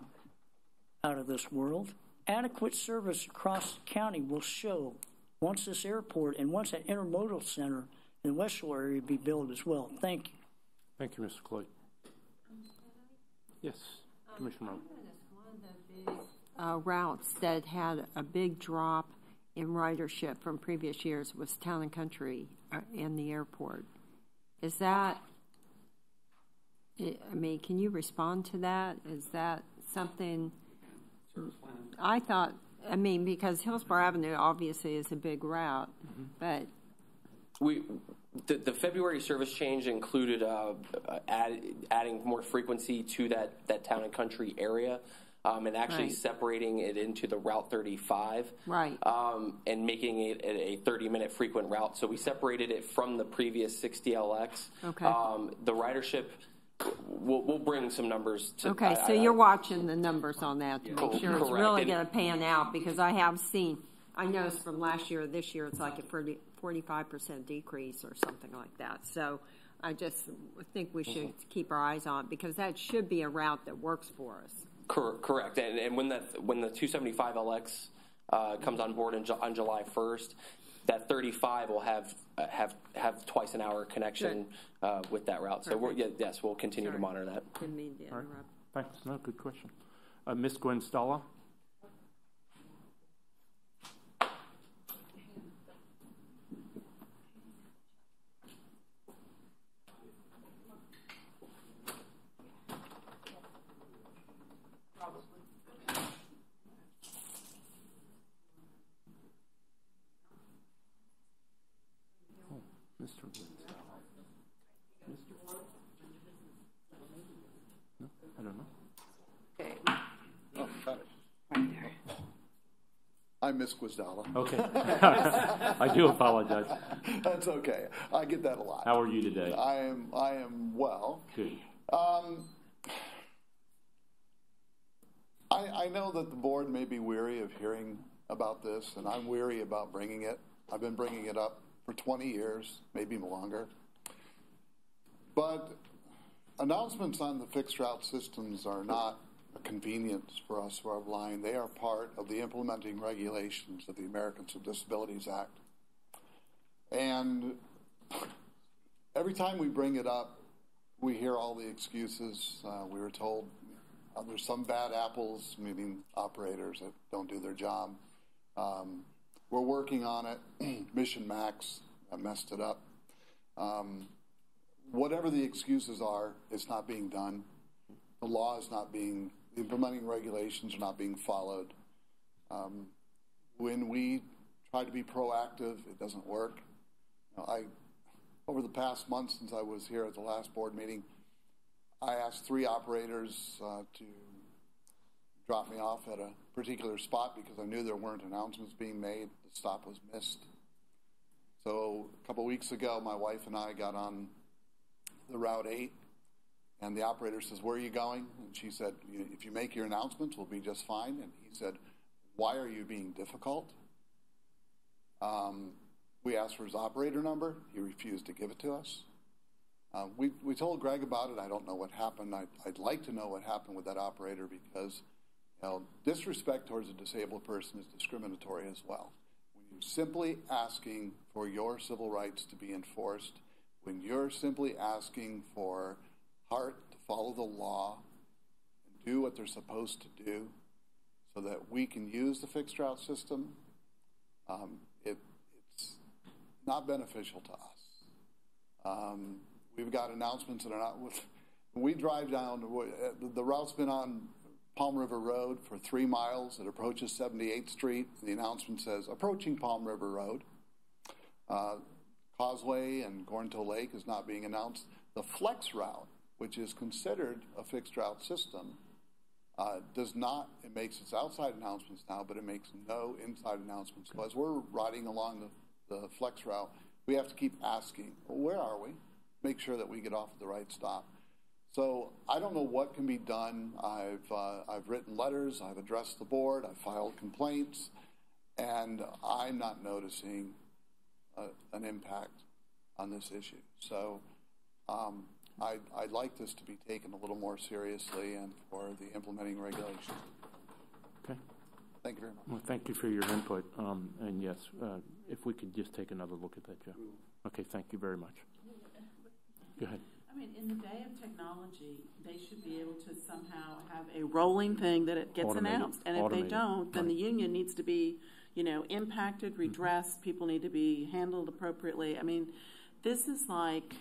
out of this world. Adequate service across the county will show once this airport and once that intermodal center in the West Shore area be built as well. Thank you. Thank you, Mr. Cloyd. Yes, Commissioner. One of the big routes that had a big drop in ridership from previous years was Town and Country and the airport. Is that, I mean, can you respond to that? Is that something? I thought, I mean, because Hillsborough Avenue obviously is a big route, but the February service change included adding more frequency to that Town and Country area. And actually separating it into the Route 35, and making it a 30-minute frequent route. So we separated it from the previous 60LX. Okay. The ridership, we'll bring some numbers to. Okay, so you're watching the numbers on that to make sure it's really going to pan out, because I have seen, I noticed from last year, this year it's like a 45% decrease or something like that. So I just think we should keep our eyes on it, because that should be a route that works for us. Correct, and when the 275LX comes on board on July 1st, that 35 will have twice an hour connection with that route. So yes, we'll continue to monitor that. Didn't mean to interrupt. Right. Thanks. No, good question. Ms. Gwen Stella. Mr. No, I don't know. Okay. Oh, got it. I'm Miss Guizdala. Okay. I do apologize. That's okay. I get that a lot. How are you today? I am well. Good. I know that the board may be weary of hearing about this, and I'm weary about bringing it. I've been bringing it up for 20 years, maybe longer. But announcements on the fixed route systems are not a convenience for us who are blind. They are part of the implementing regulations of the Americans with Disabilities Act. And every time we bring it up, we hear all the excuses. We were told there's some bad apples, meaning operators that don't do their job. We're working on it. Mission Max messed it up. Whatever the excuses are, it's not being done. The law is not being, the implementing regulations are not being followed. When we try to be proactive, it doesn't work. Over the past month since I was here at the last board meeting, I asked 3 operators to drop me off at a particular spot because I knew there weren't announcements being made. The stop was missed. So a couple weeks ago, my wife and I got on the Route 8, and the operator says, "Where are you going?" And she said, "If you make your announcements, we'll be just fine." And he said, "Why are you being difficult?" We asked for his operator number. He refused to give it to us. We told Greg about it. I don't know what happened. I'd like to know what happened with that operator because disrespect towards a disabled person is discriminatory as well. When you're simply asking for your civil rights to be enforced, when you're simply asking for HART to follow the law and do what they're supposed to do so that we can use the fixed route system, it's not beneficial to us. We've got announcements that are not with. When we drive down, the route's been on Palm River Road for 3 miles. It approaches 78th Street. And the announcement says, "Approaching Palm River Road." Causeway and Gornto Lake is not being announced. The flex route, which is considered a fixed route system, does not. It makes its outside announcements now, but it makes no inside announcements. So as we're riding along the flex route, we have to keep asking, well, where are we? Make sure that we get off at the right stop. So I don't know what can be done. I've written letters. I've addressed the board. I've filed complaints, and I'm not noticing an impact on this issue. So I'd like this to be taken a little more seriously and for the implementing regulations. Okay. Thank you very much. Well, thank you for your input. And yes, if we could just take another look at that, Jeff. Okay, thank you very much. Go ahead. I mean, in the day of technology, they should be able to somehow have a rolling thing that it gets announced. And if they don't, then the union needs to be, impacted, redressed. People need to be handled appropriately. I mean, this is like,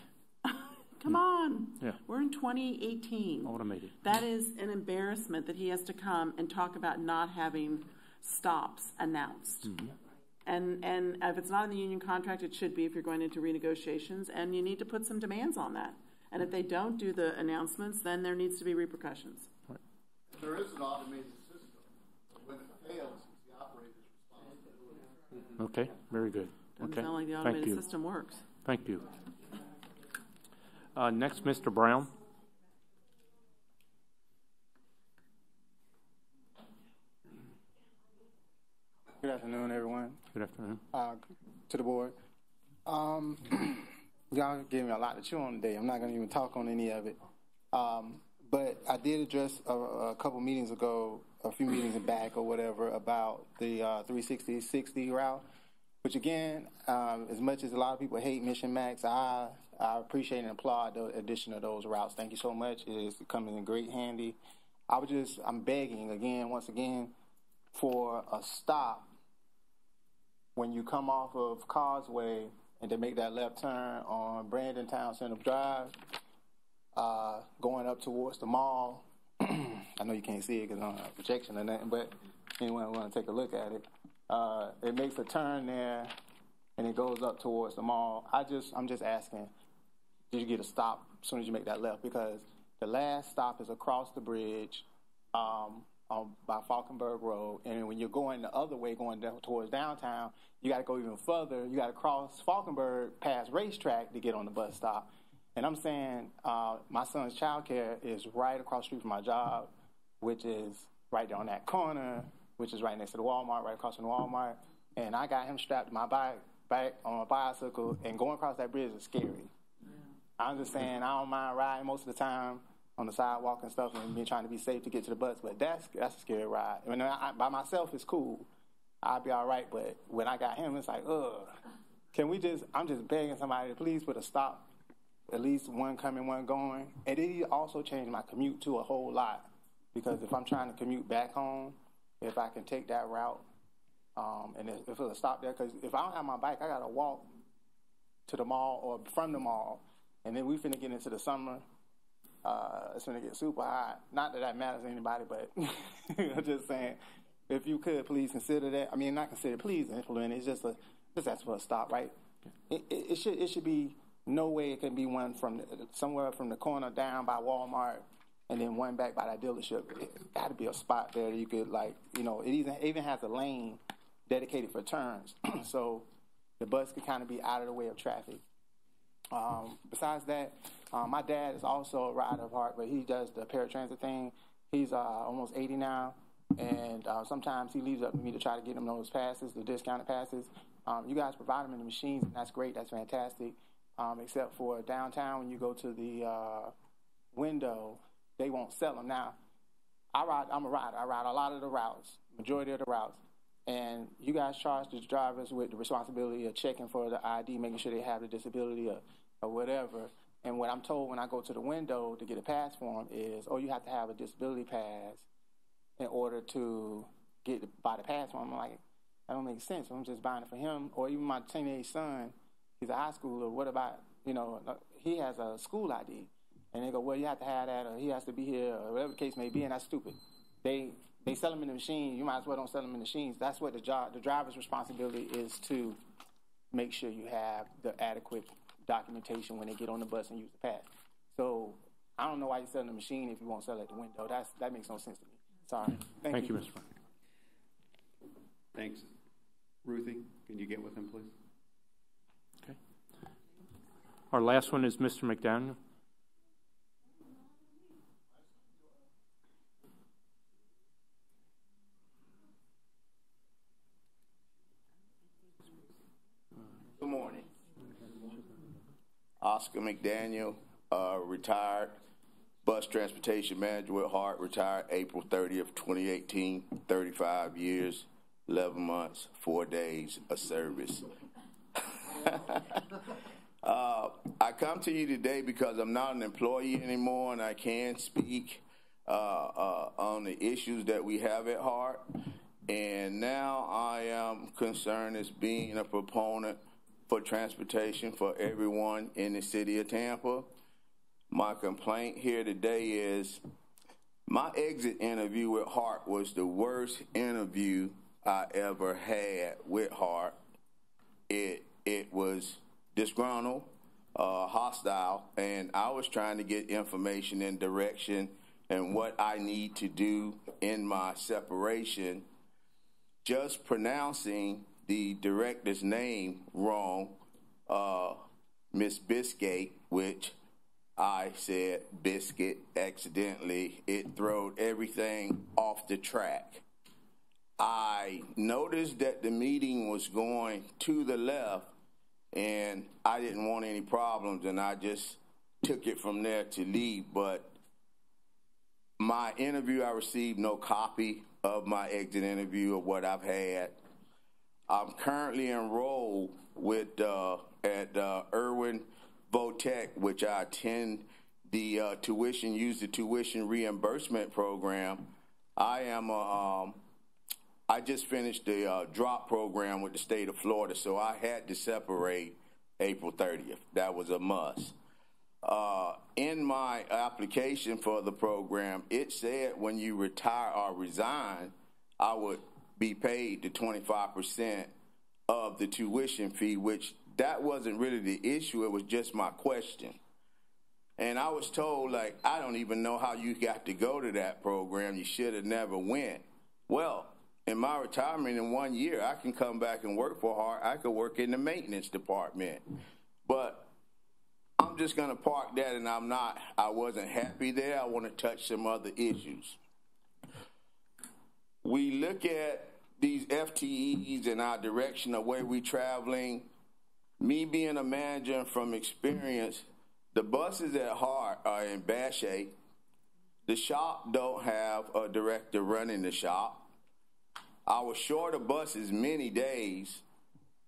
come on. Yeah. We're in 2018. Automated. That is an embarrassment that he has to come and talk about not having stops announced. Mm-hmm. And if it's not in the union contract, it should be if you're going into renegotiations, and you need to put some demands on that. And if they don't do the announcements, then there needs to be repercussions. Right. There is an automated system. When it fails, it's the operator's responsibility. Okay, very good. Doesn't Okay. sound like the automated system works. Thank you. Next, Mr. Brown. Good afternoon, everyone. Good afternoon. To the board. Y'all gave me a lot to chew on today. I'm not going to even talk on any of it. But I did address a couple meetings ago, a few meetings back or whatever, about the 360-60 route. which again, as much as a lot of people hate Mission Max, I appreciate and applaud the addition of those routes. Thank you so much. It is coming in great handy. I'm begging again, once again, for a stop when you come off of Causeway and to make that left turn on Brandon Town Center Drive, going up towards the mall. I know you can't see it because I don't have projection or nothing, but anyone want to take a look at it. It makes a turn there, and it goes up towards the mall. I'm just asking, did you get a stop as soon as you make that left? Because the last stop is across the bridge by Falkenberg Road, and when you're going the other way, going down towards downtown, you got to go even further. You got to cross Falkenberg past Racetrack to get on the bus stop. And I'm saying my son's childcare is right across the street from my job, which is right there on that corner, which is right next to the Walmart, right across from the Walmart. And I got him strapped to my back on my bicycle, and going across that bridge is scary. Yeah. I'm just saying I don't mind riding most of the time on the sidewalk and stuff and trying to be safe to get to the bus, but that's a scary ride. I mean, by myself, it's cool. I'll be all right, but when I got him, it's like, ugh. I'm just begging somebody to please put a stop, at least one coming, one going. And it also changed my commute to a whole lot, because if I'm trying to commute back home, if I can take that route, and if it'll stop there, because if I don't have my bike, I got to walk to the mall or from the mall, and then we finna get into the summer. It's going to get super hot. Not that matters to anybody, but I'm just saying, if you could, please consider that. I mean, not consider, please implement it. It's just ask for a stop, right? It should be no way it can be one from somewhere from the corner down by Walmart and then one back by that dealership. It got to be a spot there that you could, it even has a lane dedicated for turns. So the bus could kind of be out of the way of traffic. Besides that, my dad is also a rider of HART, but he does the paratransit thing. He's almost 80 now, and sometimes he leaves up to me to try to get him those passes, the discounted passes. You guys provide them in the machines, and that's great. That's fantastic. Except for downtown, when you go to the window, they won't sell them. Now, I'm a rider. I ride a lot of the routes, majority of the routes. And you guys charge the drivers with the responsibility of checking for the ID, making sure they have the disability or whatever. And what I'm told when I go to the window to get a pass for them is, you have to have a disability pass in order to buy the pass for them. I'm like, that don't make sense. I'm just buying it for him. Or even my teenage son, he's a high schooler. What about, he has a school ID. And they go, well, you have to have that, or he has to be here, or whatever the case may be, and that's stupid. They sell them in the machine. You might as well don't sell them in the machines. That's what the driver's responsibility is, to make sure you have the adequate documentation when they get on the bus and use the pass. So I don't know why you're selling the machine if you won't sell it at the window. That makes no sense to me. Sorry. Thank you. Mr. Frank. Thanks. Ruthie, can you get with him, please? Okay. Our last one is Mr. McDaniel. Good morning. Oscar McDaniel, retired bus transportation manager with HART, retired April 30th, 2018, 35 years, 11 months, 4 days of service. I come to you today because I'm not an employee anymore, and I can speak on the issues that we have at HART. And now I am concerned as being a proponent for transportation for everyone in the city of Tampa. My complaint here today is my exit interview with HART was the worst interview I ever had with HART. It was disgruntled, hostile, and I was trying to get information and direction and what I need to do in my separation. Just pronouncing the director's name wrong, Miss Biscate, which I said Biscuit accidentally. It throwed everything off the track. I noticed that the meeting was going to the left, and I didn't want any problems, and I just took it from there to leave. But my interview, I received no copy of my exit interview or what I've had. I'm currently enrolled with at Irwin Votech, which I attend the use the tuition reimbursement program. I just finished the drop program with the state of Florida, so I had to separate April 30th. That was a must. In my application for the program, it said when you retire or resign, I would be paid the 25% of the tuition fee, which that wasn't really the issue. It was just my question. And I was told, like, I don't even know how you got to go to that program. You should have never went. Well, in my retirement in 1 year, I can come back and work for HART. I could work in the maintenance department. But I'm just going to park that, and I wasn't happy there. I want to touch some other issues. We look at these FTEs and our direction of where we're traveling. Me being a manager and from experience, the buses at HART are in bad shape. The shop don't have a director running the shop. I was short of buses many days.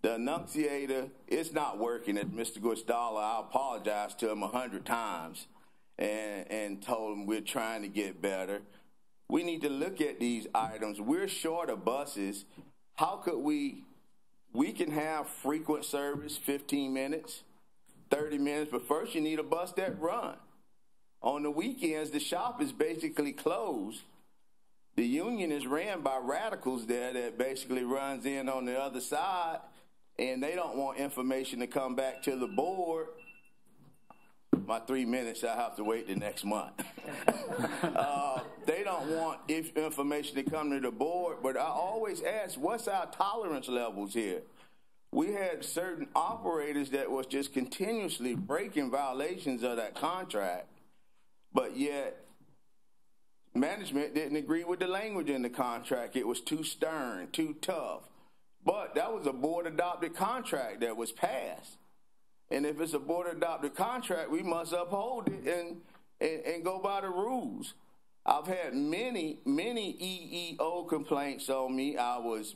The annunciator, it's not working. At Mr. Guastalla, I apologized to him 100 times and told him we're trying to get better. We need to look at these items. We're short of buses. How could we can have frequent service, 15 minutes, 30 minutes, but first you need a bus that run. On the weekends, the shop is basically closed. The union is ran by radicals there that basically runs in on the other side, and they don't want information to come back to the board. My 3 minutes, I have to wait the next month. They don't want information to come to the board, but I always ask, what's our tolerance levels here? We had certain operators that was just continuously breaking violations of that contract, but yet management didn't agree with the language in the contract. It was too stern, too tough. But that was a board-adopted contract that was passed. And if it's a board-adopted contract, we must uphold it and go by the rules. I've had many EEO complaints on me. I was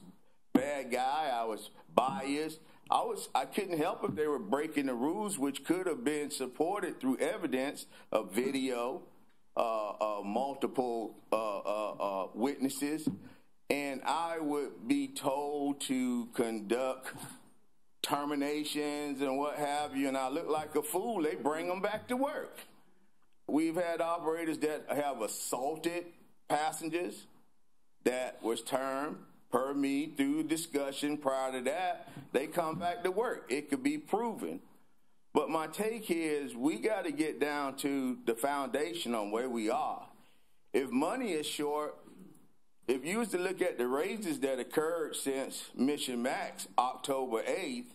bad guy. I was biased. I couldn't help if they were breaking the rules, which could have been supported through evidence of video, multiple witnesses, and I would be told to conduct terminations and what have you, and I look like a fool. They bring them back to work. We've had operators that have assaulted passengers that was termed per me through discussion. Prior to that, they come back to work. It could be proven. But my take here is we got to get down to the foundation on where we are. If money is short, if you was to look at the raises that occurred since Mission Max, October 8th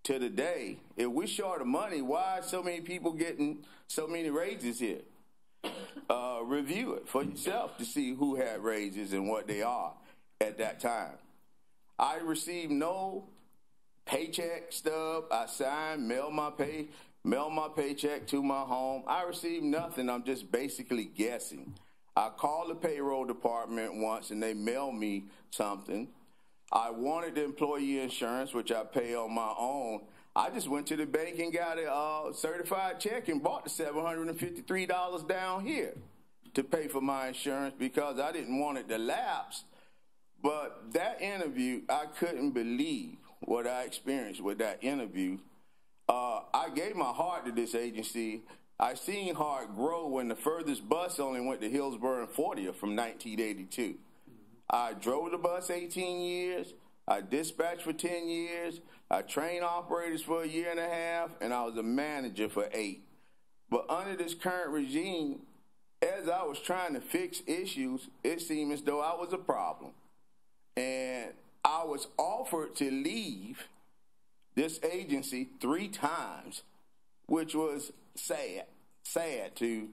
to the day, if we're short of money, why are so many people getting so many raises here? Review it for yourself to see who had raises and what they are at that time. I received no paycheck stub. I signed, mail my paycheck to my home. I received nothing. I'm just basically guessing. I called the payroll department once and they mailed me something. I wanted the employee insurance, which I pay on my own. I just went to the bank and got a certified check and bought the $753 down here to pay for my insurance because I didn't want it to lapse. But that interview, I couldn't believe what I experienced with that interview. I gave my heart to this agency. I seen HART grow when the furthest bus only went to Hillsborough and 40th from 1982. I drove the bus 18 years. I dispatched for 10 years. I trained operators for a year and a half, and I was a manager for 8. But under this current regime, as I was trying to fix issues, it seemed as though I was a problem. And I was offered to leave this agency 3 times, which was sad to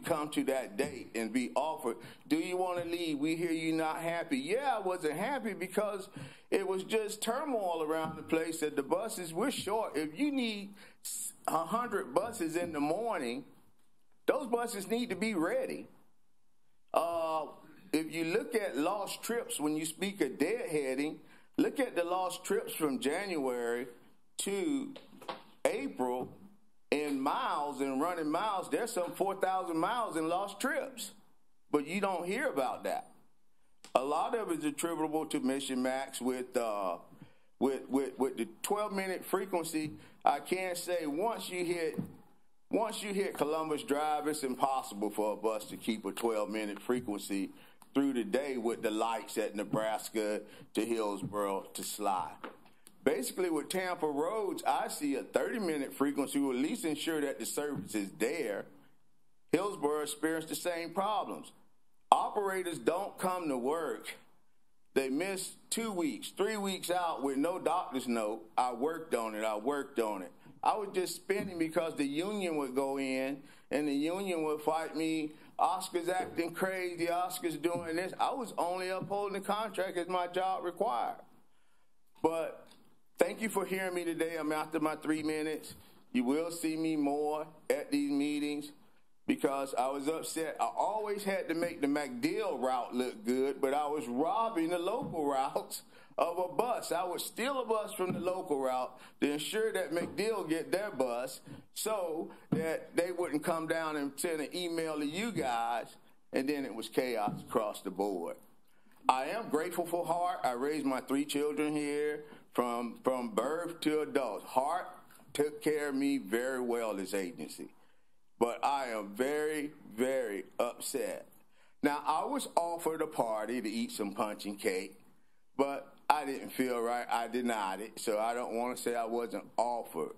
come to that date and be offered, do you want to leave? We hear you not happy. Yeah, I wasn't happy because it was just turmoil around the place that the buses were short. If you need 100 buses in the morning, those buses need to be ready. If you look at lost trips, when you speak of deadheading, Look at the lost trips from January to April in miles and running miles. There's some 4,000 miles in lost trips, but you don't hear about that. A lot of it is attributable to Mission Max with the 12-minute frequency. I can say once you hit Columbus Drive, it's impossible for a bus to keep a 12-minute frequency through the day with the lights at Nebraska to Hillsboro to Sly. Basically, with Tampa roads, I see a 30-minute frequency will at least ensure that the service is there. Hillsboro experienced the same problems. Operators don't come to work. They miss 2 weeks, 3 weeks out with no doctor's note. I worked on it. I was just spinning because the union would go in and the union would fight me. Oscar's acting crazy. Oscar's doing this. I was only upholding the contract as my job required. But thank you for hearing me today. I'm after my 3 minutes. You will see me more at these meetings because I was upset. I always had to make the MacDill route look good, but I was robbing the local routes of a bus. I would steal a bus from the local route to ensure that MacDill get their bus so that they wouldn't come down and send an email to you guys, and then it was chaos across the board. I am grateful for HART. I raised my 3 children here from birth to adults. HART took care of me very well, this agency. But I am very, very upset. Now, I was offered a party to eat some punch and cake, but I didn't feel right. I denied it, so I don't want to say I wasn't offered.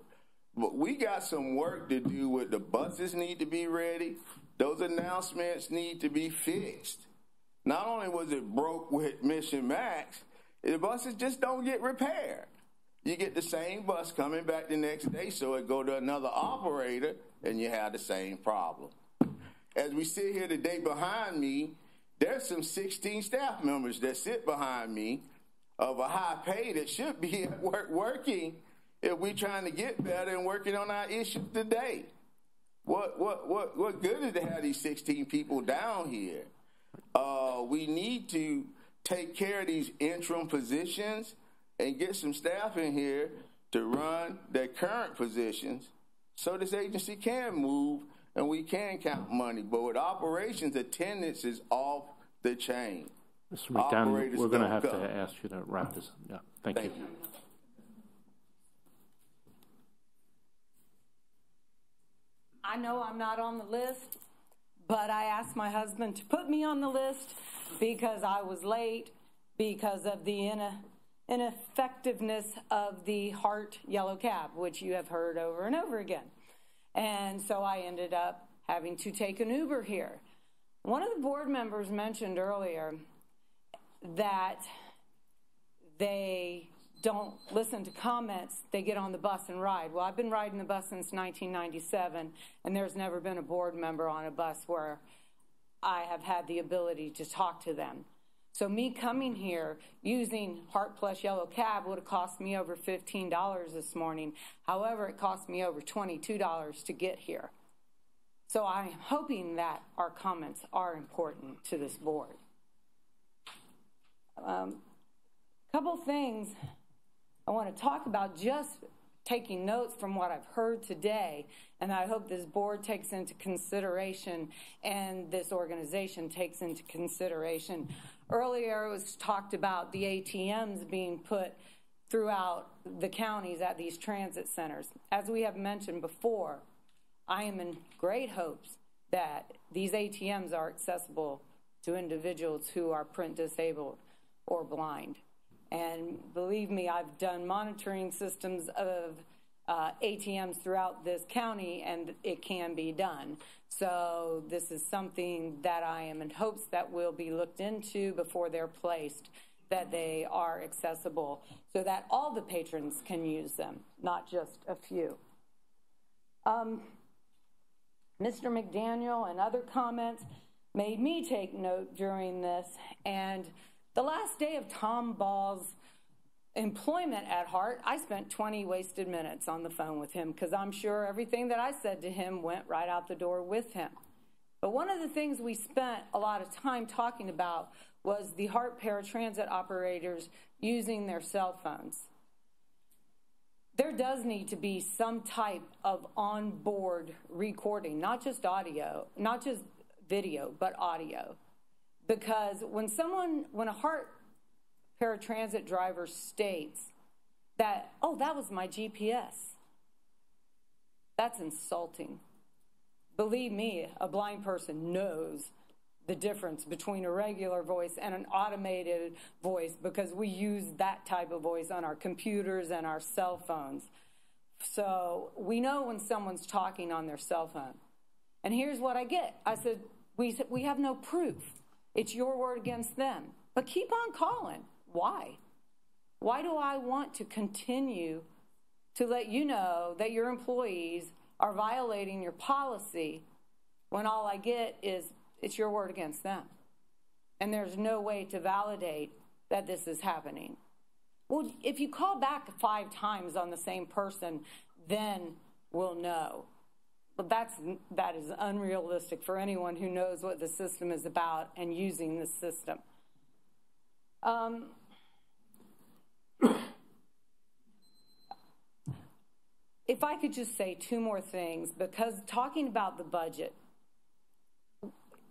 But we got some work to do with the buses need to be ready. Those announcements need to be fixed. Not only was it broke with Mission Max, the buses just don't get repaired. You get the same bus coming back the next day, so it go to another operator, and you have the same problem. As we sit here today behind me, there's some 16 staff members that sit behind me of a high pay that should be at work working if we're trying to get better and working on our issues today. What good is to have these 16 people down here? We need to take care of these interim positions and get some staff in here to run their current positions so this agency can move and we can count money. But with operations, attendance is off the chain. Mr. McDonough, we're going to have to ask you to wrap this up. Yeah, thank you. I know I'm not on the list, but I asked my husband to put me on the list because I was late because of the ineffectiveness of the HART yellow cab, which you have heard over and over again. And so I ended up having to take an Uber here. One of the board members mentioned earlier that they don't listen to comments, they get on the bus and ride. Well, I've been riding the bus since 1997, and there's never been a board member on a bus where I have had the ability to talk to them. So me coming here using HART Plus Yellow Cab would have cost me over $15 this morning. However, it cost me over $22 to get here. So I'm hoping that our comments are important to this board. Couple things I want to talk about, just taking notes from what I've heard today, and I hope this board takes into consideration and this organization takes into consideration. Earlier it was talked about the ATMs being put throughout the counties at these transit centers. As we have mentioned before, I am in great hopes that these ATMs are accessible to individuals who are print disabled or blind. And believe me, I've done monitoring systems of ATMs throughout this county, and it can be done. So this is something that I am in hopes that will be looked into before they're placed, that they are accessible so that all the patrons can use them, not just a few. Mr. McDaniel and other comments made me take note during this, and the last day of Tom Ball's employment at HART, I spent 20 wasted minutes on the phone with him because I'm sure everything that I said to him went right out the door with him. But one of the things we spent a lot of time talking about was the HART paratransit operators using their cell phones. There does need to be some type of onboard recording, not just audio, not just video, but audio. Because when a HART paratransit driver states that, oh, that was my GPS, that's insulting. Believe me, a blind person knows the difference between a regular voice and an automated voice because we use that type of voice on our computers and our cell phones. So we know when someone's talking on their cell phone. And here's what I get. I said, we have no proof. It's your word against them. But keep on calling. Why? Why do I want to continue to let you know that your employees are violating your policy when all I get is it's your word against them? And there's no way to validate that this is happening. Well, if you call back 5 times on the same person, then we'll know. But that is unrealistic for anyone who knows what the system is about and using the system. If I could just say 2 more things, because talking about the budget,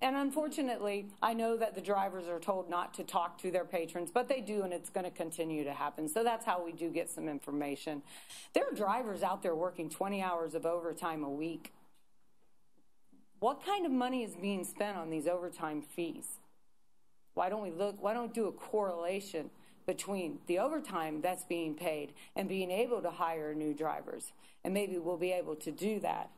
and unfortunately, I know that the drivers are told not to talk to their patrons, but they do, and it's going to continue to happen. So that's how we do get some information. There are drivers out there working 20 hours of overtime a week. What kind of money is being spent on these overtime fees? Why don't we do a correlation between the overtime that's being paid and being able to hire new drivers? And maybe we'll be able to do that.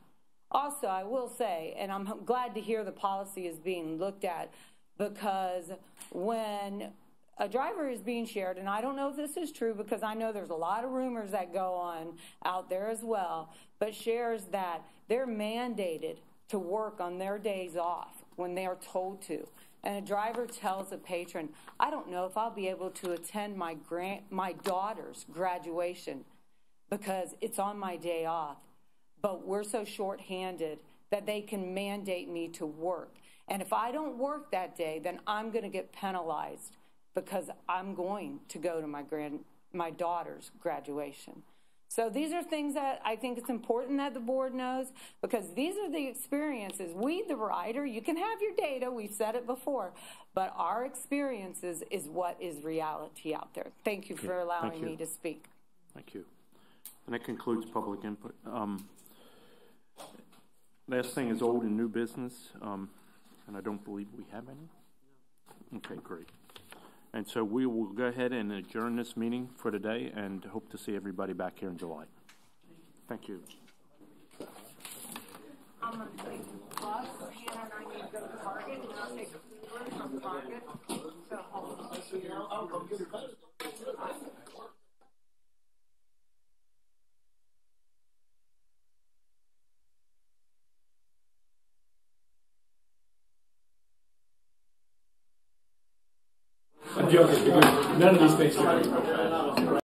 Also, I will say, and I'm glad to hear the policy is being looked at, because when a driver is being shared, and I don't know if this is true because I know there's a lot of rumors that go on out there as well, but shares that they're mandated to work on their days off when they are told to. And a driver tells a patron, I don't know if I'll be able to attend my daughter's graduation because it's on my day off. But we're so short-handed that they can mandate me to work. And if I don't work that day, then I'm going to get penalized because I'm going to go to my daughter's graduation. So these are things that I think it's important that the board knows, because these are the experiences. We, the rider, you can have your data, we've said it before, but our experiences is what is reality out there. Thank you for allowing me to speak. Thank you. And that concludes public input. Last thing is old and new business, and I don't believe we have any. Okay, great. And so we will go ahead and adjourn this meeting for today and hope to see everybody back here in July. Thank you. I'm going to take the bus, and I need to go to Target, and I'll take a tour from Target to home. I'm joking, because none of these things are